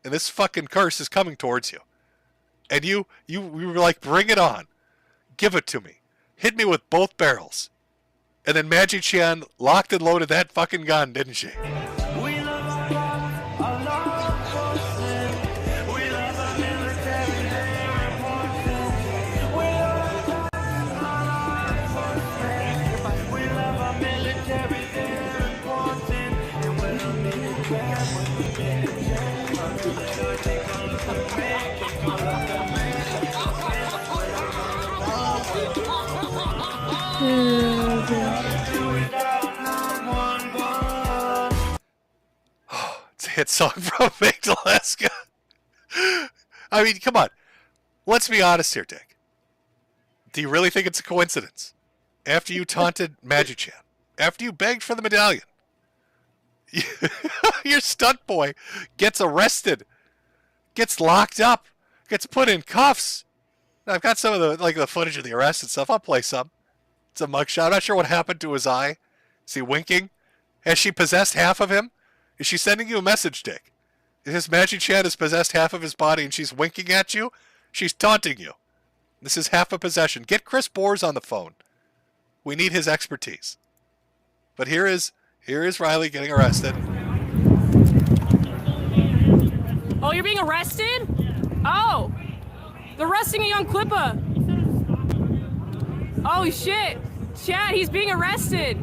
And this fucking curse is coming towards you. And you were like, bring it on. Give it to me. Hit me with both barrels. And then Magic Chan locked and loaded that fucking gun, didn't she? It's a hit song from Big Alaska. I mean, come on. Let's be honest here, Dick. Do you really think it's a coincidence? After you taunted Magic Chan, after you begged for the medallion, your stunt boy gets arrested, gets locked up, gets put in cuffs. Now, I've got some of the footage of the arrest and stuff. I'll play some. It's a mugshot. I'm not sure what happened to his eye. Is he winking? Has she possessed half of him? Is she sending you a message, Dick? This Magic Chan has possessed half of his body and she's winking at you? She's taunting you. This is half a possession. Get Chris Bores on the phone. We need his expertise. But here is Riley getting arrested. Oh, you're being arrested? Oh, they're arresting a young Clippa. Oh shit, Chad, he's being arrested.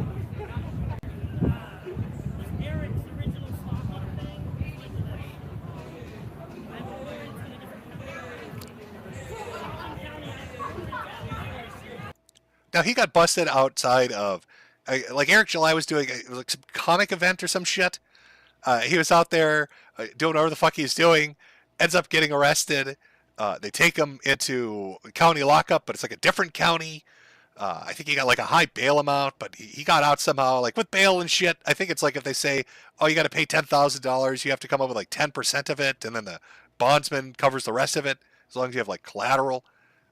Now, he got busted outside of, like Eric July was doing like some comic event or some shit. He was out there doing whatever the fuck he's doing, ends up getting arrested. They take him into county lockup, but it's like a different county. I think he got like a high bail amount, but he got out somehow, like with bail and shit. I think it's like if they say, oh, you got to pay $10,000, you have to come up with like 10% of it, and then the bondsman covers the rest of it, as long as you have like collateral.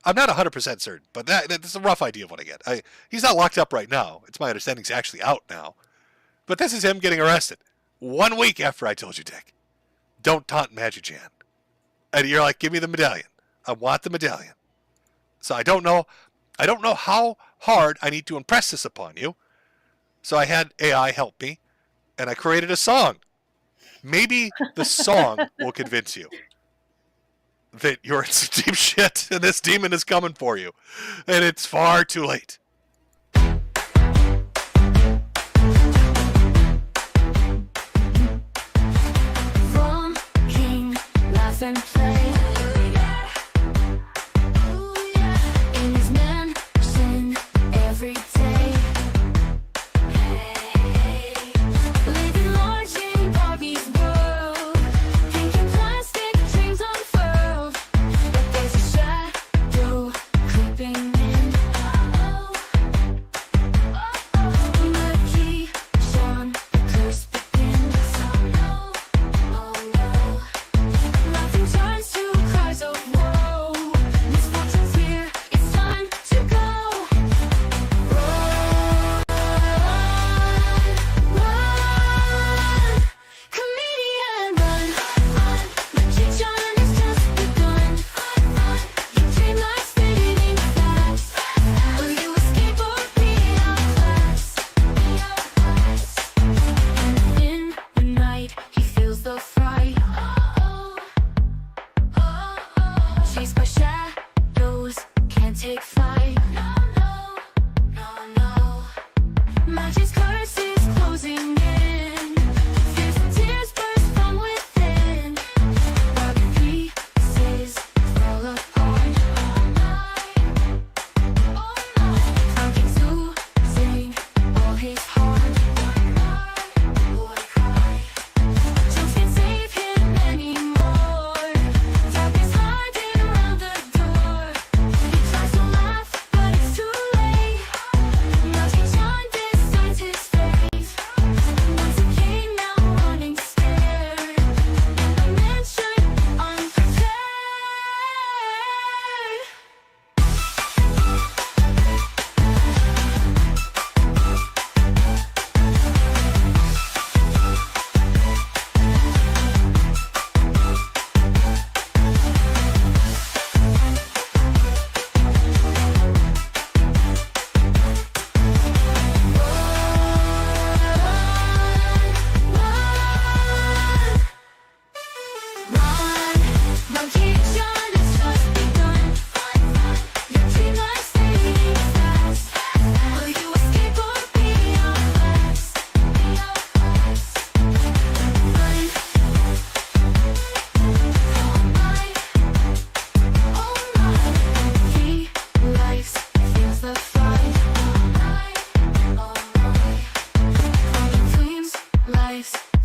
I'm not 100% certain, but that's a rough idea of what I get. He's not locked up right now. It's my understanding he's actually out now. But this is him getting arrested 1 week after I told you, Dick, don't taunt Magic Chan. And you're like, give me the medallion. I want the medallion. So I don't know how hard I need to impress this upon you. So I had AI help me, and I created a song. Maybe the song will convince you that you're in some deep shit and this demon is coming for you. And it's far too late. From King, laugh and play. In his mansion every day. Living large in Barbie's world. Thinking plastic dreams unfurled. But there's a shadow creeping in. Murky Sean, the curse begins. Nothing turns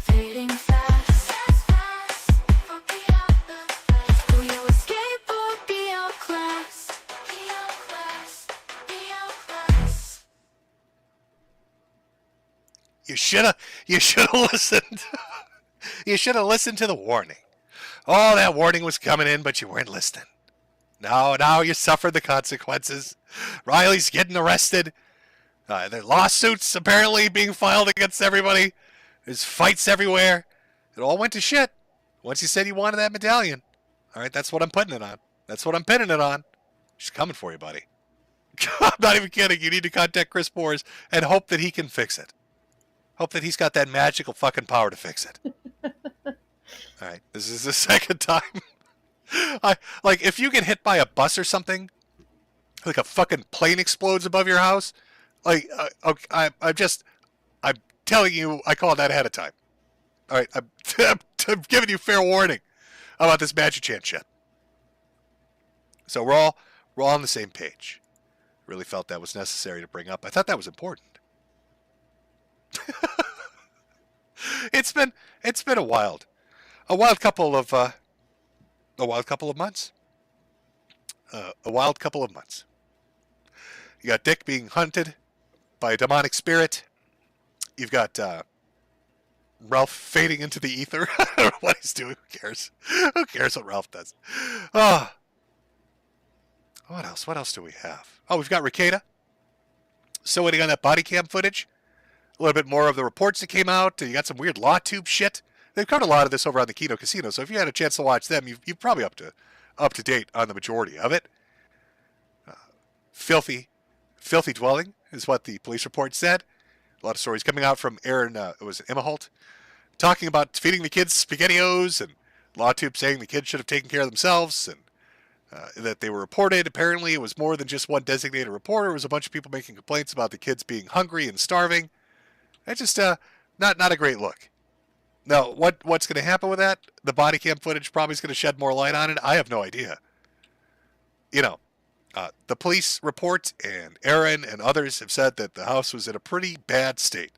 fading fast. Will you escape or be outclassed? You shoulda listened. You shoulda listened to the warning. Oh, that warning was coming in, but you weren't listening. Now you suffered the consequences. Riley's getting arrested. There are lawsuits apparently being filed against everybody. There's fights everywhere. It all went to shit once you said you wanted that medallion. All right, that's what I'm putting it on. That's what I'm pinning it on. She's coming for you, buddy. I'm not even kidding. You need to contact Chris Moores and hope that he can fix it. Hope that he's got that magical fucking power to fix it. All right, this is the second time. If you get hit by a bus or something, like a fucking plane explodes above your house, I'm telling you, I called that ahead of time. All right, I'm giving you fair warning about this Magic Chant shit. So we're all on the same page. Really felt that was necessary to bring up. I thought that was important. It's been a wild couple of months. A wild couple of months. You got Dick being hunted by a demonic spirit. You've got Ralph fading into the ether. I don't know what he's doing. Who cares? Who cares what Ralph does? Oh. What else? What else do we have? Oh, we've got Ricada. Still waiting on that body cam footage. A little bit more of the reports that came out. You got some weird law tube shit. They've covered a lot of this over on the Kino Casino, so if you had a chance to watch them, you're probably up to date on the majority of it. Filthy dwelling is what the police report said. A lot of stories coming out from Aaron, it was Emma Holt, talking about feeding the kids SpaghettiOs, and LawTube saying the kids should have taken care of themselves, and that they were reported. Apparently, it was more than just one designated reporter. It was a bunch of people making complaints about the kids being hungry and starving. It's just not a great look. Now, what's going to happen with that? The body cam footage probably is going to shed more light on it. I have no idea. You know, the police report and Aaron and others have said that the house was in a pretty bad state.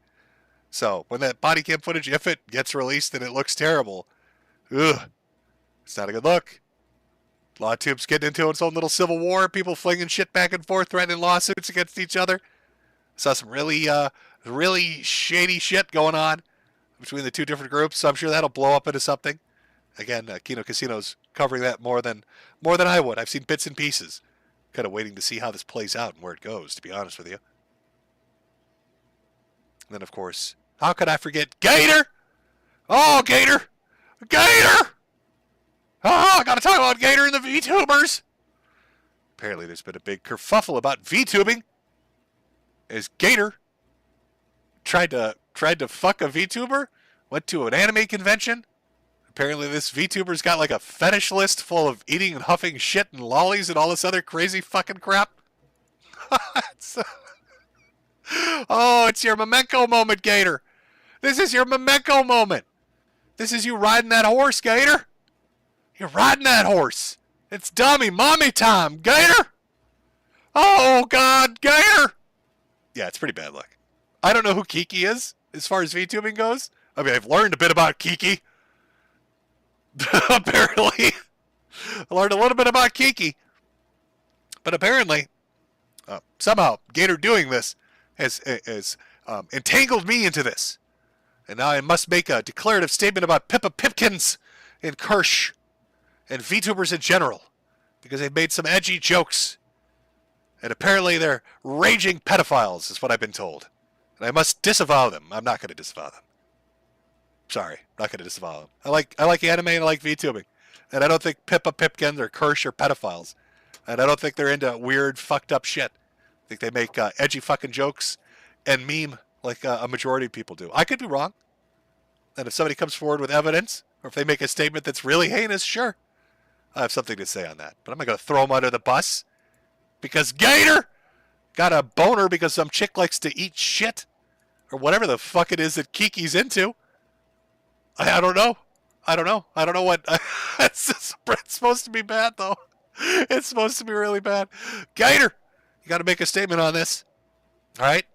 So when that body cam footage, if it gets released and it looks terrible, it's not a good look. LawTube's getting into its own little civil war. People flinging shit back and forth, threatening lawsuits against each other. Saw some really shady shit going on between the two different groups. So I'm sure that'll blow up into something. Again, Kino Casino's covering that more than I would. I've seen bits and pieces. Kind of waiting to see how this plays out and where it goes, to be honest with you. And then, of course, how could I forget Gator? Oh, Gator! Gator! Oh, I gotta talk about Gator and the VTubers. Apparently, there's been a big kerfuffle about VTubing. As Gator tried to fuck a VTuber, went to an anime convention. Apparently, this VTuber's got like a fetish list full of eating and huffing shit and lollies and all this other crazy fucking crap. Oh, it's your Memento moment, Gator. This is your Memento moment. This is you riding that horse, Gator. You're riding that horse. It's dummy mommy time, Gator. Oh, God, Gator. Yeah, it's pretty bad luck. I don't know who Kiki is as far as VTubing goes. I mean, I've learned a bit about Kiki. Apparently. I learned a little bit about Kiki. But apparently, somehow, Gator doing this has entangled me into this. And now I must make a declarative statement about Pippa Pipkins and Kirsch and VTubers in general. Because they've made some edgy jokes. And apparently they're raging pedophiles, is what I've been told. And I must disavow them. I'm not going to disavow them. Sorry, not going to disavow them. I like anime and I like VTubing. And I don't think Pippa Pipkins or Kirsch are pedophiles. And I don't think they're into weird, fucked up shit. I think they make edgy fucking jokes and meme like a majority of people do. I could be wrong. And if somebody comes forward with evidence, or if they make a statement that's really heinous, sure. I have something to say on that. But I'm not going to throw them under the bus. Because Gator got a boner because some chick likes to eat shit. Or whatever the fuck it is that Kiki's into. I don't know. I don't know what. It's supposed to be bad, though. It's supposed to be really bad. Gator, you got to make a statement on this. All right?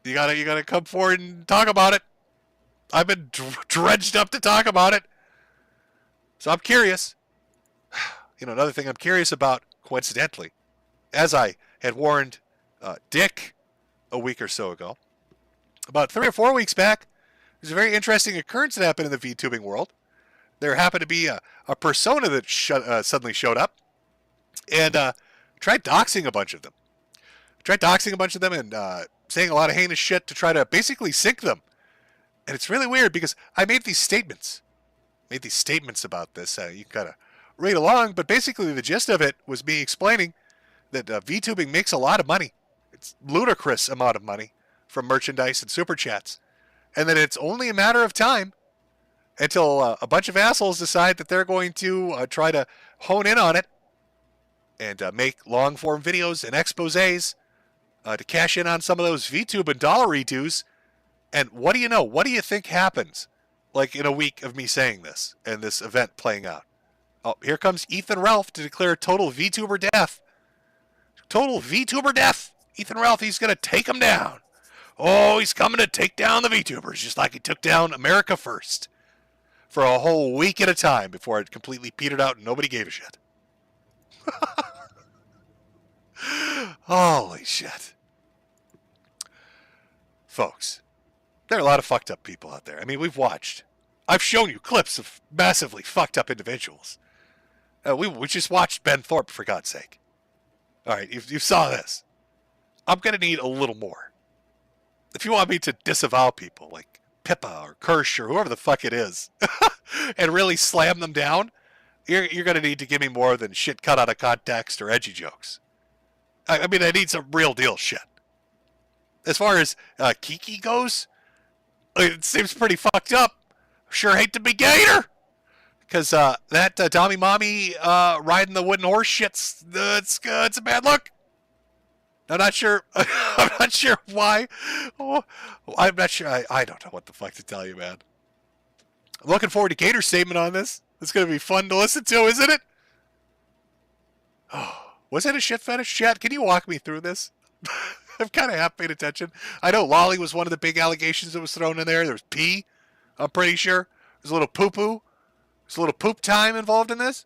You gotta come forward and talk about it. I've been dredged up to talk about it. So I'm curious. You know, another thing I'm curious about, coincidentally, as I had warned Dick a week or so ago, about 3 or 4 weeks back, there's a very interesting occurrence that happened in the VTubing world. There happened to be a persona that suddenly showed up and tried doxing a bunch of them. And saying a lot of heinous shit to try to basically sink them. And it's really weird because I made these statements. About this. You kind of read along, but basically the gist of it was me explaining that VTubing makes a lot of money. It's ludicrous amount of money from merchandise and super chats. And that it's only a matter of time until a bunch of assholes decide that they're going to try to hone in on it and make long-form videos and exposés to cash in on some of those VTube and dollary dues. And what do you know? What do you think happens like in a week of me saying this and this event playing out? Oh, here comes Ethan Ralph to declare total VTuber death. Total VTuber death. Ethan Ralph, he's going to take them down. Oh, he's coming to take down the VTubers, just like he took down America First for a whole week at a time before it completely petered out and nobody gave a shit. Holy shit. Folks, there are a lot of fucked up people out there. I mean, we've watched. I've shown you clips of massively fucked up individuals. We just watched Ben Thorpe, for God's sake. All right, you saw this. I'm going to need a little more. If you want me to disavow people like Pippa or Kirsch or whoever the fuck it is and really slam them down, you're going to need to give me more than shit cut out of context or edgy jokes. I mean, I need some real deal shit. As far as Kiki goes, it seems pretty fucked up. Sure hate to be Gator. Because that Tommy Mommy riding the wooden horse shit's it's a bad look. I'm not sure. I'm not sure why. Oh, I'm not sure. I don't know what the fuck to tell you, man. I'm looking forward to Gator's statement on this. It's going to be fun to listen to, isn't it? Oh, was it a shit fetish chat? Can you walk me through this? I'm kind of half paid attention. I know Lolly was one of the big allegations that was thrown in there. There was pee, I'm pretty sure. There's a little poo-poo. There's a little poop time involved in this.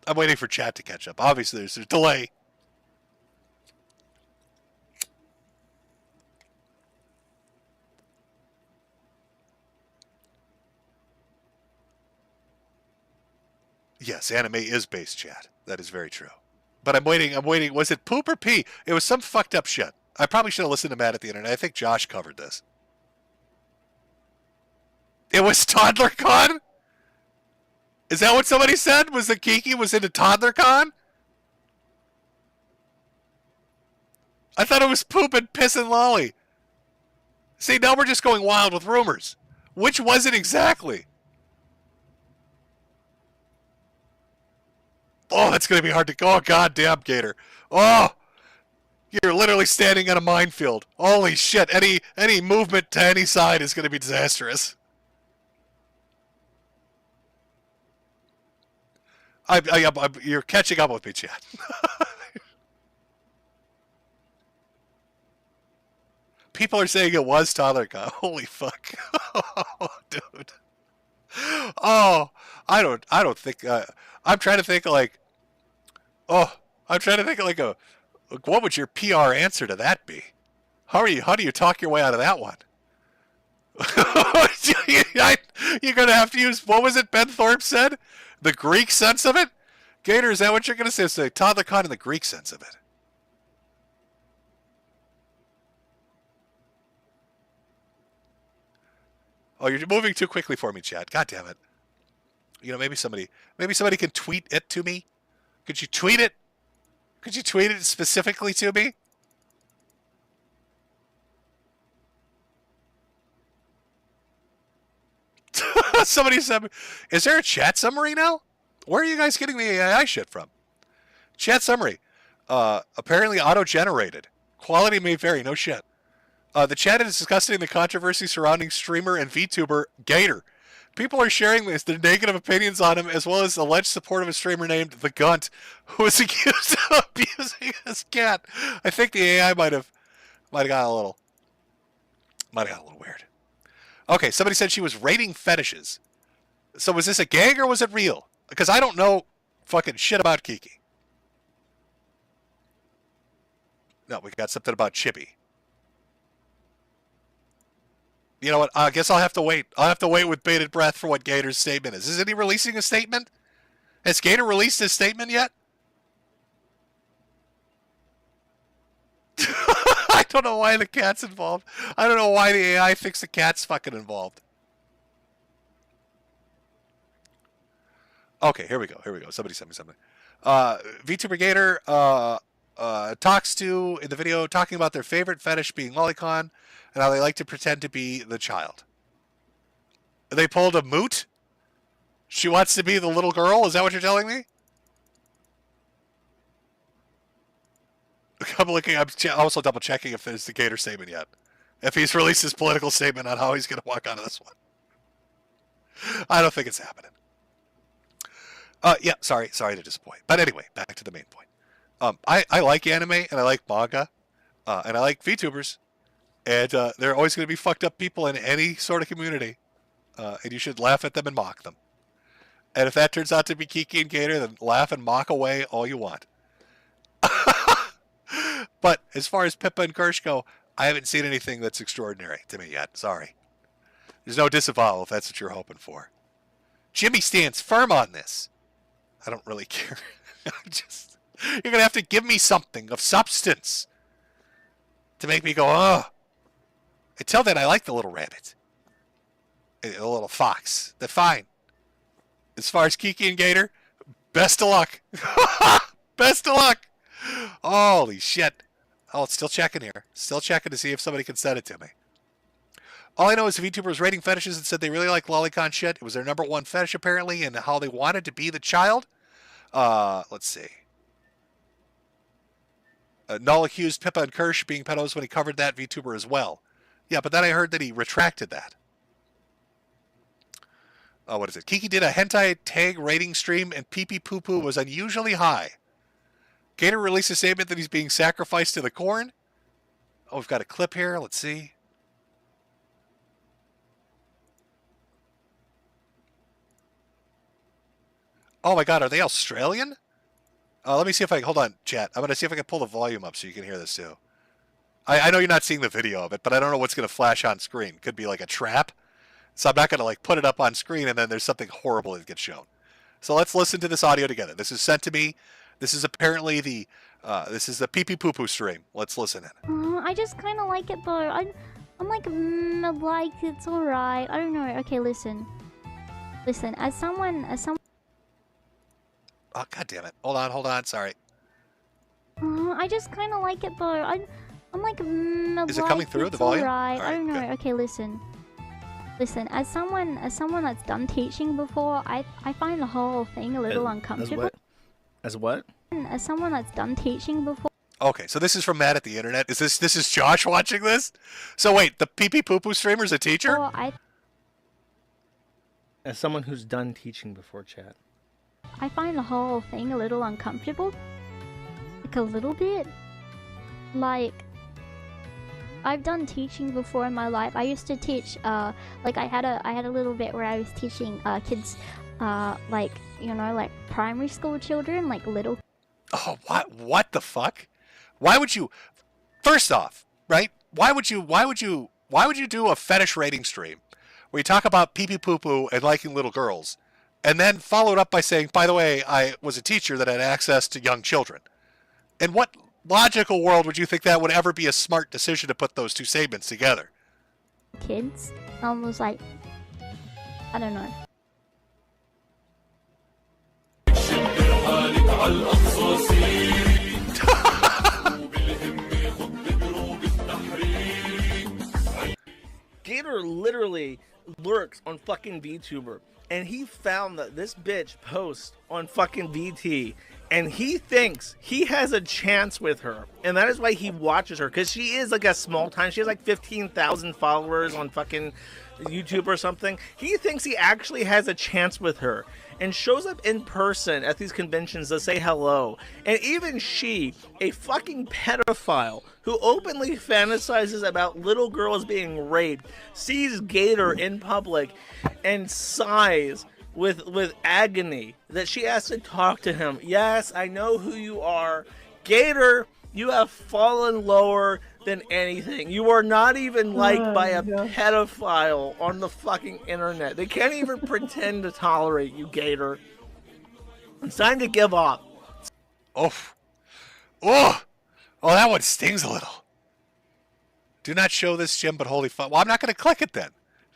I'm waiting for chat to catch up. Obviously, there's a delay. Yes, anime is base chat. That is very true. But I'm waiting. Was it poop or pee? It was some fucked up shit. I probably should have listened to Matt at the internet. I think Josh covered this. It was ToddlerCon? Is that what somebody said? Was that Kiki was into ToddlerCon? I thought it was poop and piss and lolly. See, now we're just going wild with rumors. Which was it exactly? Oh, that's going to be hard to go. Oh, goddamn, Gator. Oh, you're literally standing on a minefield. Holy shit. Any movement to any side is going to be disastrous. You're catching up with me, Chad. People are saying it was ToddlerCon. Holy fuck. Oh, dude. Oh, I don't think, I'm trying to think like, what would your PR answer to that be? How do you talk your way out of that one? You're going to have to use, what was it Ben Thorpe said? The Greek sense of it? Gator, is that what you're going to say? Say ToddlerCon in the Greek sense of it. Oh, you're moving too quickly for me, Chad. God damn it. You know, maybe somebody can tweet it to me. Could you tweet it? Could you tweet it specifically to me? Somebody said, is there a chat summary now? Where are you guys getting the AI shit from? Chat summary. Apparently auto-generated. Quality may vary, no shit. The chat is discussing the controversy surrounding streamer and VTuber Gator. People are sharing this, their negative opinions on him, as well as alleged support of a streamer named The Gunt, who was accused of abusing his cat. I think the AI might have got a little weird. Okay, somebody said she was rating fetishes. So was this a gag or was it real? Because I don't know fucking shit about Kiki. No, we got something about Chippy. You know what? I guess I'll have to wait. I'll have to wait with bated breath for what Gator's statement is. Isn't he releasing a statement? Has Gator released his statement yet? I don't know why the cat's involved. I don't know why the AI thinks the cat's fucking involved. Okay, here we go. Somebody sent me something. VTuber Gator talks to, in the video, talking about their favorite fetish being lolicon and how they like to pretend to be the child. They pulled a moot? She wants to be the little girl? Is that what you're telling me? I'm looking. I'm also double checking if there's the Gator statement yet. If he's released his political statement on how he's going to walk out of this one. I don't think it's happening. Yeah, sorry to disappoint. But anyway, back to the main point. I like anime and I like manga, and I like VTubers, and there are always going to be fucked up people in any sort of community, and you should laugh at them and mock them. And if that turns out to be Kiki and Gator, then laugh and mock away all you want. But as far as Pippa and Kirsch go, I haven't seen anything that's extraordinary to me yet. Sorry. There's no disavowal if that's what you're hoping for. Jimmy stands firm on this. I don't really care. You're going to have to give me something of substance to make me go, oh. Until then, I like the little rabbit. The little fox. They're fine. As far as Kiki and Gator, best of luck. Best of luck. Holy shit. Oh, it's still checking here. Still checking to see if somebody can send it to me. All I know is the VTubers rating fetishes and said they really like lolicon shit. It was their #1 fetish, apparently, and how they wanted to be the child. Let's see. Null accused Pippa and Kirsch being pedos when he covered that VTuber as well. Yeah, but then I heard that he retracted that. What is it? Kiki did a hentai tag rating stream and pee-pee poo-poo was unusually high. Gator released a statement that he's being sacrificed to the corn. Oh, we've got a clip here. Let's see. Oh my god, are they Australian? Let me see if I can, hold on, chat. I'm going to see if I can pull the volume up so you can hear this too. I know you're not seeing the video of it, but I don't know what's going to flash on screen. Could be like a trap. So I'm not going to like put it up on screen and then there's something horrible that gets shown. So let's listen to this audio together. This is sent to me. This is apparently the pee-pee poo-poo stream. Let's listen in. I just kind of like it though. I'm like, it's alright. I don't know. Okay, listen. As someone. Oh, god damn it. Hold on. Sorry. I just kind of like it though. I'm like, is it coming through the volume? Alright. All right, I don't know. good. Okay, listen. As someone that's done teaching before, I find the whole thing a little uncomfortable. As what? As someone that's done teaching before. Okay, so this is from Matt at the internet. This is Josh watching this? So wait, the pee-pee poo-poo streamer's a teacher? As someone who's done teaching before, chat. I find the whole thing a little uncomfortable. Like a little bit. Like, I've done teaching before in my life. I used to teach, like I had a little bit where I was teaching kids, like, you know, like primary school children, like little. Oh, what the fuck? Why would you, first off, right? Why would you do a fetish rating stream where you talk about pee-pee poo-poo and liking little girls, and then follow it up by saying, by the way, I was a teacher that had access to young children? In what logical world would you think that would ever be a smart decision to put those two statements together? Kids, was like, I don't know. Gator literally lurks on fucking VTuber, and he found that this bitch posts on fucking VT and he thinks he has a chance with her, and that is why he watches her, because she is like a small time. She has like 15,000 followers on fucking YouTube or something. He thinks he actually has a chance with her, and shows up in person at these conventions to say hello. And even she, a fucking pedophile who openly fantasizes about little girls being raped, sees Gator in public and sighs with agony that she has to talk to him. Yes, I know who you are. Gator, you have fallen lower than anything. You are not even liked by a pedophile on the fucking internet. They can't even pretend to tolerate you, Gator. It's time to give up. Oh, that one stings a little. Do not show this, Jim, but holy fuck. Well, I'm not going to click it then.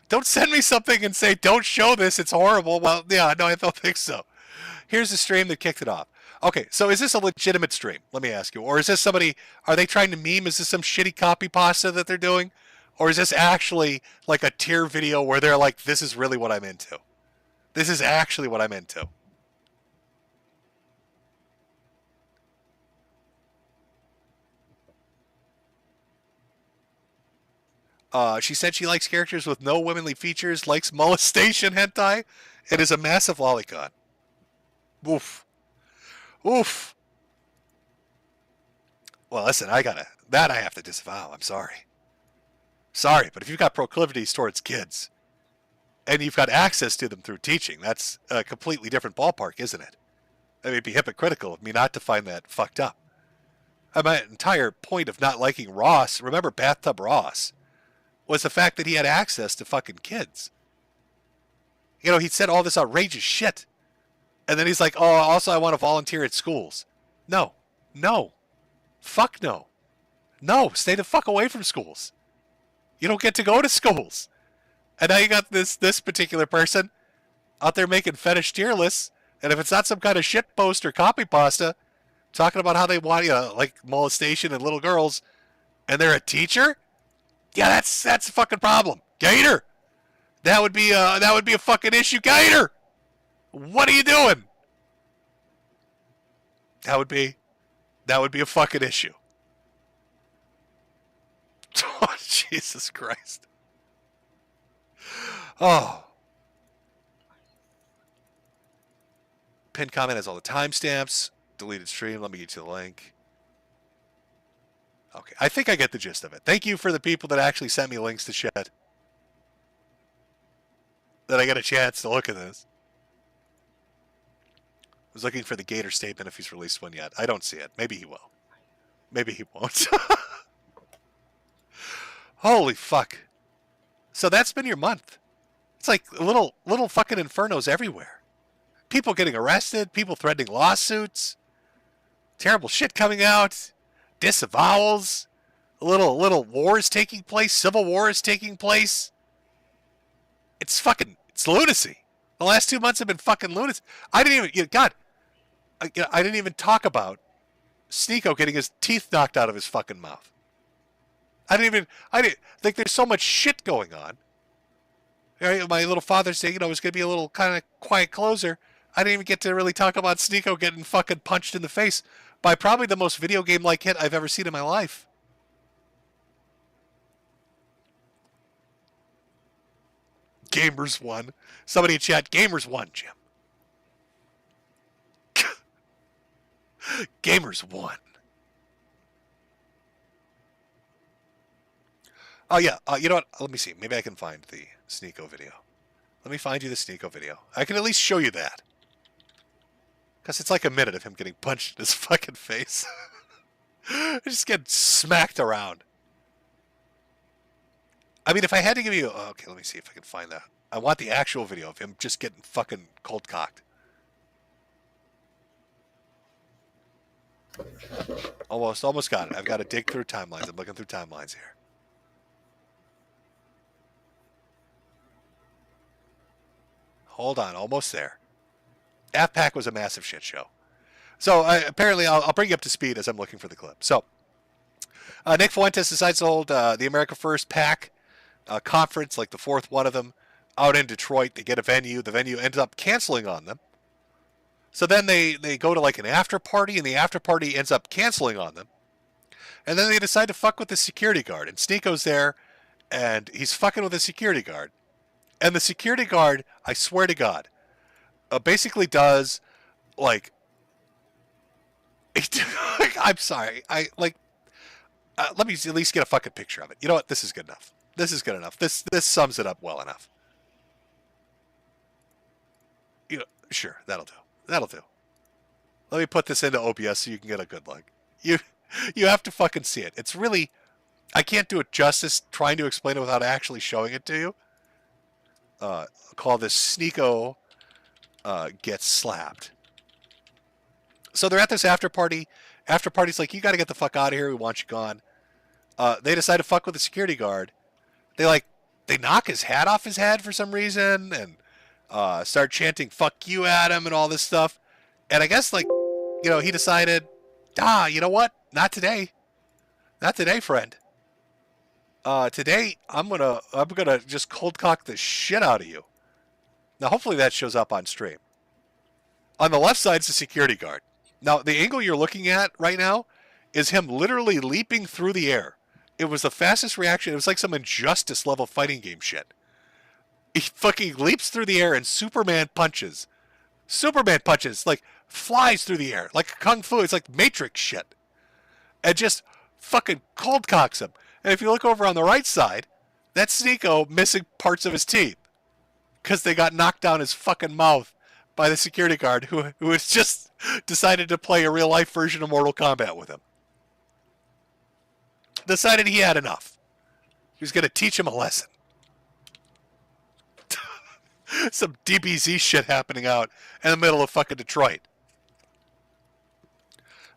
Don't send me something and say, don't show this, it's horrible. Well, yeah, no, I don't think so. Here's the stream that kicked it off. Okay, so is this a legitimate stream? Let me ask you. Or is this somebody, are they trying to meme? Is this some shitty copy pasta that they're doing? Or is this actually like a tier video where they're like, this is really what I'm into? This is actually what I'm into. She said she likes characters with no womanly features, likes molestation hentai, and is a massive lolicon. Oof. Oof. Well, listen, I have to disavow. I'm sorry. Sorry, but if you've got proclivities towards kids, and you've got access to them through teaching, that's a completely different ballpark, isn't it? I mean, it'd be hypocritical of me not to find that fucked up. My entire point of not liking Ross, remember Bathtub Ross, was the fact that he had access to fucking kids. You know, he said all this outrageous shit. And then he's like, oh, also I want to volunteer at schools. No. No. Fuck no. No, stay the fuck away from schools. You don't get to go to schools. And now you got this particular person out there making fetish tier lists. And if it's not some kind of shit post or copy pasta talking about how they want, you know, like molestation and little girls, and they're a teacher, yeah, that's a fucking problem. Gator, that would be a fucking issue. Gator, what are you doing? That would be a fucking issue. Oh, Jesus Christ. Oh. Pinned comment has all the timestamps. Deleted stream. Let me get you the link. Okay, I think I get the gist of it. Thank you for the people that actually sent me links to shit. That I get a chance to look at this. I was looking for the Gator statement if he's released one yet. I don't see it. Maybe he will. Maybe he won't. Holy fuck. So that's been your month. It's like little fucking infernos everywhere. People getting arrested, people threatening lawsuits, terrible shit coming out, disavowals, little wars taking place, civil war is taking place. It's lunacy. The last 2 months have been fucking lunacy. I didn't even talk about Sneeko getting his teeth knocked out of his fucking mouth. I didn't think there's so much shit going on. My little Father's Day, was going to be a little kind of quiet closer. I didn't even get to really talk about Sneeko getting fucking punched in the face by probably the most video game-like hit I've ever seen in my life. Gamers won. Somebody in chat, Gamers won, Jim. Gamers won. Oh, yeah. You know what? Let me see. Maybe I can find the Sneeko video. Let me find you the Sneeko video. I can at least show you that. Because it's like a minute of him getting punched in his fucking face. Just get smacked around. I mean, if I had to give you... Okay, let me see if I can find that. I want the actual video of him just getting fucking cold-cocked. Almost got it. I've got to dig through timelines. I'm looking through timelines here. Hold on, almost there. AFPAC was a massive shit show. So apparently, I'll bring you up to speed as I'm looking for the clip. So Nick Fuentes decides to hold the America First PAC conference, like the fourth one of them, out in Detroit to get a venue. The venue ended up canceling on them. So then they go to like an after party, and the after party ends up canceling on them. And then they decide to fuck with the security guard. And Sneako's there, and he's fucking with the security guard. And the security guard, I swear to God, basically does, like, I'm sorry. Let me at least get a fucking picture of it. You know what? This is good enough. This is good enough. This sums it up well enough. You know, sure, that'll do. That'll do. Let me put this into OBS so you can get a good look. You have to fucking see it. It's really, I can't do it justice trying to explain it without actually showing it to you. Call this Sneako Gets Slapped. So they're at this after party. After party's like, you got to get the fuck out of here. We want you gone. They decide to fuck with the security guard. They knock his hat off his head for some reason and start chanting "fuck you" at him and all this stuff. And I guess, like, you know, he decided, you know what? Not today. Not today, friend. Today I'm gonna just cold cock the shit out of you. Now, hopefully that shows up on stream. On the left side is the security guard. Now, the angle you're looking at right now is him literally leaping through the air. It was the fastest reaction. It was like some Injustice level fighting game shit. He fucking leaps through the air and Superman punches. Superman punches, like, flies through the air, like Kung Fu. It's like Matrix shit. And just fucking cold cocks him. And if you look over on the right side, that's Sneako missing parts of his teeth. Because they got knocked down his fucking mouth by the security guard who has just decided to play a real life version of Mortal Kombat with him. Decided he had enough. He was going to teach him a lesson. Some DBZ shit happening out in the middle of fucking Detroit.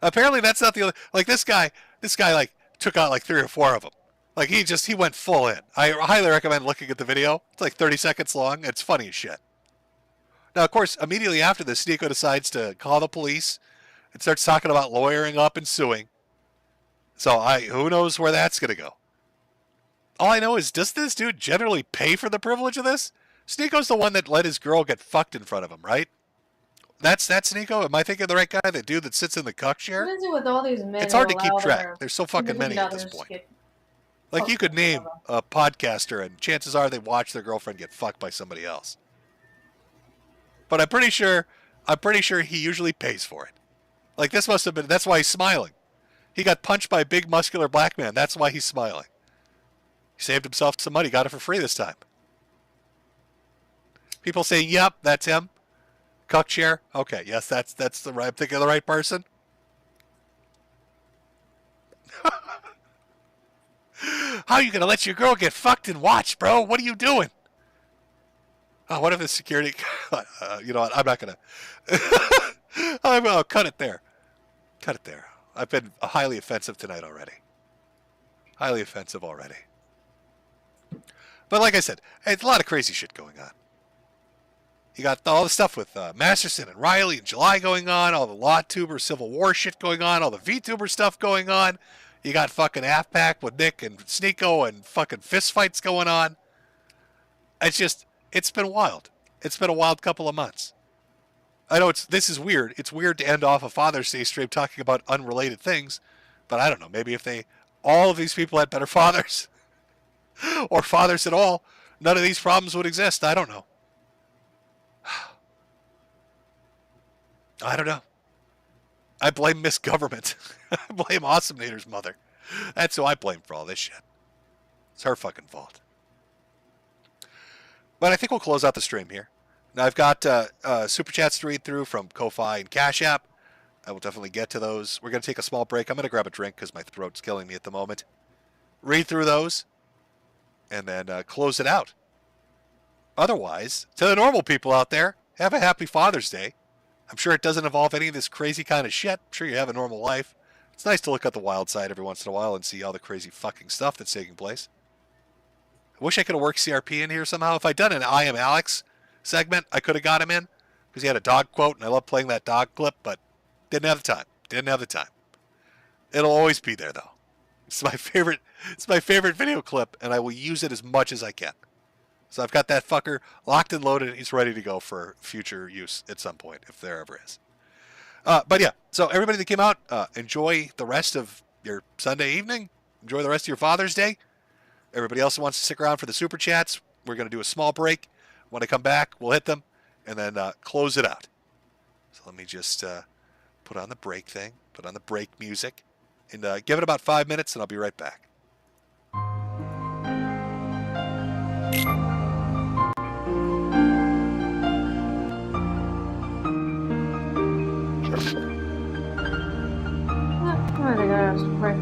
Apparently that's not the only, like, this guy like took out like 3 or 4 of them. Like, he went full in. I highly recommend looking at the video. It's like 30 seconds long. It's funny as shit. Now, of course, immediately after this, Sneako decides to call the police and starts talking about lawyering up and suing. So who knows where that's going to go. All I know is, does this dude generally pay for the privilege of this? Sneako's the one that let his girl get fucked in front of him, right? That's Sneako? Am I thinking of the right guy? The dude that sits in the cuck chair? What is it with all these men? It's hard to who keep allow track. their There's so fucking many at this significant point. others get Like, you could name a podcaster, and chances are they watch their girlfriend get fucked by somebody else. But I'm pretty sure he usually pays for it. Like, this must have been, that's why he's smiling. He got punched by a big muscular black man. That's why he's smiling. He saved himself some money. Got it for free this time. People say, yep, that's him. Cuck chair. Okay, yes, that's the right, I'm thinking of the right person. How are you going to let your girl get fucked and watch, bro? What are you doing? Oh, what if the security... you know what? I'm not going to... I'll cut it there. Cut it there. I've been highly offensive tonight already. Highly offensive already. But like I said, it's a lot of crazy shit going on. You got all the stuff with Masterson and Riley and July going on, all the Law Tuber Civil War shit going on, all the VTuber stuff going on. You got fucking Halfpack with Nick and Sneako and fucking fist fights going on. It's been wild. It's been a wild couple of months. I know this is weird. It's weird to end off a Father's Day stream talking about unrelated things, but I don't know. Maybe if all of these people had better fathers, or fathers at all, none of these problems would exist. I don't know. I don't know. I blame misgovernment. I blame Awesomenator's mother. That's who I blame for all this shit. It's her fucking fault. But I think we'll close out the stream here. Now, I've got Super Chats to read through from Ko-Fi and Cash App. I will definitely get to those. We're going to take a small break. I'm going to grab a drink because my throat's killing me at the moment. Read through those. And then close it out. Otherwise, to the normal people out there, have a happy Father's Day. I'm sure it doesn't involve any of this crazy kind of shit. I'm sure you have a normal life. It's nice to look at the wild side every once in a while and see all the crazy fucking stuff that's taking place. I wish I could have worked CRP in here somehow. If I'd done an I Am Alex segment, I could have got him in. Because he had a dog quote, and I love playing that dog clip, but didn't have the time. Didn't have the time. It'll always be there, though. It's my favorite video clip, and I will use it as much as I can. So I've got that fucker locked and loaded, and he's ready to go for future use at some point, if there ever is. But yeah, so everybody that came out, enjoy the rest of your Sunday evening. Enjoy the rest of your Father's Day. Everybody else who wants to stick around for the Super Chats, we're going to do a small break. When I come back, we'll hit them and then close it out. So let me just put on the break thing, put on the break music, and give it about 5 minutes, and I'll be right back. Oh my gosh, right.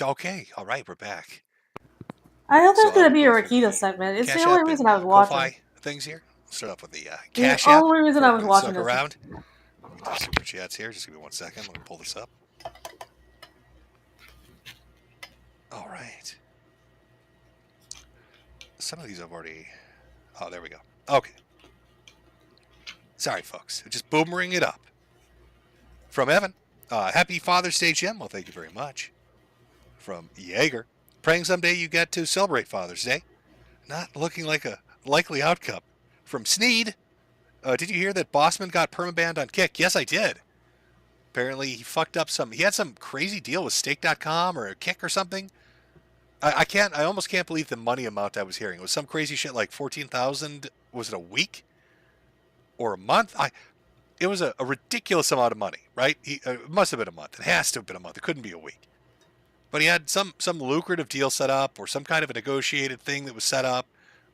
Okay, all right, we're back. I thought So there's gonna I'll be a go through Rakita the segment. It's the Cash only App reason and I was watching. Ko-Fi things here. Let's start off with the The Cash App. only reason for I was everybody that watching stuck this. around. Let me do super chats here. Just give me 1 second. Let me pull this up. All right. Some of these I've already... Oh, there we go. Okay. Sorry, folks. Just boomerang it up. From Evan. Happy Father's Day, Jim. Well, thank you very much. From Jaeger. Praying someday you get to celebrate Father's Day. Not looking like a likely outcome. From Sneed. Did you hear that Bossman got permabanned on Kick? Yes, I did. Apparently, he fucked up some... He had some crazy deal with Stake.com or a Kick or something. I almost can't believe the money amount I was hearing. It was some crazy shit like 14,000. Was it a week? Or a month? It was a ridiculous amount of money, right? It must have been a month. It has to have been a month. It couldn't be a week. But he had some lucrative deal set up or some kind of a negotiated thing that was set up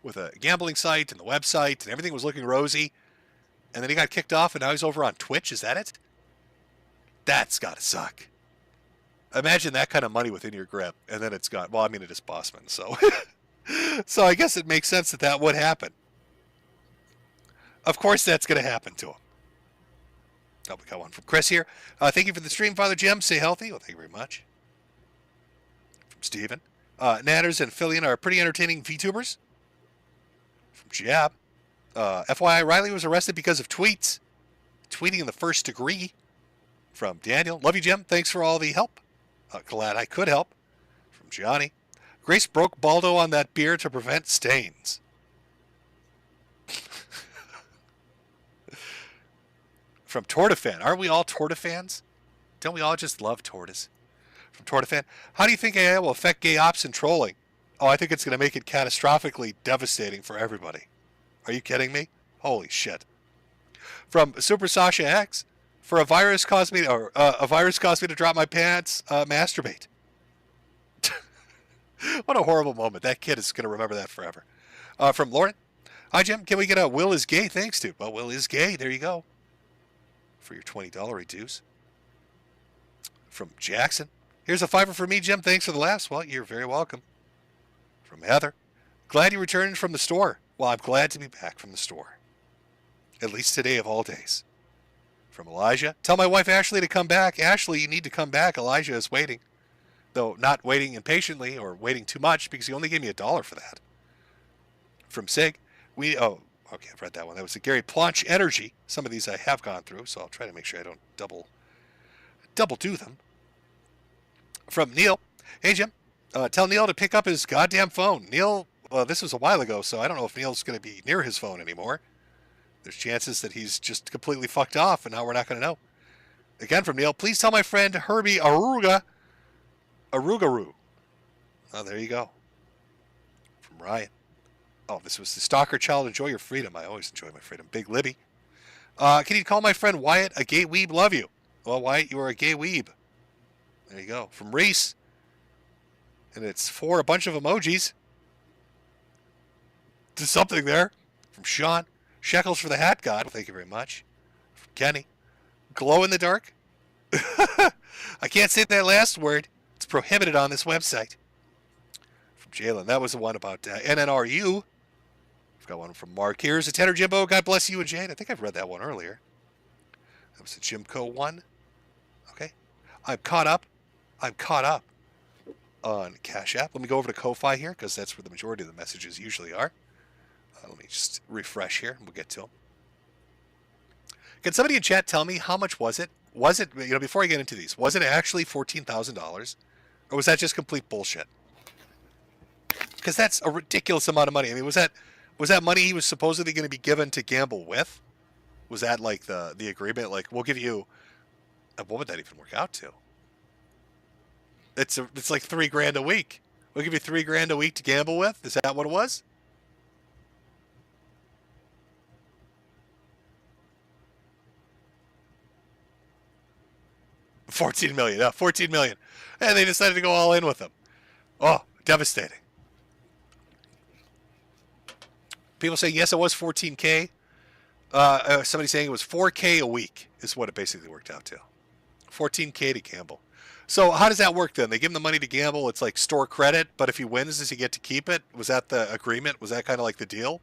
with a gambling site and the website, and everything was looking rosy. And then he got kicked off, and now he's over on Twitch. Is that it? That's got to suck. Imagine that kind of money within your grip, and then it's gone. Well, I mean, it is Bossman, so... So I guess it makes sense that would happen. Of course that's going to happen to him. Oh, we got one from Chris here. Thank you for the stream, Father Jim. Stay healthy. Well, thank you very much. From Steven. Natters and Fillion are pretty entertaining VTubers. From Jab. FYI, Riley was arrested because of tweets. Tweeting in the first degree. From Daniel. Love you, Jim. Thanks for all the help. Glad I could help. From Johnny. Grace broke Baldo on that beer to prevent stains. From Tortafan. Aren't we all Tortafans? Don't we all just love tortoise? From Tortafan. How do you think AI will affect gay ops and trolling? Oh, I think it's going to make it catastrophically devastating for everybody. Are you kidding me? Holy shit. From Super Sasha X. For a virus caused me to drop my pants, masturbate. What a horrible moment. That kid is going to remember that forever. From Lauren. Hi, Jim. Can we get a Will is gay? Thanks, dude. Well, Will is gay. There you go. For your $20 reduce. From Jackson. Here's a $5 for me, Jim. Thanks for the laughs. Well, you're very welcome. From Heather. Glad you returned from the store. Well, I'm glad to be back from the store. At least today of all days. From Elijah. Tell my wife Ashley to come back. Ashley, you need to come back. Elijah is waiting. Though not waiting impatiently or waiting too much because he only gave me $1 for that. From Sig. Okay, I've read that one. That was the Gary Planch Energy. Some of these I have gone through, so I'll try to make sure I don't double do them. From Neil. Hey, Jim. Tell Neil to pick up his goddamn phone. Neil, this was a while ago, so I don't know if Neil's going to be near his phone anymore. There's chances that he's just completely fucked off, and now we're not going to know. Again, from Neil. Please tell my friend Herbie Arugaru. Oh, there you go. From Ryan. Oh, this was the Stalker Child. Enjoy your freedom. I always enjoy my freedom. Big Libby. Can you call my friend Wyatt a gay weeb? Love you. Well, Wyatt, you are a gay weeb. There you go. From Reese. And it's for a bunch of emojis. There's something there. From Sean. Shekels for the Hat God. Well, thank you very much. From Kenny. Glow in the dark. I can't say that last word. It's prohibited on this website. From Jalen. That was the one about NNRU. I've got one from Mark. Here's a Tenor Jimbo. God bless you and Jane. I think I've read that one earlier. That was the Jimco one. Okay. I'm caught up on Cash App. Let me go over to Ko-Fi here because that's where the majority of the messages usually are. Let me just refresh here and we'll get to them. Can somebody in chat tell me how much was it? Was it, before I get into these, was it actually $14,000? Or was that just complete bullshit? Because that's a ridiculous amount of money. I mean, was that money he was supposedly going to be given to gamble with? Was that like the agreement? Like, we'll give you, what would that even work out to? It's like $3,000 a week. We'll give you $3,000 a week to gamble with. Is that what it was? $14 million. Yeah, $14 million. And they decided to go all in with them. Oh, devastating. People say, yes, it was $14K. Somebody saying it was $4K a week is what it basically worked out to. $14K to gamble. So how does that work then? They give him the money to gamble. It's like store credit, but if he wins, does he get to keep it? Was that the agreement? Was that kind of like the deal?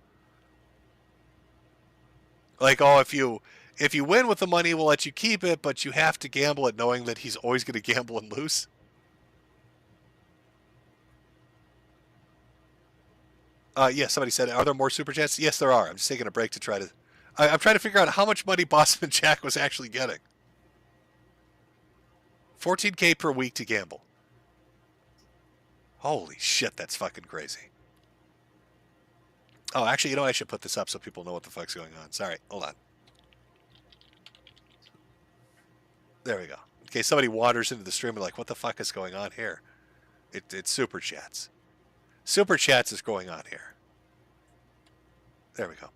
Like, oh, if you win with the money, we'll let you keep it, but you have to gamble it knowing that he's always going to gamble and lose. Yeah, somebody said, are there more super chats? Yes, there are. I'm just taking a break to try to... I'm trying to figure out how much money Bossman Jack was actually getting. $14K per week to gamble. Holy shit, that's fucking crazy. Oh, actually, you know what? I should put this up so people know what the fuck's going on. Sorry, hold on. There we go. In case somebody wanders into the stream and like, what the fuck is going on here? It's Super Chats. Super Chats is going on here. There we go.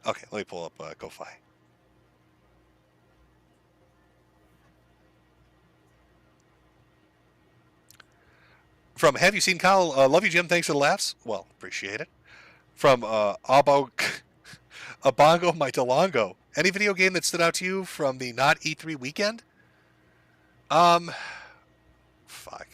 Okay, let me pull up Ko-Fi. From Have You Seen Kyle? Love you, Jim. Thanks for the laughs. Well, appreciate it. From Abongo My Delongo. Any video game that stood out to you from the not E3 weekend? Fuck.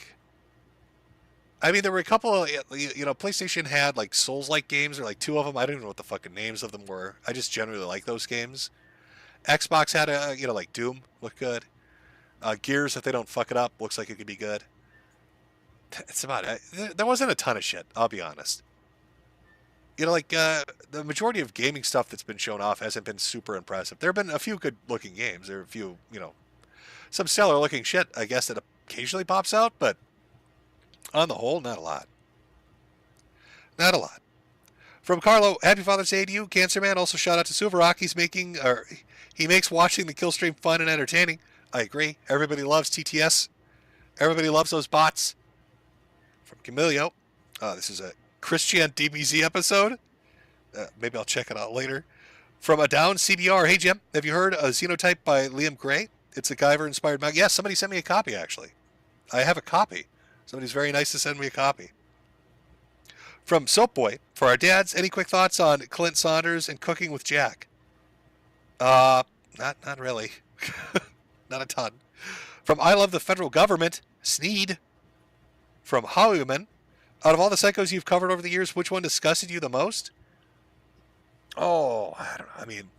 I mean, there were a couple, PlayStation had like Souls-like games, or like 2 of them. I don't even know what the fucking names of them were. I just generally like those games. Xbox had like Doom, looked good. Gears, if they don't fuck it up, looks like it could be good. That's about it. There wasn't a ton of shit, I'll be honest. The majority of gaming stuff that's been shown off hasn't been super impressive. There have been a few good-looking games. There are a few, some stellar-looking shit, I guess, that occasionally pops out, but on the whole, not a lot. Not a lot. From Carlo, happy Father's Day to you, Cancer Man. Also, shout out to Suvarock. He makes watching the kill stream fun and entertaining. I agree. Everybody loves TTS. Everybody loves those bots. From Camilio, this is a Christian DBZ episode. Maybe I'll check it out later. From a down CBR, hey Jim, have you heard a Xenotype by Liam Gray? It's a Guyver-inspired manga. Yes, somebody sent me a copy, actually. I have a copy. Somebody's very nice to send me a copy. From Soap Boy, for our dads, any quick thoughts on Clint Saunders and Cooking with Jack? Not really. Not a ton. From I Love the Federal Government, Sneed. From Howman, out of all the psychos you've covered over the years, which one disgusted you the most? Oh, I don't know. I mean,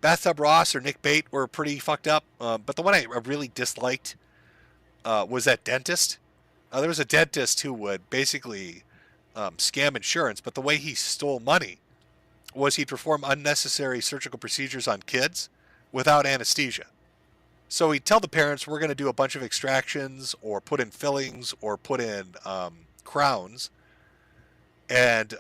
Bathtub Ross or Nick Bate were pretty fucked up. But the one I really disliked was that dentist. There was a dentist who would basically scam insurance, but the way he stole money was he'd perform unnecessary surgical procedures on kids without anesthesia. So he'd tell the parents, we're going to do a bunch of extractions or put in fillings or put in crowns, and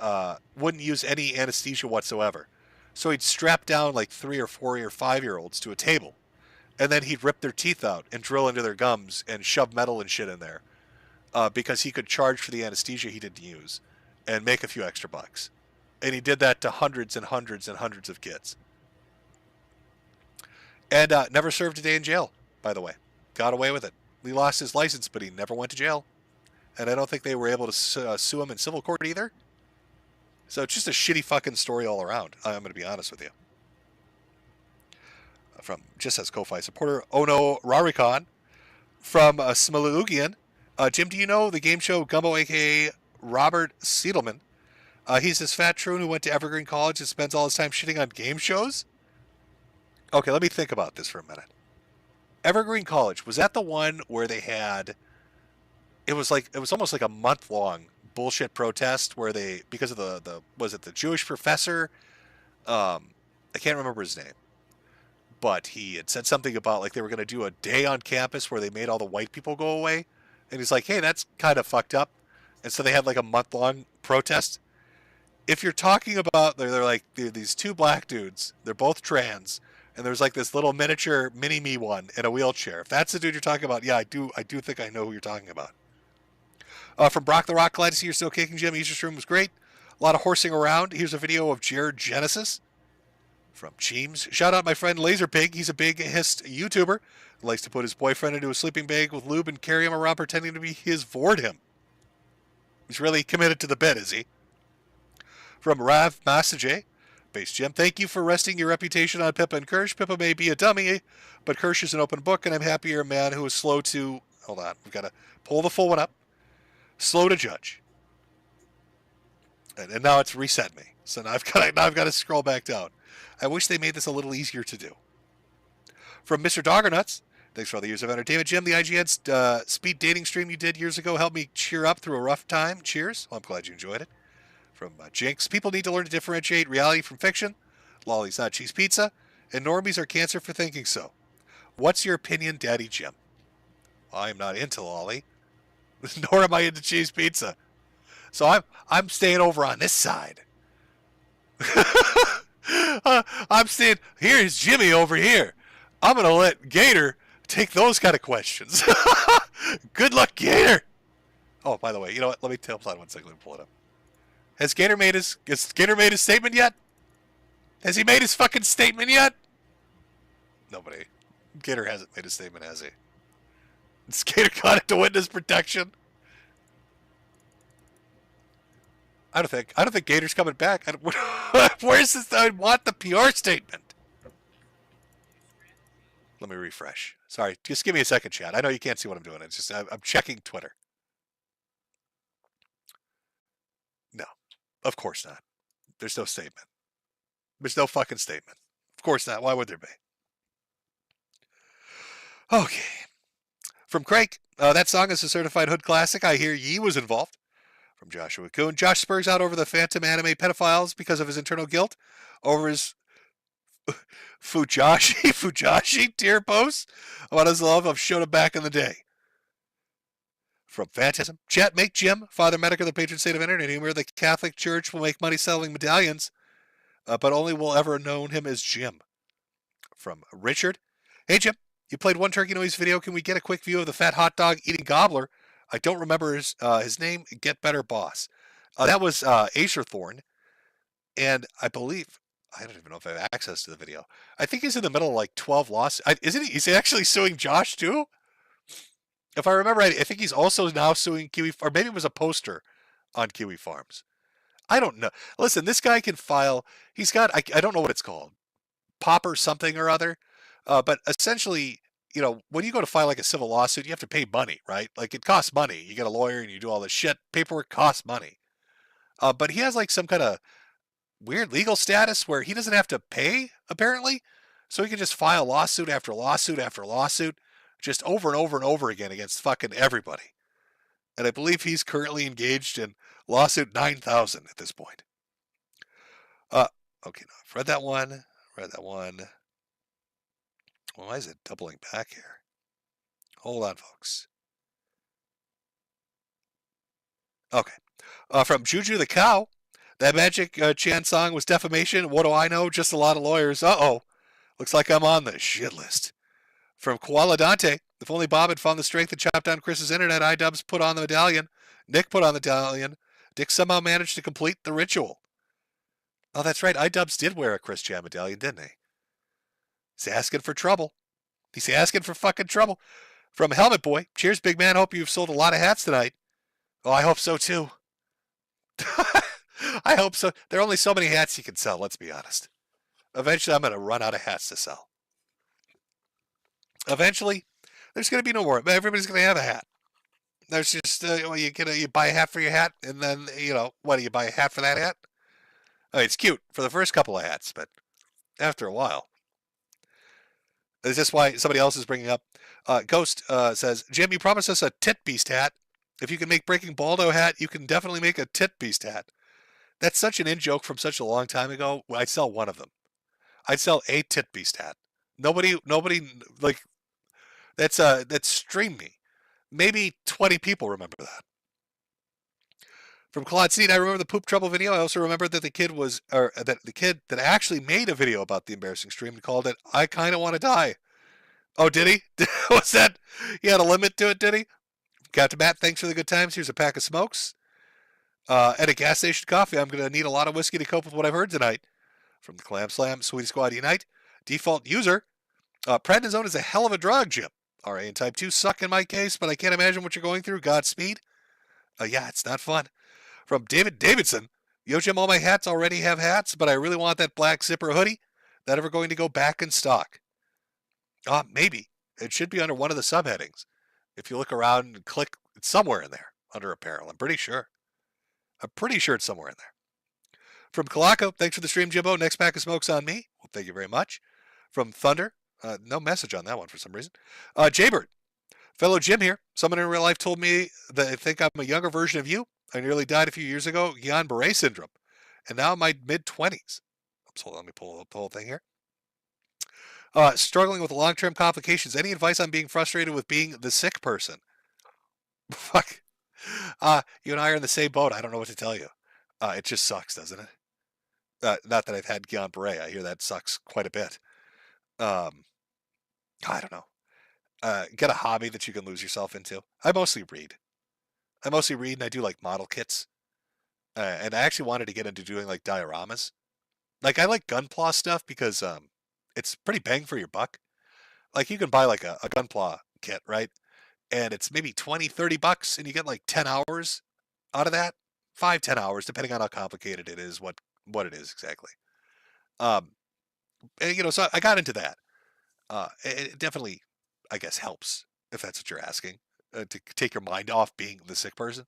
wouldn't use any anesthesia whatsoever. So he'd strap down like 3 or 4 or 5-year-olds to a table, and then he'd rip their teeth out and drill into their gums and shove metal and shit in there because he could charge for the anesthesia he didn't use and make a few extra bucks. And he did that to hundreds and hundreds and hundreds of kids. And never served a day in jail, by the way. Got away with it. He lost his license, but he never went to jail. And I don't think they were able to sue him in civil court either. So it's just a shitty fucking story all around. I'm going to be honest with you. From, just as Ko-Fi supporter, Ono Rarikon. From Smalugian. Jim, do you know the game show Gumbo, a.k.a. Robert Siedelman? He's this fat troon who went to Evergreen College and spends all his time shitting on game shows? Okay, let me think about this for a minute. Evergreen College, was that the one where they had... It was almost like a month-long bullshit protest where they, because of the was it the Jewish professor? I can't remember his name. But he had said something about like they were going to do a day on campus where they made all the white people go away. And he's like, hey, that's kind of fucked up. And so they had like a month-long protest. If you're talking about, they're like these 2 black dudes, they're both trans, and there's like this little miniature mini-me one in a wheelchair. If that's the dude you're talking about, yeah, I do think I know who you're talking about. From Brock the Rock, glad to see you're still kicking, Jim. Easter room was great. A lot of horsing around. Here's a video of Jared Genesis. From Cheems. Shout out my friend Laser Pig. He's a big hist YouTuber. Likes to put his boyfriend into a sleeping bag with lube and carry him around pretending to be his Vord him. He's really committed to the bit, is he? From Rav Massage. Base Jim, thank you for resting your reputation on Pippa and Kirsch. Pippa may be a dummy, but Kirsch is an open book, and I'm happy you're a man who is slow to Hold on. We've got to pull the full one up. Slow to judge. And now it's reset me. So now I've got to scroll back down. I wish they made this a little easier to do. From Mr. Doggernuts, thanks for all the years of entertainment. Jim, the IGN speed dating stream you did years ago helped me cheer up through a rough time. Cheers. Well, I'm glad you enjoyed it. From Jinx, people need to learn to differentiate reality from fiction. Lolly's not cheese pizza, and normies are cancer for thinking so. What's your opinion, Daddy Jim? Well, I am not into Lolly, nor am I into cheese pizza. So I'm staying over on this side. I'm staying, here's Jimmy over here. I'm going to let Gator take those kind of questions. Good luck, Gator. Oh, by the way, you know what? Let me tell you one second. Let me pull it up. Has Gator made his statement yet? Has he made his fucking statement yet? Nobody. Gator hasn't made a statement, has he? Is Gator got into witness protection? I don't think Gator's coming back. Where's this? I want the PR statement. Let me refresh. Sorry, just give me a second, chat. I know you can't see what I'm doing. It's just I'm checking Twitter. No, of course not. There's no statement. There's no fucking statement. Of course not. Why would there be? Okay. From Craig, that song is a certified hood classic. I hear Yee was involved. From Joshua Kuhn, Josh spurs out over the Phantom anime pedophiles because of his internal guilt over his Fujashi tear posts about his love of Shota back in the day. From Phantasm, chat, make Jim, Father Medica, the patron saint of internet humor. The Catholic Church will make money selling medallions, but only will ever known him as Jim. From Richard, hey Jim, you played one turkey noise video. Can we get a quick view of the fat hot dog eating gobbler? I don't remember his name. Get better, boss. That was Acerthorn, and I believe I don't even know if I have access to the video. I think he's in the middle of like 12 lawsuits. Isn't he? Is he actually suing Josh too? If I remember right, I think he's also now suing Kiwi, or maybe it was a poster on Kiwi Farms. I don't know. Listen, this guy can file. He's got. I don't know what it's called, popper something or other, but essentially. You know, when you go to file like a civil lawsuit, you have to pay money, right? Like it costs money. You get a lawyer and you do all this shit. Paperwork costs money. But he has like some kind of weird legal status where he doesn't have to pay, apparently. So he can just file lawsuit after lawsuit after lawsuit, just over and over and over again against fucking everybody. And I believe he's currently engaged in lawsuit 9,000 at this point. Okay, no, I've read that one. Why is it doubling back here? Hold on, folks. Okay. From Juju the Cow, that Magic Chan song was defamation. What do I know? Just a lot of lawyers. Uh-oh. Looks like I'm on the shit list. From Koala Dante, if only Bob had found the strength to chop down Chris's internet, iDubbbz put on the medallion. Nick put on the medallion. Dick somehow managed to complete the ritual. Oh, that's right. iDubbbz did wear a Chris Chan medallion, didn't he? He's asking for trouble. He's asking for fucking trouble. From Helmet Boy, cheers, big man. Hope you've sold a lot of hats tonight. Oh, I hope so too. I hope so. There are only so many hats you can sell, let's be honest. Eventually, I'm going to run out of hats to sell. Eventually, there's going to be no more. Everybody's going to have a hat. There's just, you buy a hat for your hat, and then, what, do you buy a hat for that hat? I mean, it's cute for the first couple of hats, but after a while. Is this why somebody else is bringing up? Ghost says, Jim, you promised us a Tit Beast hat. If you can make Breaking Baldo hat, you can definitely make a Tit Beast hat. That's such an in-joke from such a long time ago. I'd sell one of them. I'd sell a Tit Beast hat. Nobody, like, that's Stream Me. Maybe 20 people remember that. From Claude Seed, I remember the Poop Trouble video. I also remember that the kid that actually made a video about the embarrassing stream and called it, I Kinda Wanna Die. Oh, did he? Was that, he had a limit to it, did he? Captain Matt, thanks for the good times. Here's a pack of smokes. At a gas station coffee, I'm going to need a lot of whiskey to cope with what I've heard tonight. From the Clam Slam, Sweetie Squad Unite. Default user. Prednisone is a hell of a drug, Jim. RA and type 2 suck in my case, but I can't imagine what you're going through. Godspeed. Yeah, it's not fun. From David Davidson. Yo, Jim, all my hats already have hats, but I really want that black zipper hoodie. That ever going to go back in stock? Maybe. It should be under one of the subheadings. If you look around and click, it's somewhere in there under apparel. I'm pretty sure. It's somewhere in there. From Kalako, thanks for the stream, Jimbo. Next pack of smokes on me. Well, thank you very much. From Thunder, no message on that one for some reason. Jaybird, fellow Jim here. Someone in real life told me that they think I'm a younger version of you. I nearly died a few years ago, Guillain-Barré syndrome, and now I'm in my mid-20s. So let me pull up the whole thing here. Struggling with long-term complications. Any advice on being frustrated with being the sick person? Fuck. You and I are in the same boat. I don't know what to tell you. It just sucks, doesn't it? Not that I've had Guillain-Barré. I hear that sucks quite a bit. I don't know. Get a hobby that you can lose yourself into. I mostly read and I do like model kits. And I actually wanted to get into doing like dioramas. Like I like Gunpla stuff because it's pretty bang for your buck. Like you can buy like a Gunpla kit, right? And it's maybe 20, 30 bucks and you get like 10 hours out of that. 5-10 hours, depending on how complicated it is, what it is exactly. And, so I got into that. It definitely, I guess, helps if that's what you're asking, to take your mind off being the sick person.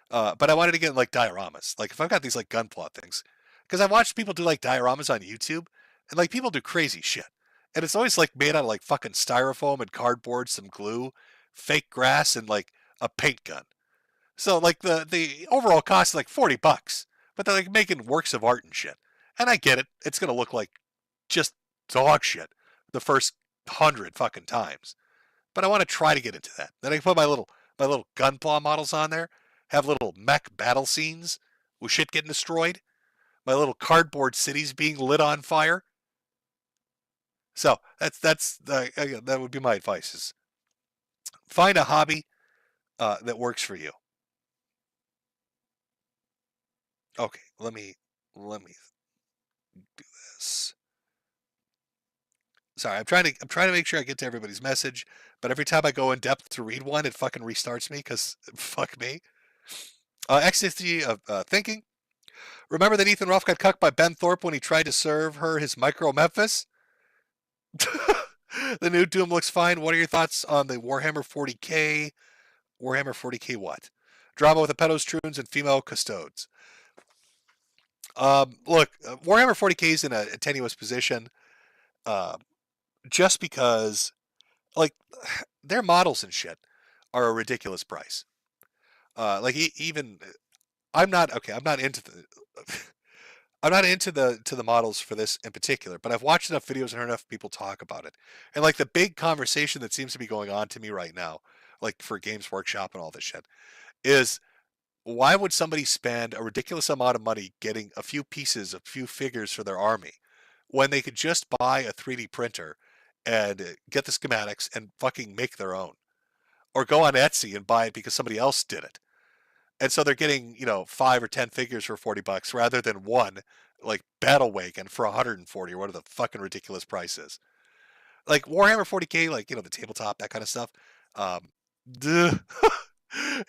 But I wanted to get like dioramas. Like if I've got these like gunpla things, because I watched people do like dioramas on YouTube, and like people do crazy shit, and it's always like made out of like fucking styrofoam and cardboard, some glue, fake grass, and like a paint gun. So like the overall cost is like 40 bucks, but they're like making works of art and shit. And I get it. It's going to look like just dog shit the first 100 fucking times. But I want to try to get into that. Then I can put my little gunpla models on there, have little mech battle scenes with shit getting destroyed, my little cardboard cities being lit on fire. So that would be my advice: is find a hobby that works for you. Okay, let me do this. Sorry, I'm trying to make sure I get to everybody's message, but every time I go in depth to read one, it fucking restarts me because fuck me. Ecstasy of thinking. Remember that Ethan Ruff got cucked by Ben Thorpe when he tried to serve her his micro Memphis? The new Doom looks fine. What are your thoughts on the Warhammer 40k? Warhammer 40k what? Drama with the pedos, troons, and female custodes. Look, Warhammer 40k is in a tenuous position, just because, like, their models and shit are a ridiculous price. Like even I'm not into the I'm not into the models for this in particular, but I've watched enough videos and heard enough people talk about it. And like the big conversation that seems to be going on to me right now, like for Games Workshop and all this shit, is why would somebody spend a ridiculous amount of money getting a few pieces, a few figures for their army, when they could just buy a 3D printer and get the schematics and fucking make their own? Or go on Etsy and buy it because somebody else did it. And so they're getting, 5 or 10 figures for 40 bucks rather than one, like Battle Wagon for 140 or whatever the fucking ridiculous price is. Like Warhammer 40k, like, the tabletop, that kind of stuff.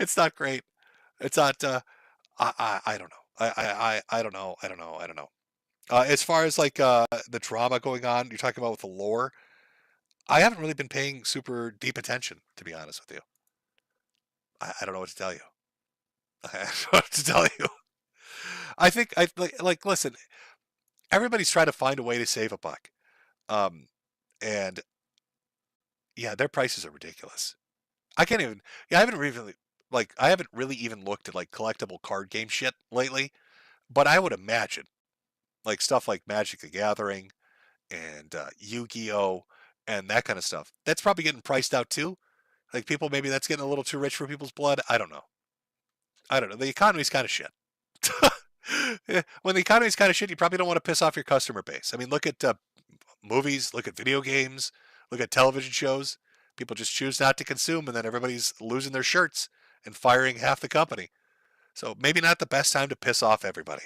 It's not great. It's not, I don't know. I don't know. I don't know. As far as like the drama going on, you're talking about with the lore, I haven't really been paying super deep attention, to be honest with you. I don't know what to tell you. I don't know what to tell you. I think listen, everybody's trying to find a way to save a buck. And yeah, their prices are ridiculous. I haven't really even looked at like collectible card game shit lately, but I would imagine like stuff like Magic the Gathering and Yu-Gi-Oh and that kind of stuff, that's probably getting priced out too. Like people, maybe that's getting a little too rich for people's blood. I don't know. The economy's kind of shit. When the economy's kind of shit, you probably don't want to piss off your customer base. I mean, look at movies, look at video games, look at television shows. People just choose not to consume, and then everybody's losing their shirts and firing half the company. So maybe not the best time to piss off everybody.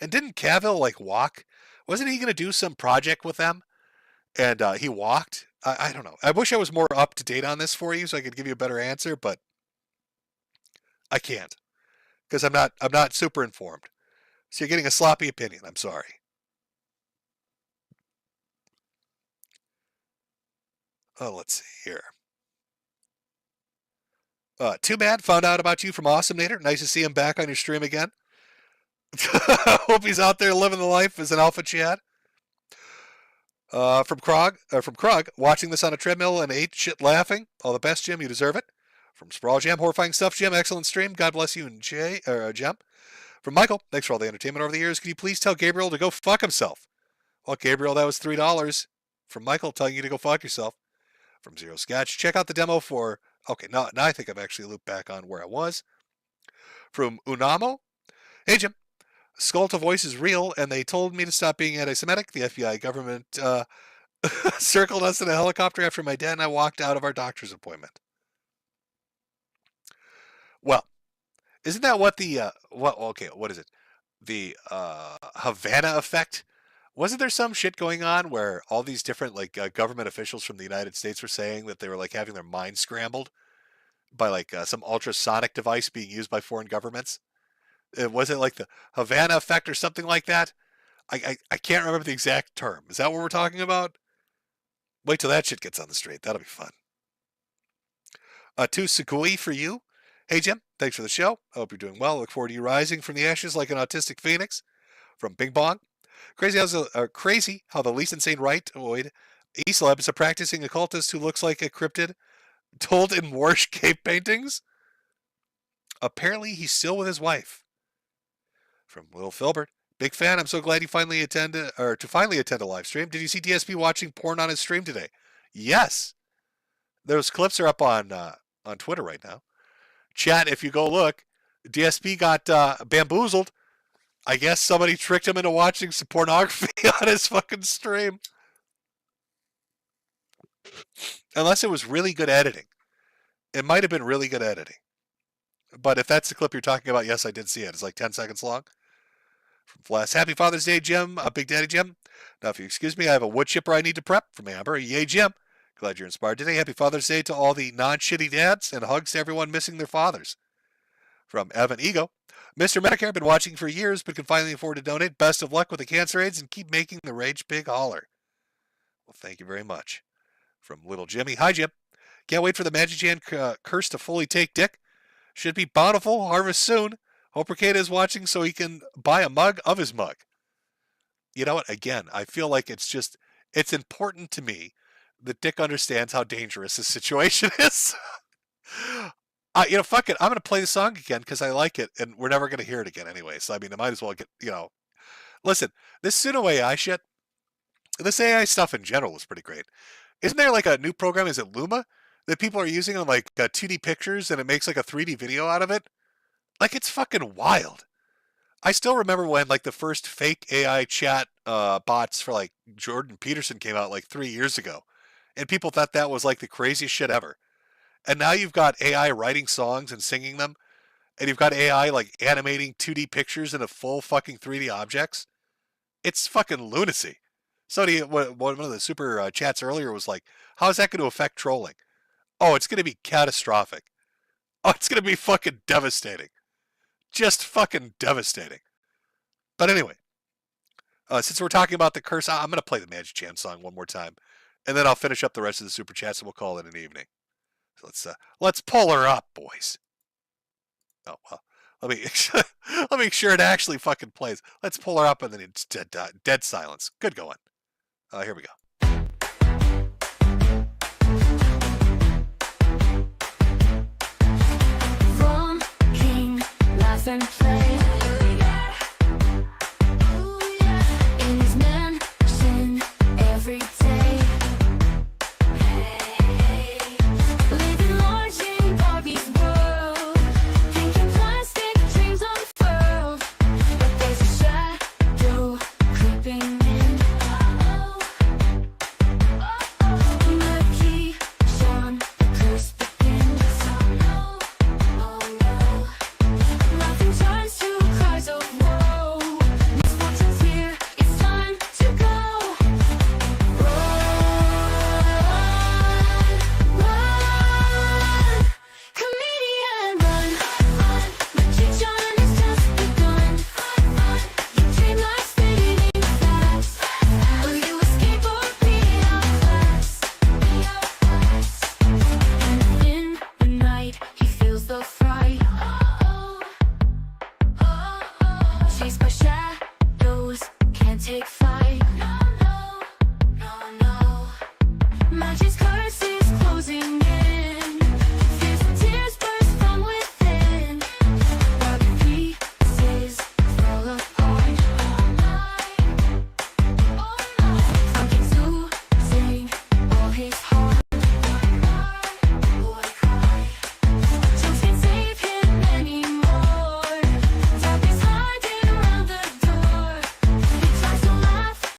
And didn't Cavill like walk? Wasn't he going to do some project with them? And he walked? I don't know. I wish I was more up to date on this for you so I could give you a better answer, but I can't, because I'm not super informed. So you're getting a sloppy opinion. I'm sorry. Oh, let's see here. Too bad. Found out about you from Awesome Nader. Nice to see him back on your stream again. Hope he's out there living the life as an alpha Chad. From Krug, watching this on a treadmill and ate shit laughing. All the best, Jim. You deserve it. From Sprawl Jam, horrifying stuff, Jim. Excellent stream. God bless you and Jim. From Michael, thanks for all the entertainment over the years. Can you please tell Gabriel to go fuck himself? Well, Gabriel, that was $3 from Michael telling you to go fuck yourself. From Zero Sketch, check out the demo for... Okay, now I think I've actually looped back on where I was. From Unamo, hey, Jim. Skull to Voice is real, and they told me to stop being anti-Semitic. The FBI government circled us in a helicopter after my dad and I walked out of our doctor's appointment. Well, isn't that what the what is it? The Havana effect? Wasn't there some shit going on where all these different like government officials from the United States were saying that they were like having their minds scrambled by like some ultrasonic device being used by foreign governments? Was it like the Havana effect or something like that? I can't remember the exact term. Is that what we're talking about? Wait till that shit gets on the street. That'll be fun. To Sukui for you. Hey, Jim. Thanks for the show. I hope you're doing well. Look forward to you rising from the ashes like an autistic phoenix. From Bing Bong. Crazy how the least insane rightoid Eslab is a practicing occultist who looks like a cryptid told in Warsh cave paintings. Apparently, he's still with his wife. From Will Filbert. Big fan. I'm so glad you finally attend a live stream. Did you see DSP watching porn on his stream today? Yes. Those clips are up on Twitter right now. Chat, if you go look, DSP got bamboozled. I guess somebody tricked him into watching some pornography on his fucking stream. Unless it was really good editing. It might have been really good editing. But if that's the clip you're talking about, yes, I did see it. It's like 10 seconds long. From Flash, Happy Father's Day, Jim. Big Daddy Jim. Now, if you excuse me, I have a wood chipper I need to prep from Amber. Yay, Jim. Glad you're inspired today. Happy Father's Day to all the non-shitty dads and hugs to everyone missing their fathers. From Evan Ego. Mr. Medicare, been watching for years, but can finally afford to donate. Best of luck with the cancer aids and keep making the rage big holler. Well, thank you very much. From Little Jimmy. Hi, Jim. Can't wait for the Magic Jan curse to fully take dick. Should be bountiful. Harvest soon. Hope Ricada is watching so he can buy a mug of his mug. You know what? Again, I feel like it's important to me that Dick understands how dangerous this situation is. Fuck it. I'm going to play the song again because I like it, and we're never going to hear it again anyway. So, I mean, I might as well get, Listen, this pseudo AI shit, this AI stuff in general is pretty great. Isn't there like a new program, is it Luma, that people are using on like 2D pictures and it makes like a 3D video out of it? Like, it's fucking wild. I still remember when like the first fake AI chat bots for like Jordan Peterson came out like 3 years ago. And people thought that was like the craziest shit ever. And now you've got AI writing songs and singing them. And you've got AI like animating 2D pictures into full fucking 3D objects. It's fucking lunacy. Somebody, one of the super chats earlier was like, how is that going to affect trolling? Oh, it's going to be catastrophic. Oh, it's going to be fucking devastating. Just fucking devastating. But anyway, since we're talking about the curse, I'm going to play the Magic Jam song one more time. And then I'll finish up the rest of the super chats and we'll call it an evening. So let's pull her up, boys. Oh, well, let me make sure it actually fucking plays. Let's pull her up and then it's dead silence. Good going. Here we go. From King, laugh and play.